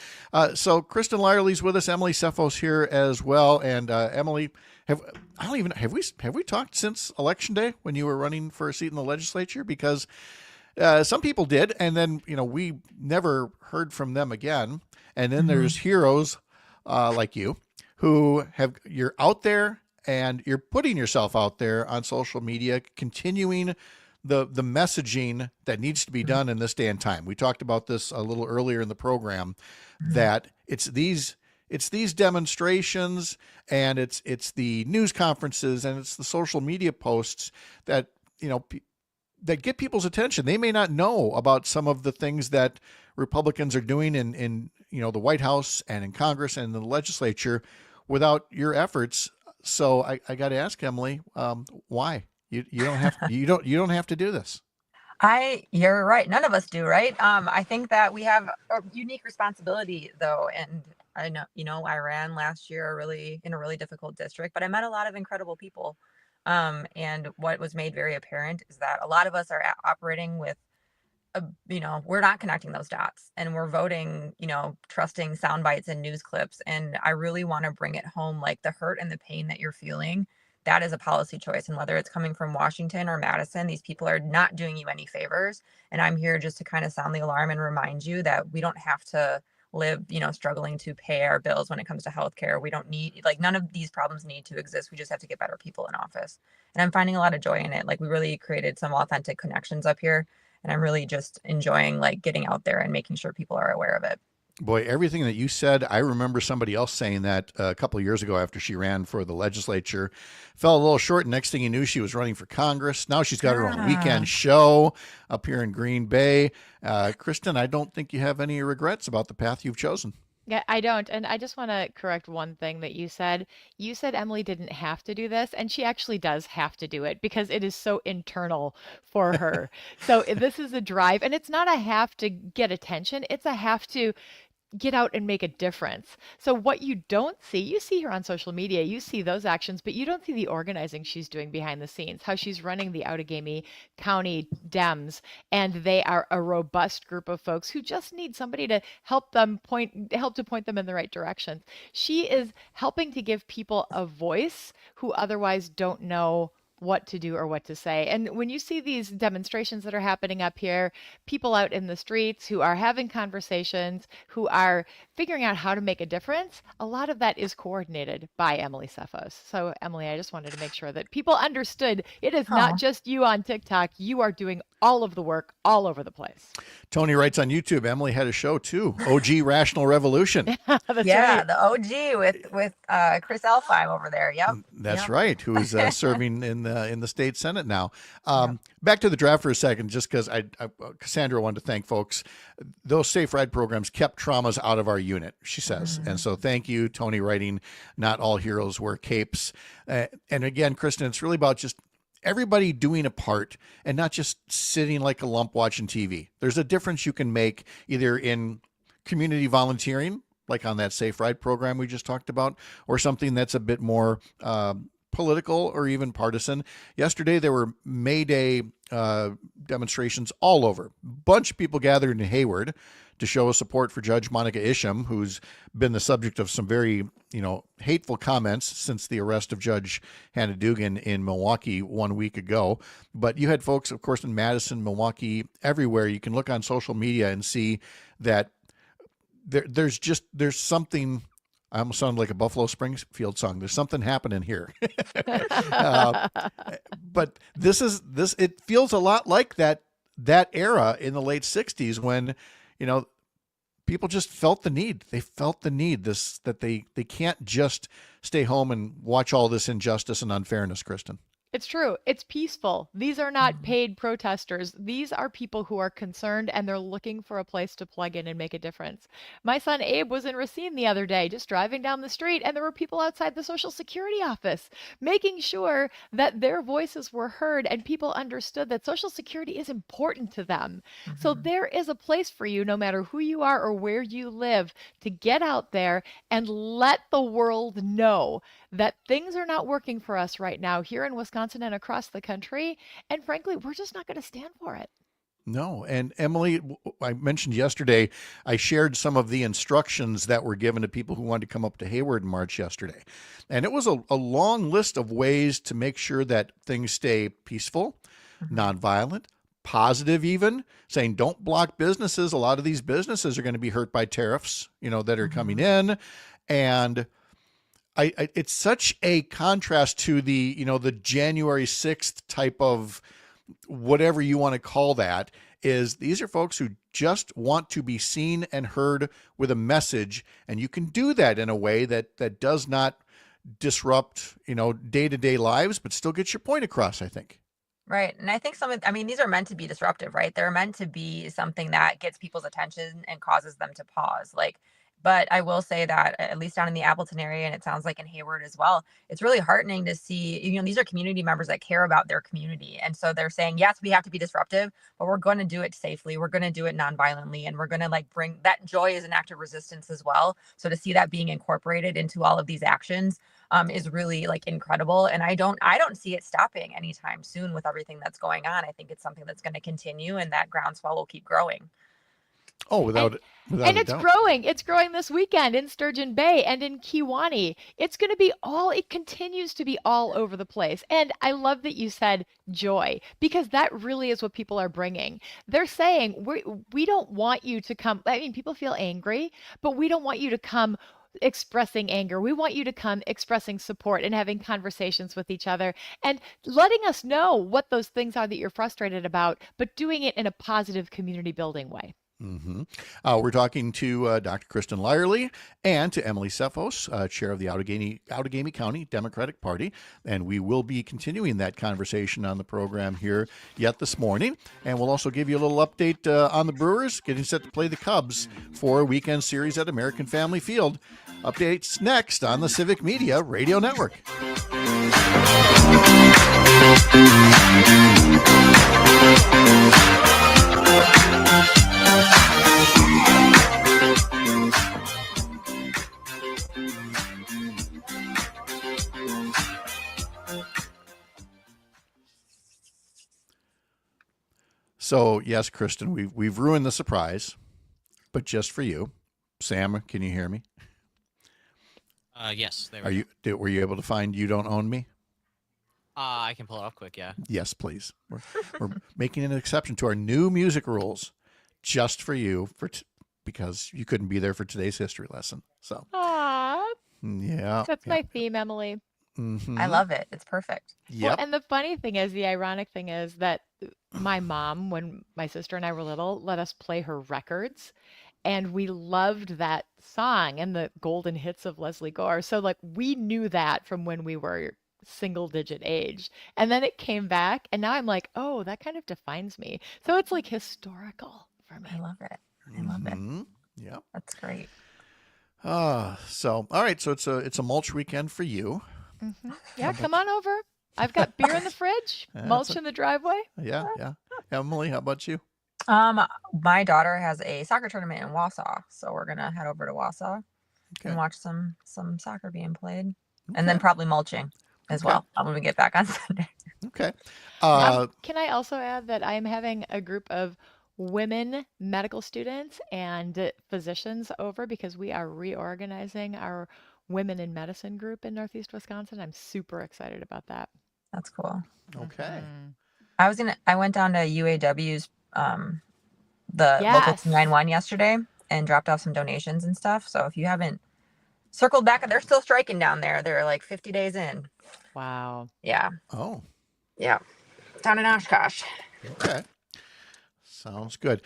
So Kristin Lyerly's with us, Emily Tseffos here as well. And Emily, have we talked since Election Day when you were running for a seat in the legislature? Because some people did, and then we never heard from them again. And then there's heroes like you who you're out there and you're putting yourself out there on social media, continuing the messaging that needs to be done in this day and time. We talked about this a little earlier in the program, that it's these demonstrations and it's the news conferences and it's the social media posts that that get people's attention. They may not know about some of the things that Republicans are doing in the White House and in Congress and in the legislature without your efforts. So I got to ask Emily, why? You don't have you don't have to do this. You're right. None of us do, right? I think that we have a unique responsibility though. And I know, I ran last year in a really difficult district, but I met a lot of incredible people. And what was made very apparent is that a lot of us are operating with, we're not connecting those dots, and we're voting, trusting sound bites and news clips. And I really want to bring it home, like the hurt and the pain that you're feeling, that is a policy choice. And whether it's coming from Washington or Madison, these people are not doing you any favors. And I'm here just to kind of sound the alarm and remind you that we don't have to live, struggling to pay our bills when it comes to healthcare. We don't need, like, none of these problems need to exist. We just have to get better people in office. And I'm finding a lot of joy in it. Like, we really created some authentic connections up here. And I'm really just enjoying, like, getting out there and making sure people are aware of it. Boy, everything that you said, I remember somebody else saying that a couple of years ago after she ran for the legislature, fell a little short. Next thing you knew, she was running for Congress. Now she's got her own weekend show up here in Green Bay. Kristin, I don't think you have any regrets about the path you've chosen. Yeah, I don't. And I just want to correct one thing that you said. You said Emily didn't have to do this, and she actually does have to do it because it is so internal for her. So this is a drive, and it's not a have to get attention. It's a have to get out and make a difference. So what you don't see, you see her on social media, you see those actions, but you don't see the organizing she's doing behind the scenes, how she's running the Outagamie County Dems, and they are a robust group of folks who just need somebody to help point them in the right direction. She is helping to give people a voice who otherwise don't know what to do or what to say. And when you see these demonstrations that are happening up here, people out in the streets who are having conversations, who are figuring out how to make a difference, a lot of that is coordinated by Emily Tseffos. So Emily, I just wanted to make sure that people understood it is not just you on TikTok. You are doing all of the work all over the place. Tony writes on YouTube, Emily had a show too, OG Rational Revolution. That's right. The OG with Chris Elfheim over there. Yep. That's right. Who's serving in the state Senate now. Back to the draft for a second, just because Cassandra wanted to thank folks. Those safe ride programs kept traumas out of our unit, she says. And so thank you, Tony, writing, not all heroes wear capes. And again, Kristin, it's really about just everybody doing a part and not just sitting like a lump watching TV. There's a difference you can make either in community volunteering, like on that safe ride program we just talked about, or something that's a bit more political or even partisan. Yesterday, there were May Day demonstrations all over. Bunch of people gathered in Hayward to show support for Judge Monica Isham, who's been the subject of some very, hateful comments since the arrest of Judge Hannah Dugan in Milwaukee 1 week ago. But you had folks, of course, in Madison, Milwaukee, everywhere. You can look on social media and see that there's something. I almost sound like a Buffalo Springfield song. There's something happening here. But it feels a lot like that era in the late 60s when, people just felt the need. They felt the need that they can't just stay home and watch all this injustice and unfairness, Kristin. It's true. It's peaceful. These are not paid protesters. These are people who are concerned and they're looking for a place to plug in and make a difference. My son Abe was in Racine the other day, just driving down the street, and there were people outside the Social Security office making sure that their voices were heard and people understood that Social Security is important to them. So there is a place for you, no matter who you are or where you live, to get out there and let the world know that things are not working for us right now here in Wisconsin and across the country. And frankly, we're just not going to stand for it. No. And Emily, I mentioned yesterday, I shared some of the instructions that were given to people who wanted to come up to Hayward in March yesterday. And it was a long list of ways to make sure that things stay peaceful, nonviolent, positive, even saying don't block businesses. A lot of these businesses are going to be hurt by tariffs, that are coming in. And it's such a contrast to the January 6th type of whatever you want to call that. Is these are folks who just want to be seen and heard with a message, and you can do that in a way that does not disrupt day-to-day lives, but still gets your point across, I think. Right. And I think these are meant to be disruptive, right? They're meant to be something that gets people's attention and causes them to pause. But I will say that at least down in the Appleton area, and it sounds like in Hayward as well, it's really heartening to see, these are community members that care about their community. And so they're saying, yes, we have to be disruptive, but we're going to do it safely. We're going to do it nonviolently. And we're going to bring that joy as an act of resistance as well. So to see that being incorporated into all of these actions is really incredible. And I don't see it stopping anytime soon with everything that's going on. I think it's something that's going to continue and that groundswell will keep growing. Oh, without And a it's doubt. growing. It's growing this weekend in Sturgeon Bay and in Kiwani. It's going to be it continues to be all over the place. And I love that you said joy, because that really is what people are bringing. They're saying, we don't want you to come. I mean, people feel angry, but we don't want you to come expressing anger. We want you to come expressing support and having conversations with each other and letting us know what those things are that you're frustrated about, but doing it in a positive community building way. Mm-hmm. We're talking to Dr. Kristin Lyerly and to Emily Tseffos, chair of the Outagamie County Democratic Party. And we will be continuing that conversation on the program here yet this morning. And we'll also give you a little update on the Brewers getting set to play the Cubs for a weekend series at American Family Field. Updates next on the Civic Media Radio Network. So yes, Kristin, we've ruined the surprise, but just for you. Sam, can you hear me? Yes. There we go. Were you able to find "You Don't Own Me"? I can pull it up quick. Yeah. Yes, please. We're making an exception to our new music rules, just for you, because you couldn't be there for today's history lesson. So. Aww. Yeah. That's my theme, Emily. Mm-hmm. I love it. It's perfect. Yep. Well, and the funny thing is, the ironic thing is that my mom, when my sister and I were little, let us play her records. And we loved that song and the golden hits of Leslie Gore. So, like, we knew that from when we were single digit age. And then it came back. And now I'm like, oh, that kind of defines me. So it's like historical for me. I love it. I love it. Yep. That's great. So, all right. So it's a mulch weekend for you. Mm-hmm. Yeah, come on over. I've got beer in the fridge, mulch in the driveway. Yeah, yeah. Emily, how about you? My daughter has a soccer tournament in Wausau, so we're gonna head over to Wausau and watch some soccer being played, and then probably mulching as well when we get back on Sunday. Okay. Can I also add that I am having a group of women medical students and physicians over because we are reorganizing our women in medicine group in Northeast Wisconsin. I'm super excited about that. That's cool. Okay. I went down to UAW's the local 291 yesterday and dropped off some donations and stuff. So if you haven't circled back, they're still striking down there. They're like 50 days in. Wow. Yeah. Oh. Yeah. Down in Oshkosh. Okay. Sounds good.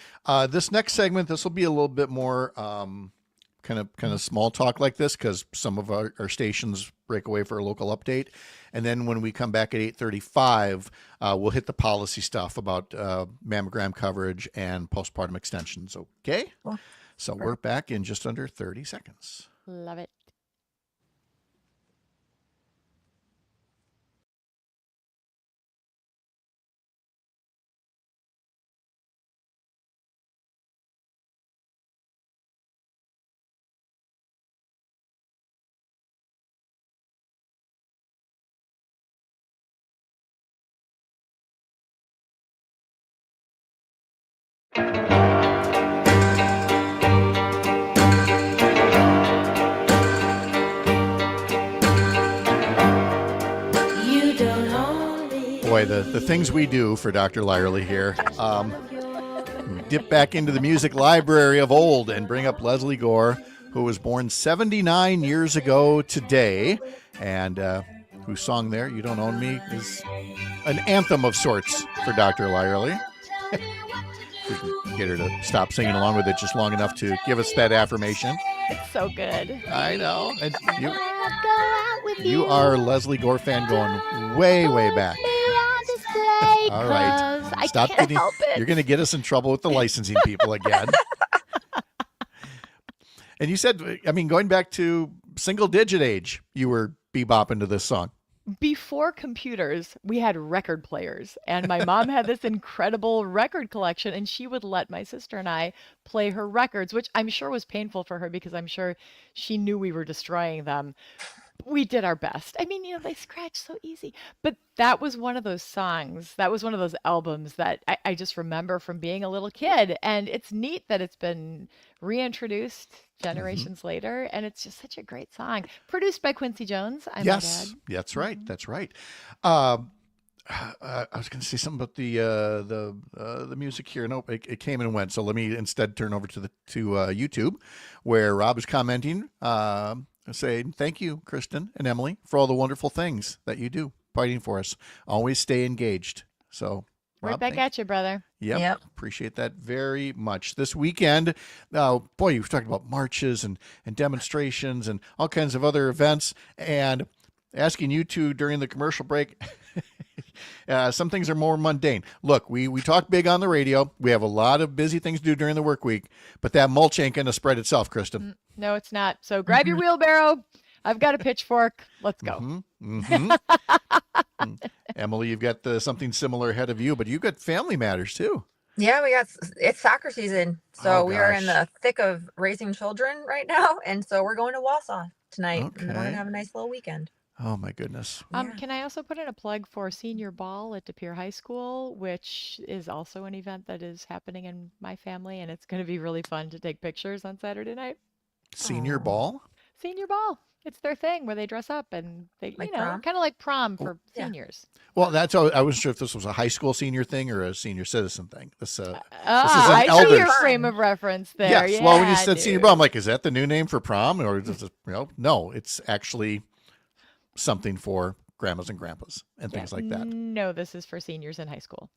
This next segment, this will be a little bit more kind of small talk like this, because some of our stations break away for a local update. And then when we come back at 8:35, we'll hit the policy stuff about mammogram coverage and postpartum extensions. Okay? Cool. So we're back in just under 30 seconds. Love it. Boy, the things we do for Dr. Lyerly here. Dip back into the music library of old and bring up Leslie Gore, who was born 79 years ago today, and whose song there, "You Don't Own Me," is an anthem of sorts for Dr. Lyerly. We can get her to stop singing along with it just long enough to give us that affirmation. It's so good. I know. And you are a Leslie Gore fan going way, way back. All right. Stop getting. You're going to get us in trouble with the licensing people again. And you said, I mean, going back to single digit age, you were bebopping to this song. Before computers, we had record players, and my mom had this incredible record collection, and she would let my sister and I play her records, which I'm sure was painful for her because I'm sure she knew we were destroying them. We did our best. I mean, they scratch so easy. But that was one of those songs. That was one of those albums that I just remember from being a little kid. And it's neat that it's been reintroduced generations later. And it's just such a great song. Produced by Quincy Jones, I might add. Yes, that's right. That's right. I was going to say something about the music here. Nope, it came and went. So let me instead turn over to YouTube, where Rob is commenting, saying thank you, Kristin and Emily, for all the wonderful things that you do, fighting for us. Always stay engaged. So Right Rob, back at you, brother. Yep. Appreciate that very much. This weekend, boy, you've talked about marches and demonstrations and all kinds of other events, and asking you two during the commercial break. Some things are more mundane. Look, we talk big on the radio. We have a lot of busy things to do during the work week, but that mulch ain't going to spread itself, Kristin. No, it's not. So grab your wheelbarrow. I've got a pitchfork. Let's go. Emily, you've got something similar ahead of you, but you've got family matters too. Yeah, it's soccer season. So we are in the thick of raising children right now. And so we're going to Wausau tonight. And we're going to have a nice little weekend. Oh my goodness. Can I also put in a plug for Senior Ball at De Pere High School, which is also an event that is happening in my family, and it's going to be really fun to take pictures on Saturday night. Senior Ball? Senior Ball. It's their thing where they dress up and they, Like kind of like prom for seniors. Well, I wasn't sure if this was a high school senior thing or a senior citizen thing. This is an I elders. see your frame of reference there. Yes. Yeah, Well, when you said dude. senior ball, I'm like, is that the new name for prom, or is it, no, it's actually something for grandmas and grandpas and things like that. No, this is for seniors in high school.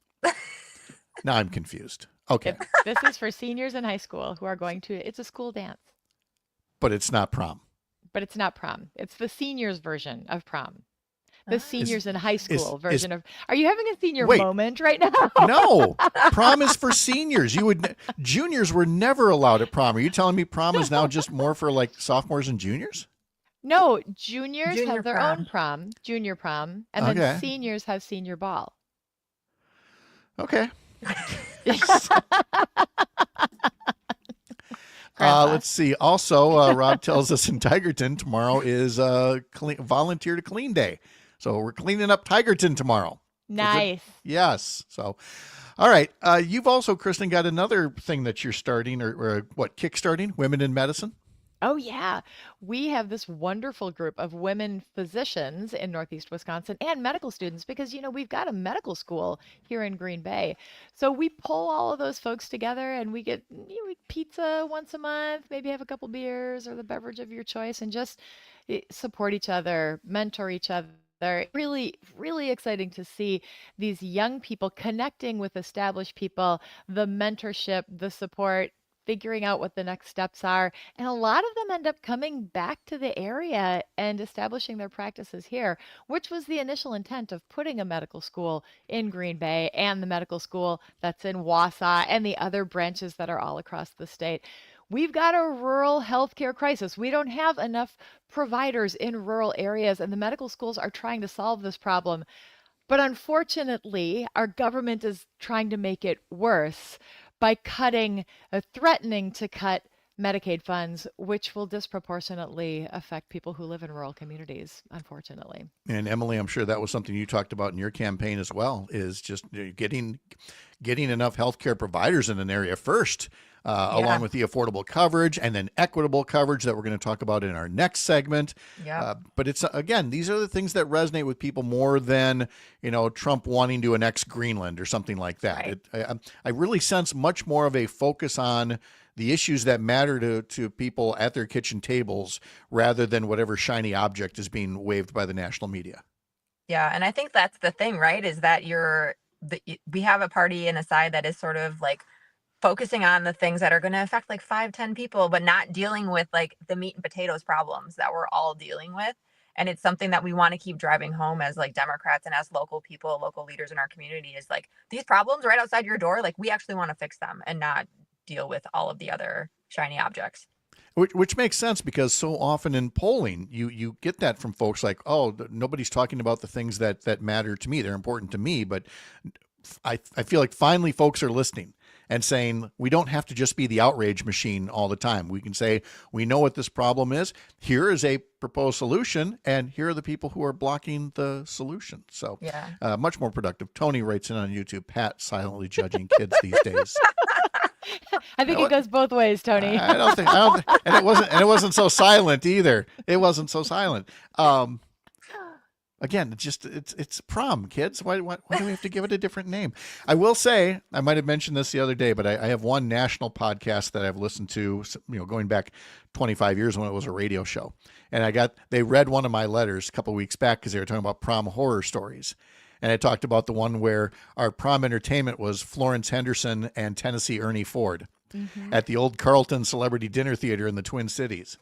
Now I'm confused. Okay. This is for seniors in high school who are going to, it's a school dance. But it's not prom. But it's not prom. It's the seniors version of prom. The seniors in high school version of. Are you having a senior moment right now? No, prom is for seniors. Juniors were never allowed at prom. Are you telling me prom is now just more for like sophomores and juniors? No, juniors Junior have their prom. own prom, junior prom, and then seniors have senior ball. Okay. Let's see. Also, Rob tells us in Tigerton tomorrow is volunteer to clean day. So we're cleaning up Tigerton tomorrow. Nice. Yes. So, all right. You've also, Kristin, got another thing that you're starting or kickstarting, Women in Medicine. Oh, yeah. We have this wonderful group of women physicians in Northeast Wisconsin and medical students because, we've got a medical school here in Green Bay. So we pull all of those folks together and we get pizza once a month, maybe have a couple beers or the beverage of your choice and just support each other, mentor each other. Really, really exciting to see these young people connecting with established people, the mentorship, the support, figuring out what the next steps are. And a lot of them end up coming back to the area and establishing their practices here, which was the initial intent of putting a medical school in Green Bay and the medical school that's in Wausau and the other branches that are all across the state. We've got a rural healthcare crisis. We don't have enough providers in rural areas, and the medical schools are trying to solve this problem. But unfortunately, our government is trying to make it worse by threatening to cut Medicaid funds, which will disproportionately affect people who live in rural communities, unfortunately. And Emily, I'm sure that was something you talked about in your campaign as well, is just getting enough healthcare providers in an area first, along with the affordable coverage and then equitable coverage that we're going to talk about in our next segment. Yeah. But it's, again, these are the things that resonate with people more than, Trump wanting to annex Greenland or something like that. Right. I really sense much more of a focus on the issues that matter to people at their kitchen tables rather than whatever shiny object is being waved by the national media. Yeah. And I think that's the thing, right? Is that we have a party and a side that is sort of like focusing on the things that are going to affect like 5-10 people, but not dealing with like the meat and potatoes problems that we're all dealing with. And it's something that we want to keep driving home as like Democrats and as local people, local leaders in our community is like these problems right outside your door. Like we actually want to fix them and not deal with all of the other shiny objects. Which makes sense because so often in polling, you get that from folks like, oh, nobody's talking about the things that matter to me. They're important to me. But I feel like finally folks are listening and saying we don't have to just be the outrage machine all the time. We can say, we know what this problem is. Here is a proposed solution, and here are the people who are blocking the solution. So much more productive. Tony writes in on YouTube, Pat silently judging kids these days. I think it goes both ways, Tony. I don't think, and it wasn't so silent either. It wasn't so silent. Again, it's prom, kids. Why do we have to give it a different name? I will say, I might have mentioned this the other day, but I have one national podcast that I've listened to, going back 25 years when it was a radio show. And they read one of my letters a couple weeks back because they were talking about prom horror stories. And I talked about the one where our prom entertainment was Florence Henderson and Tennessee Ernie Ford at the old Carlton Celebrity Dinner Theater in the Twin Cities,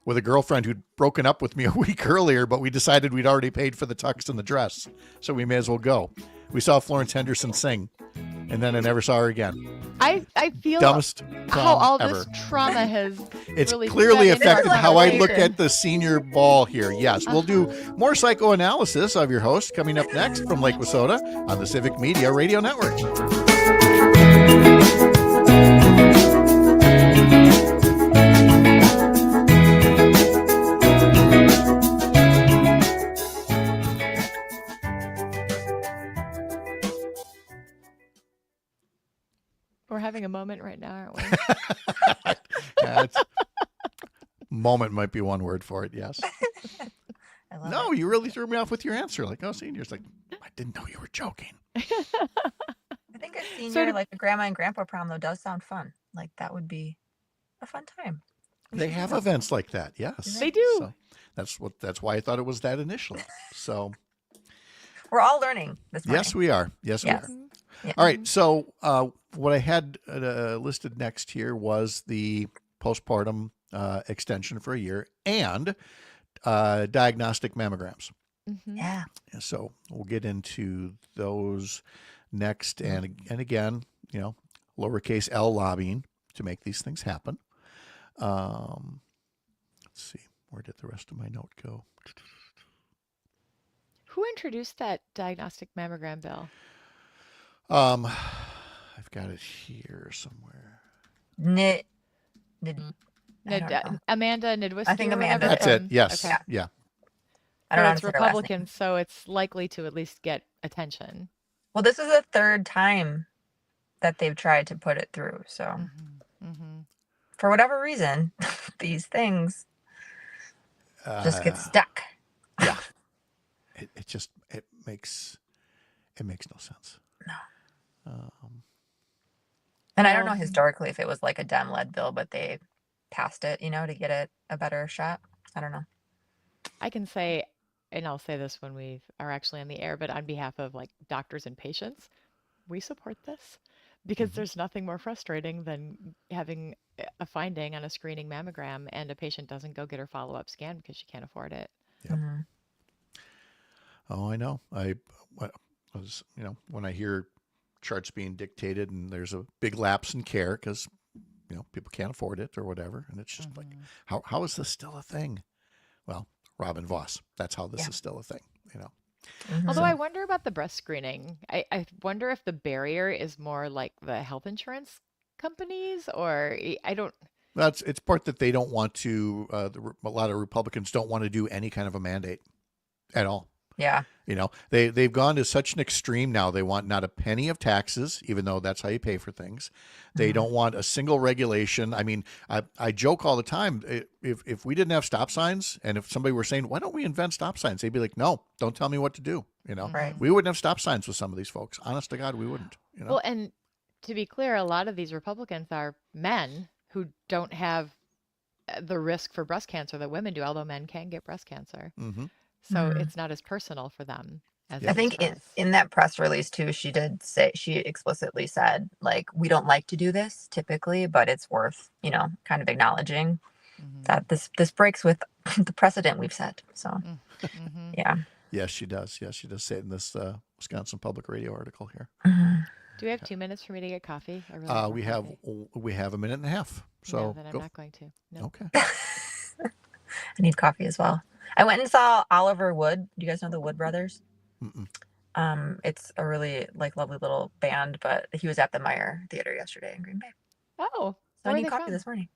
with a girlfriend who'd broken up with me a week earlier, but we decided we'd already paid for the tux and the dress, so we may as well go. We saw Florence Henderson sing, and then I never saw her again. I feel dumbest how prom all ever. this trauma has It's really clearly spread into affected our how I look generation. at the senior ball here. Yes, we'll do more psychoanalysis of your host coming up next from Lake Wissota on the Civic Media Radio Network. We're having a moment right now, aren't we? Moment might be one word for it, yes. No, you really threw me off with your answer. Like, oh, seniors. Like, I didn't know you were joking. I think a senior, like a grandma and grandpa prom, though, does sound fun. Like, that would be a fun time. They have events like that, yes. They do. So that's why I thought it was that initially. So We're all learning this morning. yes, we are. Yes, we Yes. are. Yeah. All right. So what I had listed next here was the postpartum extension for a year and diagnostic mammograms. Yeah. So we'll get into those next, and again, lowercase L lobbying to make these things happen. Let's see, where did the rest of my note go? Who introduced that diagnostic mammogram bill? I've got it here somewhere. Amanda Nidwiski. I think or Amanda whatever That's from- it. Yes. Okay. Yeah. I don't know So how it's to say her last name. Republican, so it's likely to at least get attention. Well, this is the third time that they've tried to put it through. So, for whatever reason, these things just get stuck. Yeah. It makes no sense. No. And I don't know historically if it was like a Dem-led bill, but they passed it, to get it a better shot. I don't know. I can say, and I'll say this when we are actually on the air, but on behalf of like doctors and patients, we support this because there's nothing more frustrating than having a finding on a screening mammogram and a patient doesn't go get her follow-up scan because she can't afford it. Yep. Oh, I know. I was, when I hear charts being dictated and there's a big lapse in care because, people can't afford it or whatever. And it's just like, how is this still a thing? Well, Robin Vos, that's how this is still a thing, Although I wonder about the breast screening. I wonder if the barrier is more like the health insurance companies or I don't. It's part that they don't want to, a lot of Republicans don't want to do any kind of a mandate at all. Yeah. They've gone to such an extreme now. They want not a penny of taxes, even though that's how you pay for things. They don't want a single regulation. I mean, I joke all the time. If we didn't have stop signs and if somebody were saying, why don't we invent stop signs? They'd be like, no, don't tell me what to do. Right. We wouldn't have stop signs with some of these folks. Honest to God, we wouldn't. Well, and to be clear, a lot of these Republicans are men who don't have the risk for breast cancer that women do, although men can get breast cancer. So it's not as personal for them. As I think in that press release too, she explicitly said, like, we don't like to do this typically, but it's worth, kind of acknowledging that this breaks with the precedent we've set. So, yeah. Yes, she does. Yes, she does say it in this Wisconsin Public Radio article here. Do we have 2 minutes for me to get coffee? I really want we have a minute and a half. So no, then I'm not going to. No. Okay. I need coffee as well. I went and saw Oliver Wood. Do you guys know the Wood brothers? It's a really like lovely little band, but he was at the Meyer Theater yesterday in Green Bay. Oh, So where I are need they coffee from? this morning.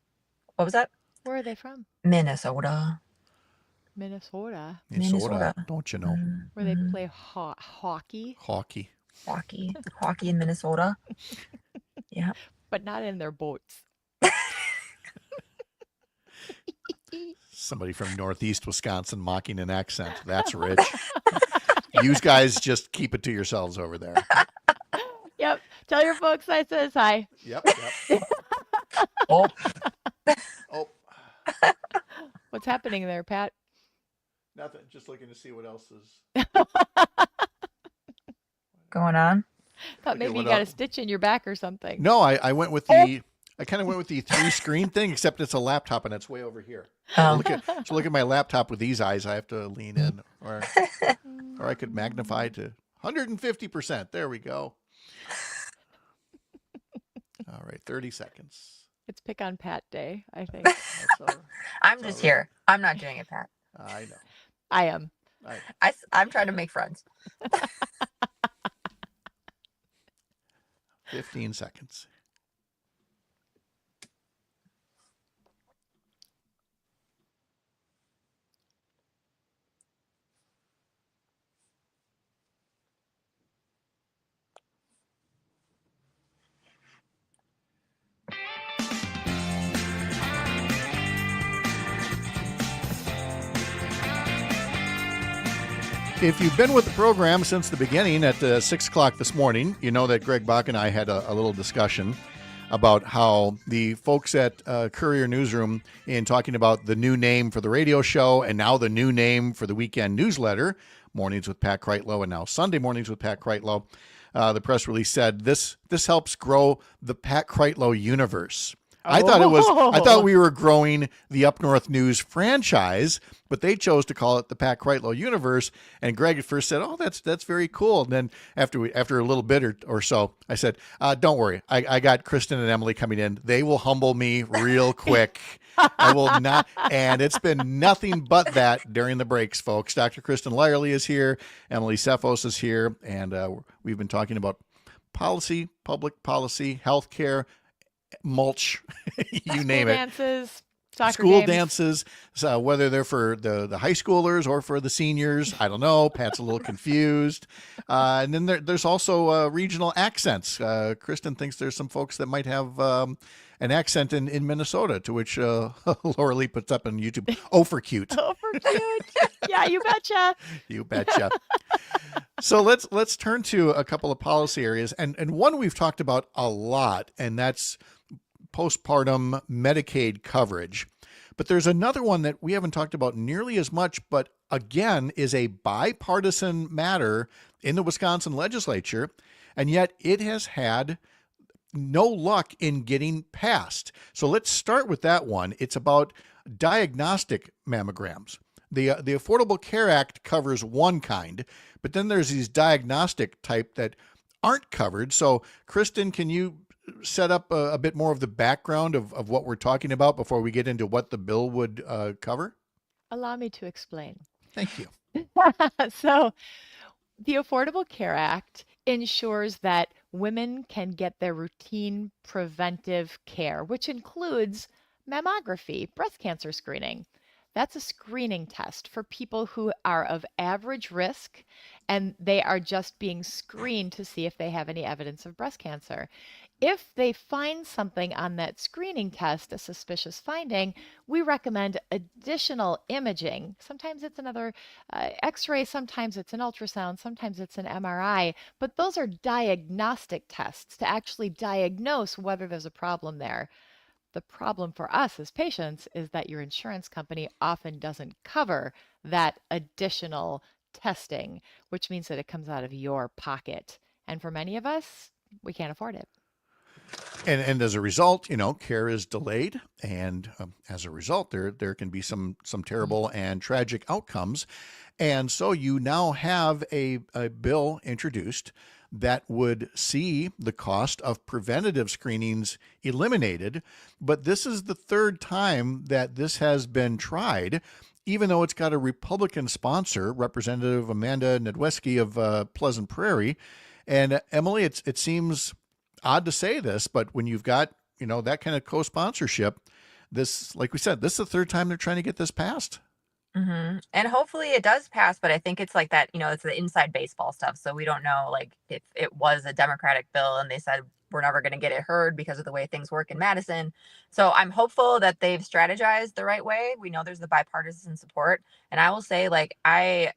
What was that? Where are they from? Minnesota. Minnesota. Minnesota. Don't you know? Where they play hockey. Hockey. Hockey in Minnesota. Yeah. But not in their boats. Somebody from Northeast Wisconsin mocking an accent. That's rich. You guys just keep it to yourselves over there. Yep. Tell your folks I says hi. Yep. Oh. Oh. What's happening there, Pat? Nothing. Just looking to see what else is going on. Thought maybe you got a stitch in your back or something. No, I went with the. I kind of went with the 3-screen thing, except it's a laptop and it's way over here. Oh. So look at my laptop with these eyes. I have to lean in, or I could magnify to 150%. There we go. All right, 30 seconds. It's pick on Pat day, I think. I'm just here. I'm not doing it, Pat. I know. I am. I'm trying to make friends. 15 seconds. If you've been with the program since the beginning at 6 o'clock this morning, you know that Greg Bach and I had a little discussion about how the folks at Courier Newsroom, in talking about the new name for the radio show and now the new name for the weekend newsletter, Mornings with Pat Kreitlow, and now Sunday Mornings with Pat Kreitlow, the press release said this helps grow the Pat Kreitlow universe. I thought we were growing the Up North News franchise, but they chose to call it the Pat Kreitlow universe. And Greg at first said, "Oh, that's very cool." And then after a little bit or so, I said, "Don't worry, I got Kristin and Emily coming in. They will humble me real quick. I will not." And it's been nothing but that during the breaks, folks. Dr. Kristin Lyerly is here. Emily Tseffos is here, and we've been talking about policy, public policy, healthcare, mulch, you name it. Dances, soccer school games. dances, so whether they're for the high schoolers or for the seniors, I don't know. Pat's a little confused. And then there's also regional accents. Kristin thinks there's some folks that might have an accent in Minnesota, to which Laura Lee puts up on YouTube. Oh, for cute. Oh, for cute. Yeah, you betcha. You betcha. So let's turn to a couple of policy areas, and one we've talked about a lot, and that's postpartum Medicaid coverage. But there's another one that we haven't talked about nearly as much, but again is a bipartisan matter in the Wisconsin legislature, and yet it has had no luck in getting passed. So let's start with that one. It's about diagnostic mammograms. The Affordable Care Act covers one kind, but then there's these diagnostic type that aren't covered. So Kristin, can you set up a bit more of the background of what we're talking about before we get into what the bill would cover? Allow me to explain. Thank you. So the Affordable Care Act ensures that women can get their routine preventive care, which includes mammography, breast cancer screening. That's a screening test for people who are of average risk, and they are just being screened to see if they have any evidence of breast cancer. If they find something on that screening test, a suspicious finding, we recommend additional imaging. Sometimes it's another X-ray, sometimes it's an ultrasound, sometimes it's an MRI, but those are diagnostic tests to actually diagnose whether there's a problem there. The problem for us as patients is that your insurance company often doesn't cover that additional testing, which means that it comes out of your pocket. And for many of us, we can't afford it. And as a result, care is delayed, and as a result, there can be some terrible and tragic outcomes. And so you now have a bill introduced that would see the cost of preventative screenings eliminated. But this is the third time that this has been tried. even though it's got a Republican sponsor, Representative Amanda Nedweski of Pleasant Prairie. And Emily, it seems odd to say this, but when you've got, that kind of co-sponsorship, this, like we said, this is the third time they're trying to get this passed. Mm-hmm. And hopefully it does pass, but I think it's like that, it's the inside baseball stuff. So we don't know, like, if it was a Democratic bill and they said we're never going to get it heard because of the way things work in Madison. So I'm hopeful that they've strategized the right way. We know there's the bipartisan support. And I will say, like, I've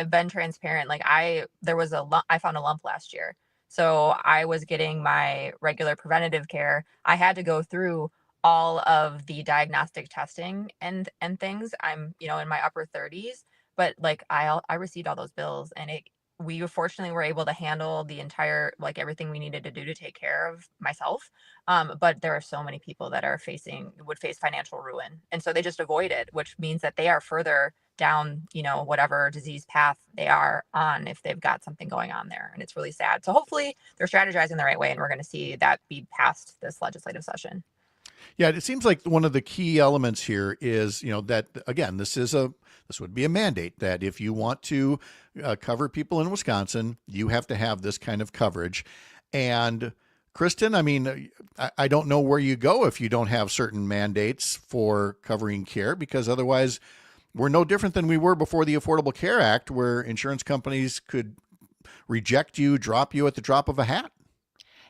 been transparent. Like, I found a lump last year. So I was getting my regular preventative care. I had to go through all of the diagnostic testing and things. I'm, in my upper 30s, but like I received all those bills, and we fortunately were able to handle the entire, like, everything we needed to do to take care of myself. But there are so many people that would face financial ruin. And so they just avoid it, which means that they are further down, whatever disease path they are on if they've got something going on there. And it's really sad. So hopefully they're strategizing the right way, and we're going to see that be passed this legislative session. Yeah, it seems like one of the key elements here is, that, again, this would be a mandate that if you want to cover people in Wisconsin, you have to have this kind of coverage. And Kristin, I mean, I don't know where you go if you don't have certain mandates for covering care, because otherwise we're no different than we were before the Affordable Care Act, where insurance companies could reject you, drop you at the drop of a hat.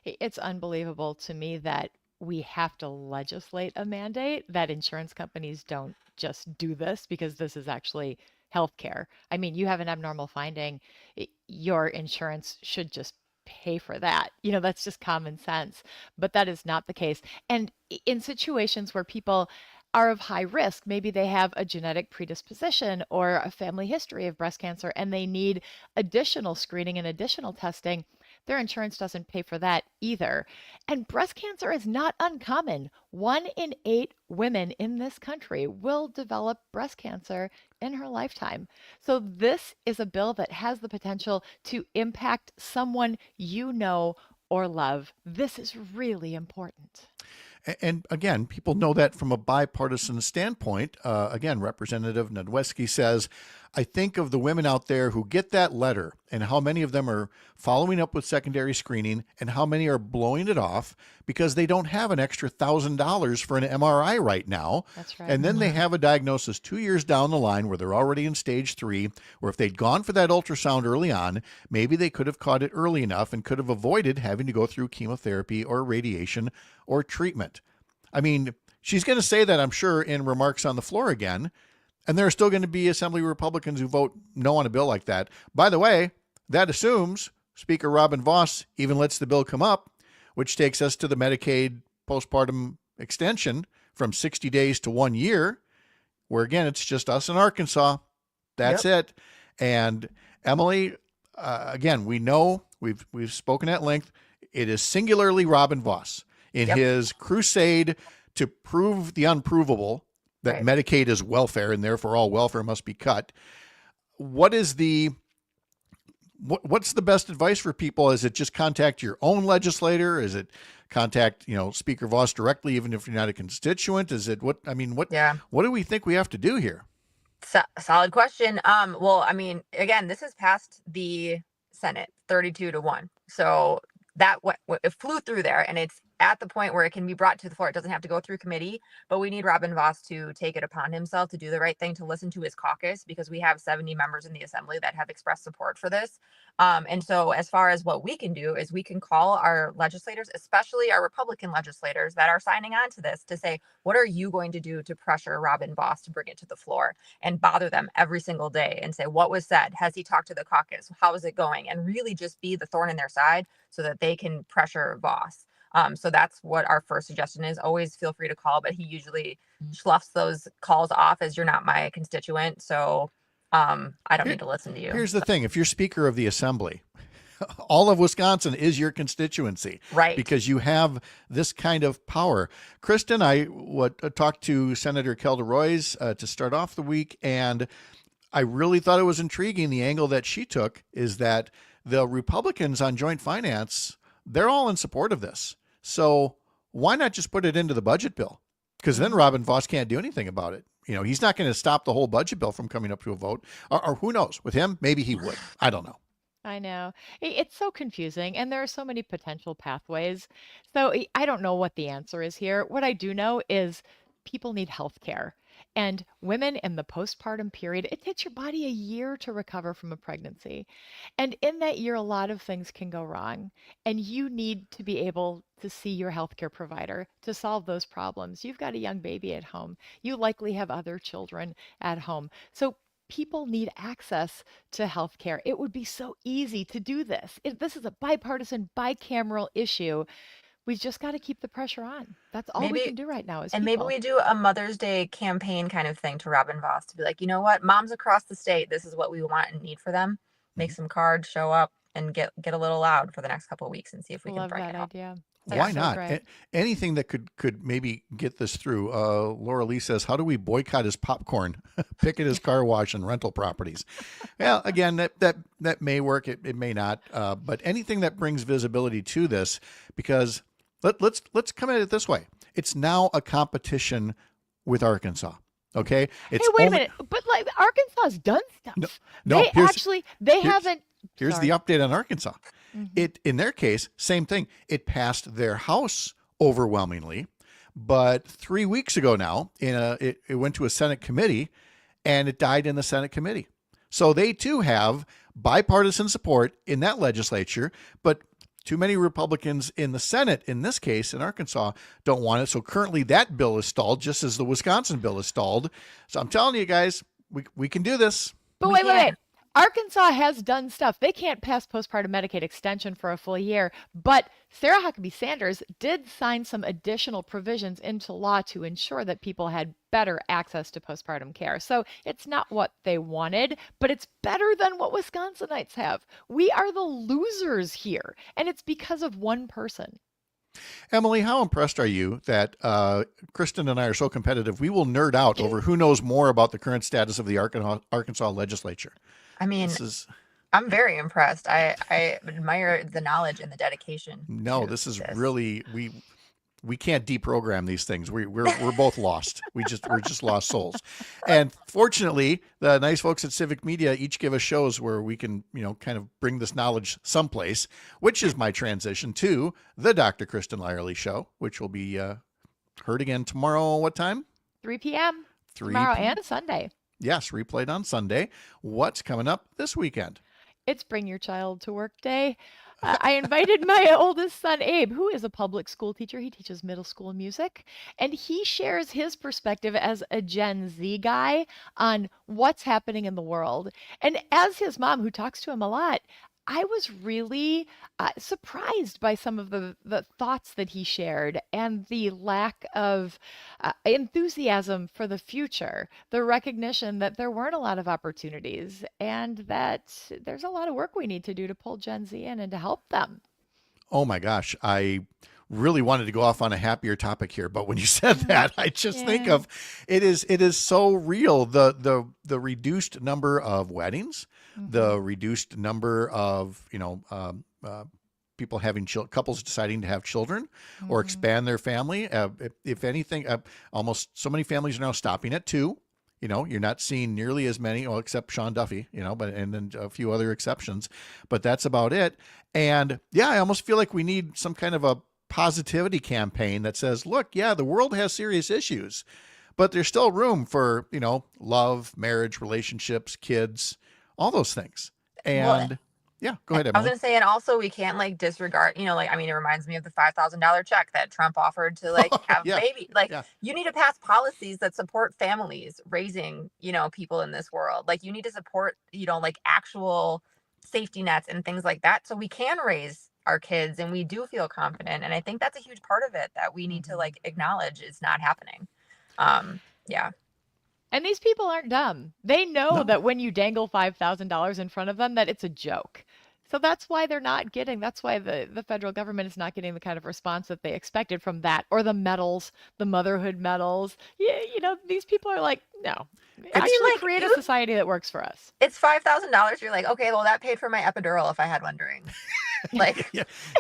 It's unbelievable to me that we have to legislate a mandate, that insurance companies don't just do this because this is actually healthcare. I mean, you have an abnormal finding, your insurance should just pay for that. That's just common sense, but that is not the case. And in situations where people are of high risk, maybe they have a genetic predisposition or a family history of breast cancer, and they need additional screening and additional testing, their insurance doesn't pay for that either. And breast cancer is not uncommon. 1 in 8 women in this country will develop breast cancer in her lifetime. So this is a bill that has the potential to impact someone you know or love. This is really important. And again, people know that from a bipartisan standpoint. Again, Representative Nedweski says, I think of the women out there who get that letter and how many of them are following up with secondary screening and how many are blowing it off because they don't have an extra $1,000 for an MRI right now. That's right. And then they have a diagnosis 2 years down the line where they're already in stage 3, or if they'd gone for that ultrasound early on, maybe they could have caught it early enough and could have avoided having to go through chemotherapy or radiation or treatment. I mean, she's going to say that, I'm sure, in remarks on the floor again. And there are still going to be Assembly Republicans who vote no on a bill like that. By the way, that assumes Speaker Robin Vos even lets the bill come up, which takes us to the Medicaid postpartum extension from 60 days to 1 year, where, again, it's just us in Arkansas. That's it. And Emily, again, we know, we've spoken at length, it is singularly Robin Vos in his crusade to prove the unprovable, that Medicaid is welfare and therefore all welfare must be cut. What's the best advice for people? Is it just contact your own legislator? Is it contact, Speaker Vos directly, even if you're not a constituent? Is it what do we think we have to do here? Solid question. Well, I mean, again, this has passed the Senate 32-1. So that it flew through there, and it's at the point where it can be brought to the floor. It doesn't have to go through committee, but we need Robin Vos to take it upon himself to do the right thing, to listen to his caucus, because we have 70 members in the assembly that have expressed support for this. And so as far as what we can do is we can call our legislators, especially our Republican legislators that are signing on to this, to say, what are you going to do to pressure Robin Vos to bring it to the floor, and bother them every single day and say, what was said? Has he talked to the caucus? How is it going? And really just be the thorn in their side so that they can pressure Vos. So that's what our first suggestion is. Always feel free to call, but he usually sloughs those calls off as, you're not my constituent. So I don't need to listen to you. Here's the thing. If you're Speaker of the Assembly, all of Wisconsin is your constituency. Right. Because you have this kind of power. Kristin, I talked to Senator Kelda Roys to start off the week, and I really thought it was intriguing. The angle that she took is that the Republicans on joint finance, they're all in support of this. So why not just put it into the budget bill? Because then Robin Vos can't do anything about it. He's not going to stop the whole budget bill from coming up to a vote, or who knows? With him, maybe he would. I don't know. I know. It's so confusing, and there are so many potential pathways. So I don't know what the answer is here. What I do know is people need health care. And women in the postpartum period, it takes your body a year to recover from a pregnancy. And in that year, a lot of things can go wrong. And you need to be able to see your healthcare provider to solve those problems. You've got a young baby at home. You likely have other children at home. So people need access to healthcare. It would be so easy to do this. This is a bipartisan, bicameral issue. We've just got to keep the pressure on. That's all we can do right now. And maybe we do a Mother's Day campaign kind of thing to Robin Vos to be like, you know what, moms across the state, this is what we want and need for them. Make some cards, show up, and get a little loud for the next couple of weeks and see if we can bring it out. Idea. Why not? Anything that could maybe get this through. Laura Lee says, how do we boycott his popcorn, picket his car wash, and rental properties? Well, again, that may work. It may not. But anything that brings visibility to this, because let's come at it this way. It's now a competition with Arkansas. Okay. Hey, wait a minute. But like Arkansas's done stuff. No, they haven't. Here's the update on Arkansas. In their case, same thing. It passed their House overwhelmingly, but 3 weeks ago now, it went to a Senate committee, and it died in the Senate committee. So they too have bipartisan support in that legislature, but too many Republicans in the Senate, in this case, in Arkansas, don't want it. So currently that bill is stalled, just as the Wisconsin bill is stalled. So I'm telling you guys, we can do this. But wait. Arkansas has done stuff. They can't pass postpartum Medicaid extension for a full year, but Sarah Huckabee Sanders did sign some additional provisions into law to ensure that people had better access to postpartum care. So it's not what they wanted, but it's better than what Wisconsinites have. We are the losers here, and it's because of one person. Emily, how impressed are you that Kristin and I are so competitive? We will nerd out over who knows more about the current status of the Arkansas legislature. I mean, I'm very impressed. I admire the knowledge and the dedication. No, this is really we can't deprogram these things. We're both lost. We're just lost souls. And fortunately, the nice folks at Civic Media each give us shows where we can, kind of bring this knowledge someplace, which is my transition to the Dr. Kristin Lyerly show, which will be heard again tomorrow. What time? 3 p.m. Tomorrow and Sunday. Yes, replayed on Sunday. What's coming up this weekend? It's Bring Your Child to Work Day. I invited my oldest son, Abe, who is a public school teacher. He teaches middle school music, and he shares his perspective as a Gen Z guy on what's happening in the world. And as his mom, who talks to him a lot, I was really surprised by some of the thoughts that he shared and the lack of enthusiasm for the future, the recognition that there weren't a lot of opportunities and that there's a lot of work we need to do to pull Gen Z in and to help them. Oh my gosh, I really wanted to go off on a happier topic here, but when you said that, I just think of it is so real. The reduced number of weddings, the reduced number of people having couples deciding to have children or expand their family. If anything, almost so many families are now stopping at 2. You're not seeing nearly as many, except Sean Duffy, and then a few other exceptions, but that's about it. And yeah, I almost feel like we need some kind of a positivity campaign that says, look, the world has serious issues, but there's still room for, love, marriage, relationships, kids, all those things. And go ahead, Emily. I was going to say, and also we can't disregard, it reminds me of the $5,000 check that Trump offered to have a baby. You need to pass policies that support families raising, people in this world. You need to support, actual safety nets and things like that. So we can raise our kids and we do feel confident. And I think that's a huge part of it that we need to acknowledge is not happening. And these people aren't dumb. They know that when you dangle $5,000 in front of them, that it's a joke. So that's why that's why the federal government is not getting the kind of response that they expected from that, or the medals, the motherhood medals. These people are like, no, actually create a society that works for us. It's $5,000. You're like, okay, well, that paid for my epidural if I had one during.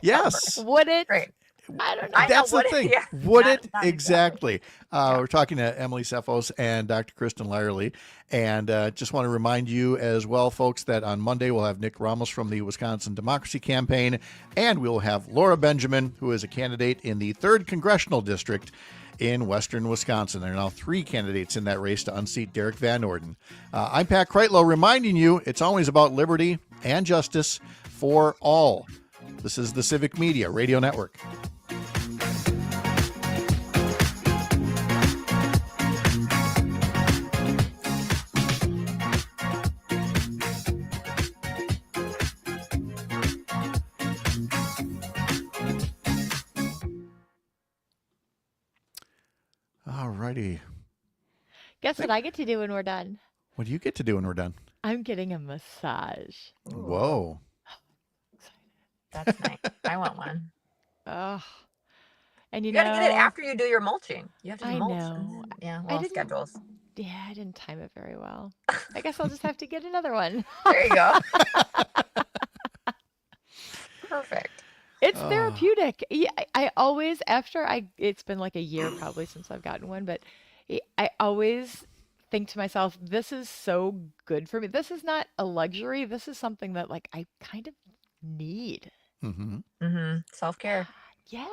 Yes. Would it? Right. I don't know. I know, That's the would it? thing. Yeah, Would not- it? not Exactly. We're talking to Emily Tseffos and Dr. Kristin Lyerly. And just want to remind you as well, folks, that on Monday we'll have Nick Ramos from the Wisconsin Democracy Campaign, and we'll have Laura Benjamin, who is a candidate in the 3rd Congressional District in western Wisconsin. There are now 3 candidates in that race to unseat Derek Van Orden. I'm Pat Kreitlow, reminding you it's always about liberty and justice for all. This is the Civic Media Radio Network. All righty. Guess what I get to do when we're done? What do you get to do when we're done? I'm getting a massage. Whoa. That's nice. I want one. Oh. And you You gotta know, get it after you do your mulching. You have to I mulch. know. Yeah, I well, didn't- schedules. Yeah, I didn't time it very well. I guess I'll just have to get another one. There you go. Perfect. It's Oh. therapeutic. Yeah, I always, it's been like a year probably since I've gotten one, but I always think to myself, this is so good for me. This is not a luxury. This is something that like I kind of need. Mm-hmm. Self-care. Yeah,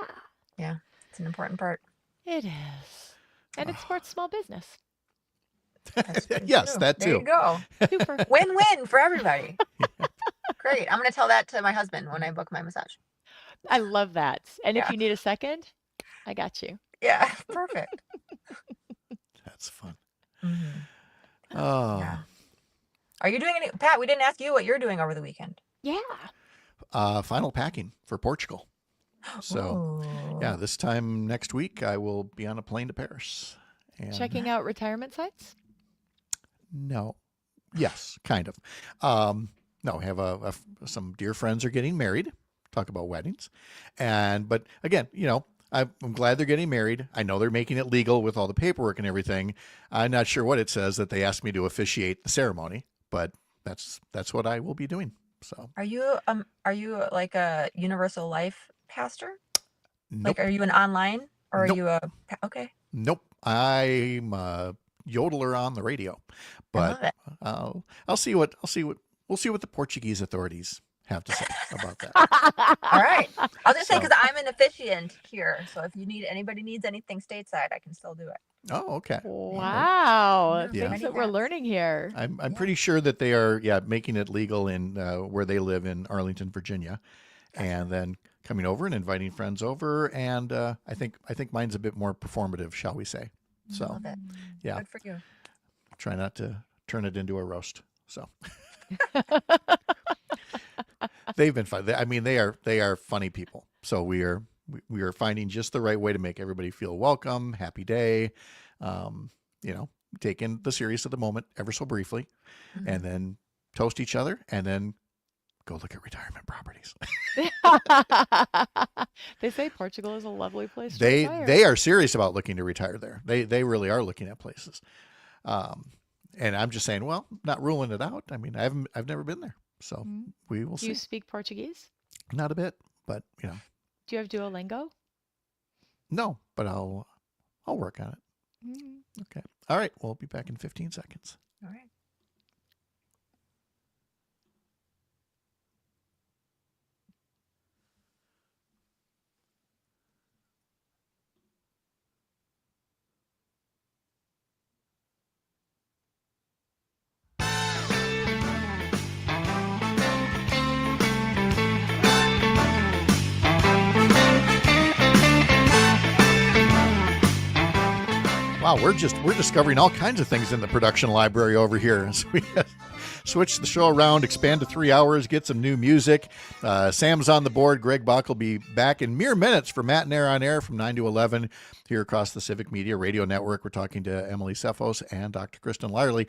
Yeah, it's an important part. it is. And it supports small business. Yes, that There you too. go. Super. Win-win for everybody. Great. I'm going to tell that to my husband when I book my massage. I love that. And if Yeah. you need a second, I got you. Yeah, perfect. That's fun. Mm-hmm. Oh. Yeah. Are you doing any, Pat, we didn't ask you what you're doing over the weekend. Yeah. Final packing for Portugal. So, yeah, this time next week I will be on a plane to Paris. And Checking out retirement sites? No. Yes, kind of. No, I have some dear friends are getting married. Talk about weddings. But again, you know, I'm glad they're getting married. I know they're making it legal with all the paperwork and everything. I'm not sure what it says that they asked me to officiate the ceremony, but that's what I will be doing. So Are you like a Universal Life pastor? nope. Like, are you an online or are Nope. you a, okay. Nope. I'm a yodeler on the radio, love it. but we'll see what the Portuguese authorities have to say about that. All right. I'll just say, So- because I'm an officiant here. So if anybody needs anything stateside, I can still do it. Oh, okay. Wow. Yeah. Things that we're learning here. I'm pretty sure that they are making it legal in where they live in Arlington, Virginia, and then coming over and inviting friends over, and I think mine's a bit more performative, shall we say? So Love it. yeah, Good for you. try not to turn it into a roast. So they've been fun. I mean, they are funny people. So we are finding just the right way to make everybody feel welcome, happy day. You know, take in the serious of the moment ever so briefly, and then toast each other, and then go look at retirement properties. They say Portugal is a lovely place to They retire. are serious about looking to retire there. They really are looking at places. And I'm just saying, well, not ruling it out. I mean, I've never been there, so we will Do you see. speak Portuguese? Not a bit, but you know, Do you have Duolingo? no, but I'll work on it. Mm. Okay. All right. We'll be back in 15 seconds. All right. Wow, we're discovering all kinds of things in the production library over here. So we switch the show around, expand to 3 hours, get some new music. Sam's on the board. Greg Bach will be back in mere minutes for Matt and Air on Air from 9 to 11 here across the Civic Media Radio Network. We're talking to Emily Tseffos and Dr. Kristin Lyerly.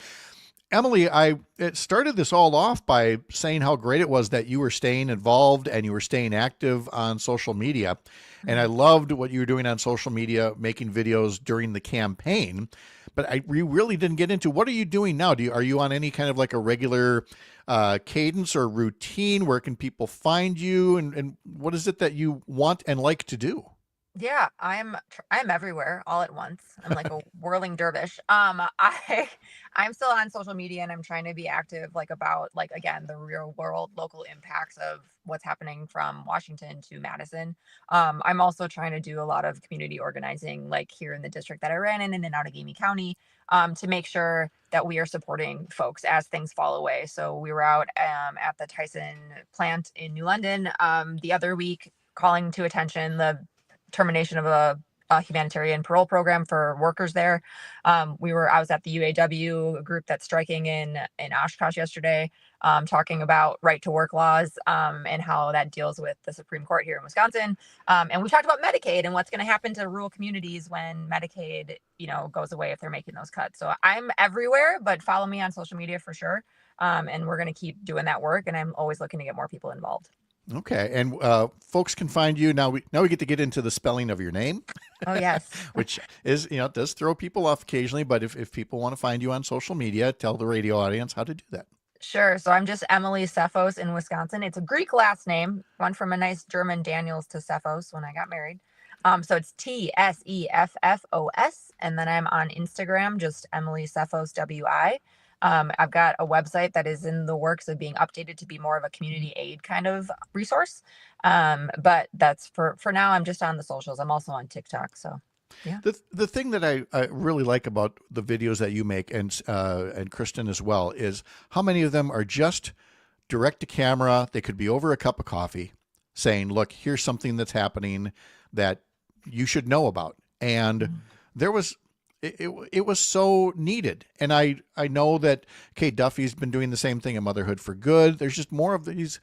Emily, it started this all off by saying how great it was that you were staying involved and you were staying active on social media. And I loved what you were doing on social media, making videos during the campaign. But we really didn't get into what are you doing now? Are you on any kind of like a regular cadence or routine? Where can people find you? And what is it that you want and like to do? Yeah, I'm everywhere all at once. I'm like a whirling dervish. I'm still on social media and I'm trying to be active like about like again the real world local impacts of what's happening from Washington to Madison. I'm also trying to do a lot of community organizing like here in the district that I ran in Outagamie County to make sure that we are supporting folks as things fall away. So we were out at the Tyson plant in New London the other week calling to attention the termination of a humanitarian parole program for workers there. I was at the UAW, a group that's striking in Oshkosh yesterday, talking about right to work laws and how that deals with the Supreme Court here in Wisconsin. And we talked about Medicaid and what's going to happen to rural communities when Medicaid, goes away if they're making those cuts. So I'm everywhere, but follow me on social media for sure. And we're going to keep doing that work. And I'm always looking to get more people involved. Okay, and folks can find you now. We get to get into the spelling of your name. Oh yes, which is does throw people off occasionally. But if people want to find you on social media, tell the radio audience how to do that. Sure. So I'm just Emily Tseffos in Wisconsin. It's a Greek last name, one from a nice German Daniels to Tseffos when I got married. So it's Tseffos, and then I'm on Instagram, just Emily Tseffos WI. I've got a website that is in the works of being updated to be more of a community aid kind of resource. But that's for now, I'm just on the socials. I'm also on TikTok. So yeah. The thing that I really like about the videos that you make and Kristin as well is how many of them are just direct to camera. They could be over a cup of coffee saying, look, here's something that's happening that you should know about. And there was, it was so needed. And I know that Kate Duffy's been doing the same thing in Motherhood for Good. There's just more of these,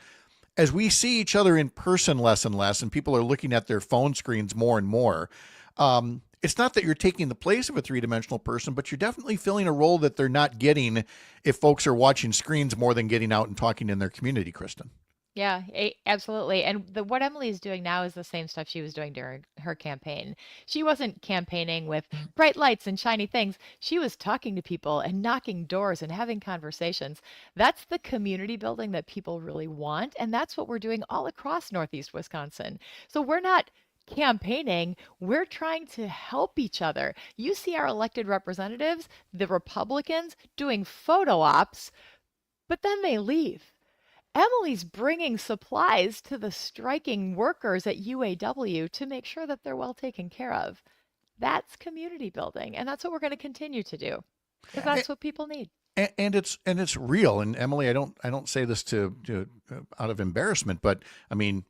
as we see each other in person less and less, and people are looking at their phone screens more and more. It's not that you're taking the place of a three-dimensional person, but you're definitely filling a role that they're not getting if folks are watching screens more than getting out and talking in their community, Kristin. Yeah, absolutely. And what Emily is doing now is the same stuff she was doing during her campaign. She wasn't campaigning with bright lights and shiny things. She was talking to people and knocking doors and having conversations. That's the community building that people really want. And that's what we're doing all across Northeast Wisconsin. So we're not campaigning, we're trying to help each other. You see our elected representatives, the Republicans, doing photo ops, but then they leave. Emily's bringing supplies to the striking workers at UAW to make sure that they're well taken care of. That's community building, and that's what we're going to continue to do because that's what people need. And it's real. And Emily, I don't say this to out of embarrassment, but I mean,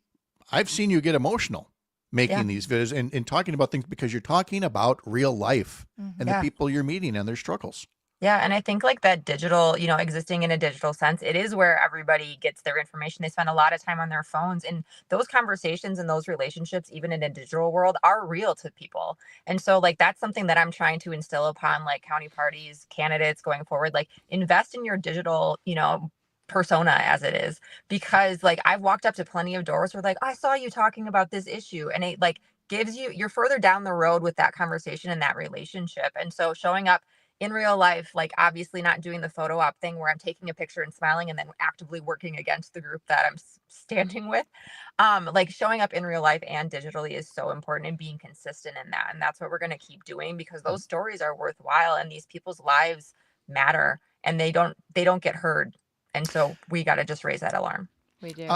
I've seen you get emotional making these videos and talking about things because you're talking about real life and the people you're meeting and their struggles. Yeah, and I think like that digital, existing in a digital sense, it is where everybody gets their information. They spend a lot of time on their phones, and those conversations and those relationships, even in a digital world, are real to people. And so like that's something that I'm trying to instill upon like county parties, candidates going forward, like invest in your digital, persona as it is, because like I've walked up to plenty of doors where like, I saw you talking about this issue, and it like gives you're further down the road with that conversation and that relationship. And so showing up in real life, like obviously not doing the photo op thing where I'm taking a picture and smiling and then actively working against the group that I'm standing with. Like showing up in real life and digitally is so important, and being consistent in that. And that's what we're going to keep doing because those stories are worthwhile and these people's lives matter and they don't get heard. And so we got to just raise that alarm. We do.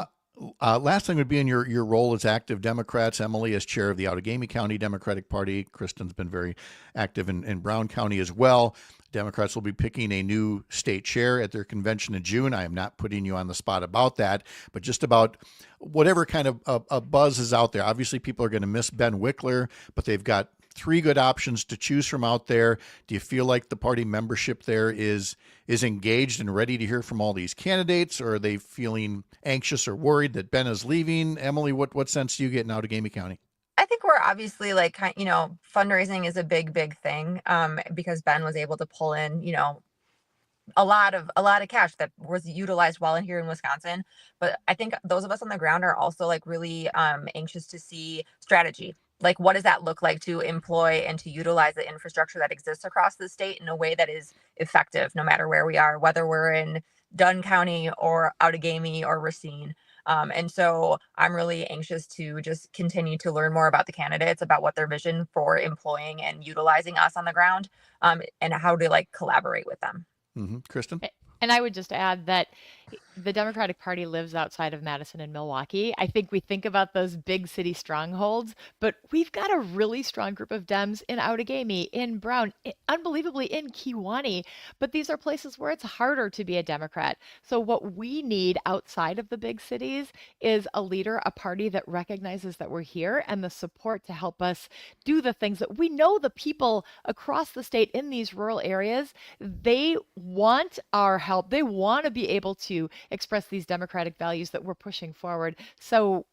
Last thing would be in your role as active Democrats. Emily as chair of the Outagamie County Democratic Party. Kristin's been very active in Brown County as well. Democrats will be picking a new state chair at their convention in June. I am not putting you on the spot about that, but just about whatever kind of a buzz is out there. Obviously, people are going to miss Ben Wickler, but they've got three good options to choose from out there. Do you feel like the party membership there is engaged and ready to hear from all these candidates, or are they feeling anxious or worried that Ben is leaving? Emily, what sense do you get in Outagamie County? I think we're obviously like, fundraising is a big thing because Ben was able to pull in, a lot of cash that was utilized well in here in Wisconsin. But I think those of us on the ground are also like really anxious to see strategy. Like, what does that look like to employ and to utilize the infrastructure that exists across the state in a way that is effective, no matter where we are, whether we're in Dunn County or Outagamie or Racine. And so I'm really anxious to just continue to learn more about the candidates, about what their vision for employing and utilizing us on the ground, and how to like collaborate with them. Kristin? And I would just add that the Democratic Party lives outside of Madison and Milwaukee. I think we think about those big city strongholds, but we've got a really strong group of Dems in Outagamie, in Brown, unbelievably in Kewanee. But these are places where it's harder to be a Democrat. So what we need outside of the big cities is a leader, a party that recognizes that we're here and the support to help us do the things that we know the people across the state in these rural areas, they want our help. They want to be able to express these democratic values that we're pushing forward. So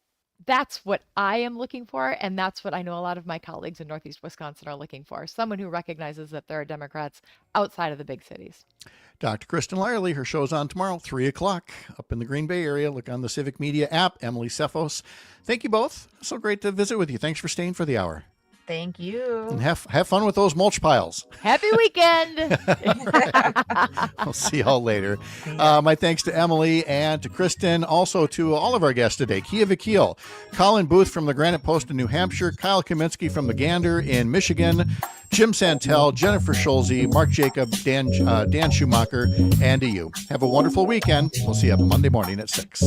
that's what I am looking for, and that's what I know a lot of my colleagues in Northeast Wisconsin are looking for, someone who recognizes that there are Democrats outside of the big cities. Dr. Kristin Lyerly, her show's on tomorrow, 3 o'clock, up in the Green Bay area. Look on the Civic Media app. Emily Tseffos, thank you both. So great to visit with you. Thanks for staying for the hour. Thank you. And have fun with those mulch piles. Happy weekend. We'll see y'all later. My thanks to Emily and to Kristin, also to all of our guests today. Keya Vakil, Colin Booth from the Granite Post in New Hampshire, Kyle Kaminsky from the Gander in Michigan, Jim Santel, Jennifer Schulze, Mark Jacob, Dan Schumacher, and to you. Have a wonderful weekend. We'll see you Monday morning at 6.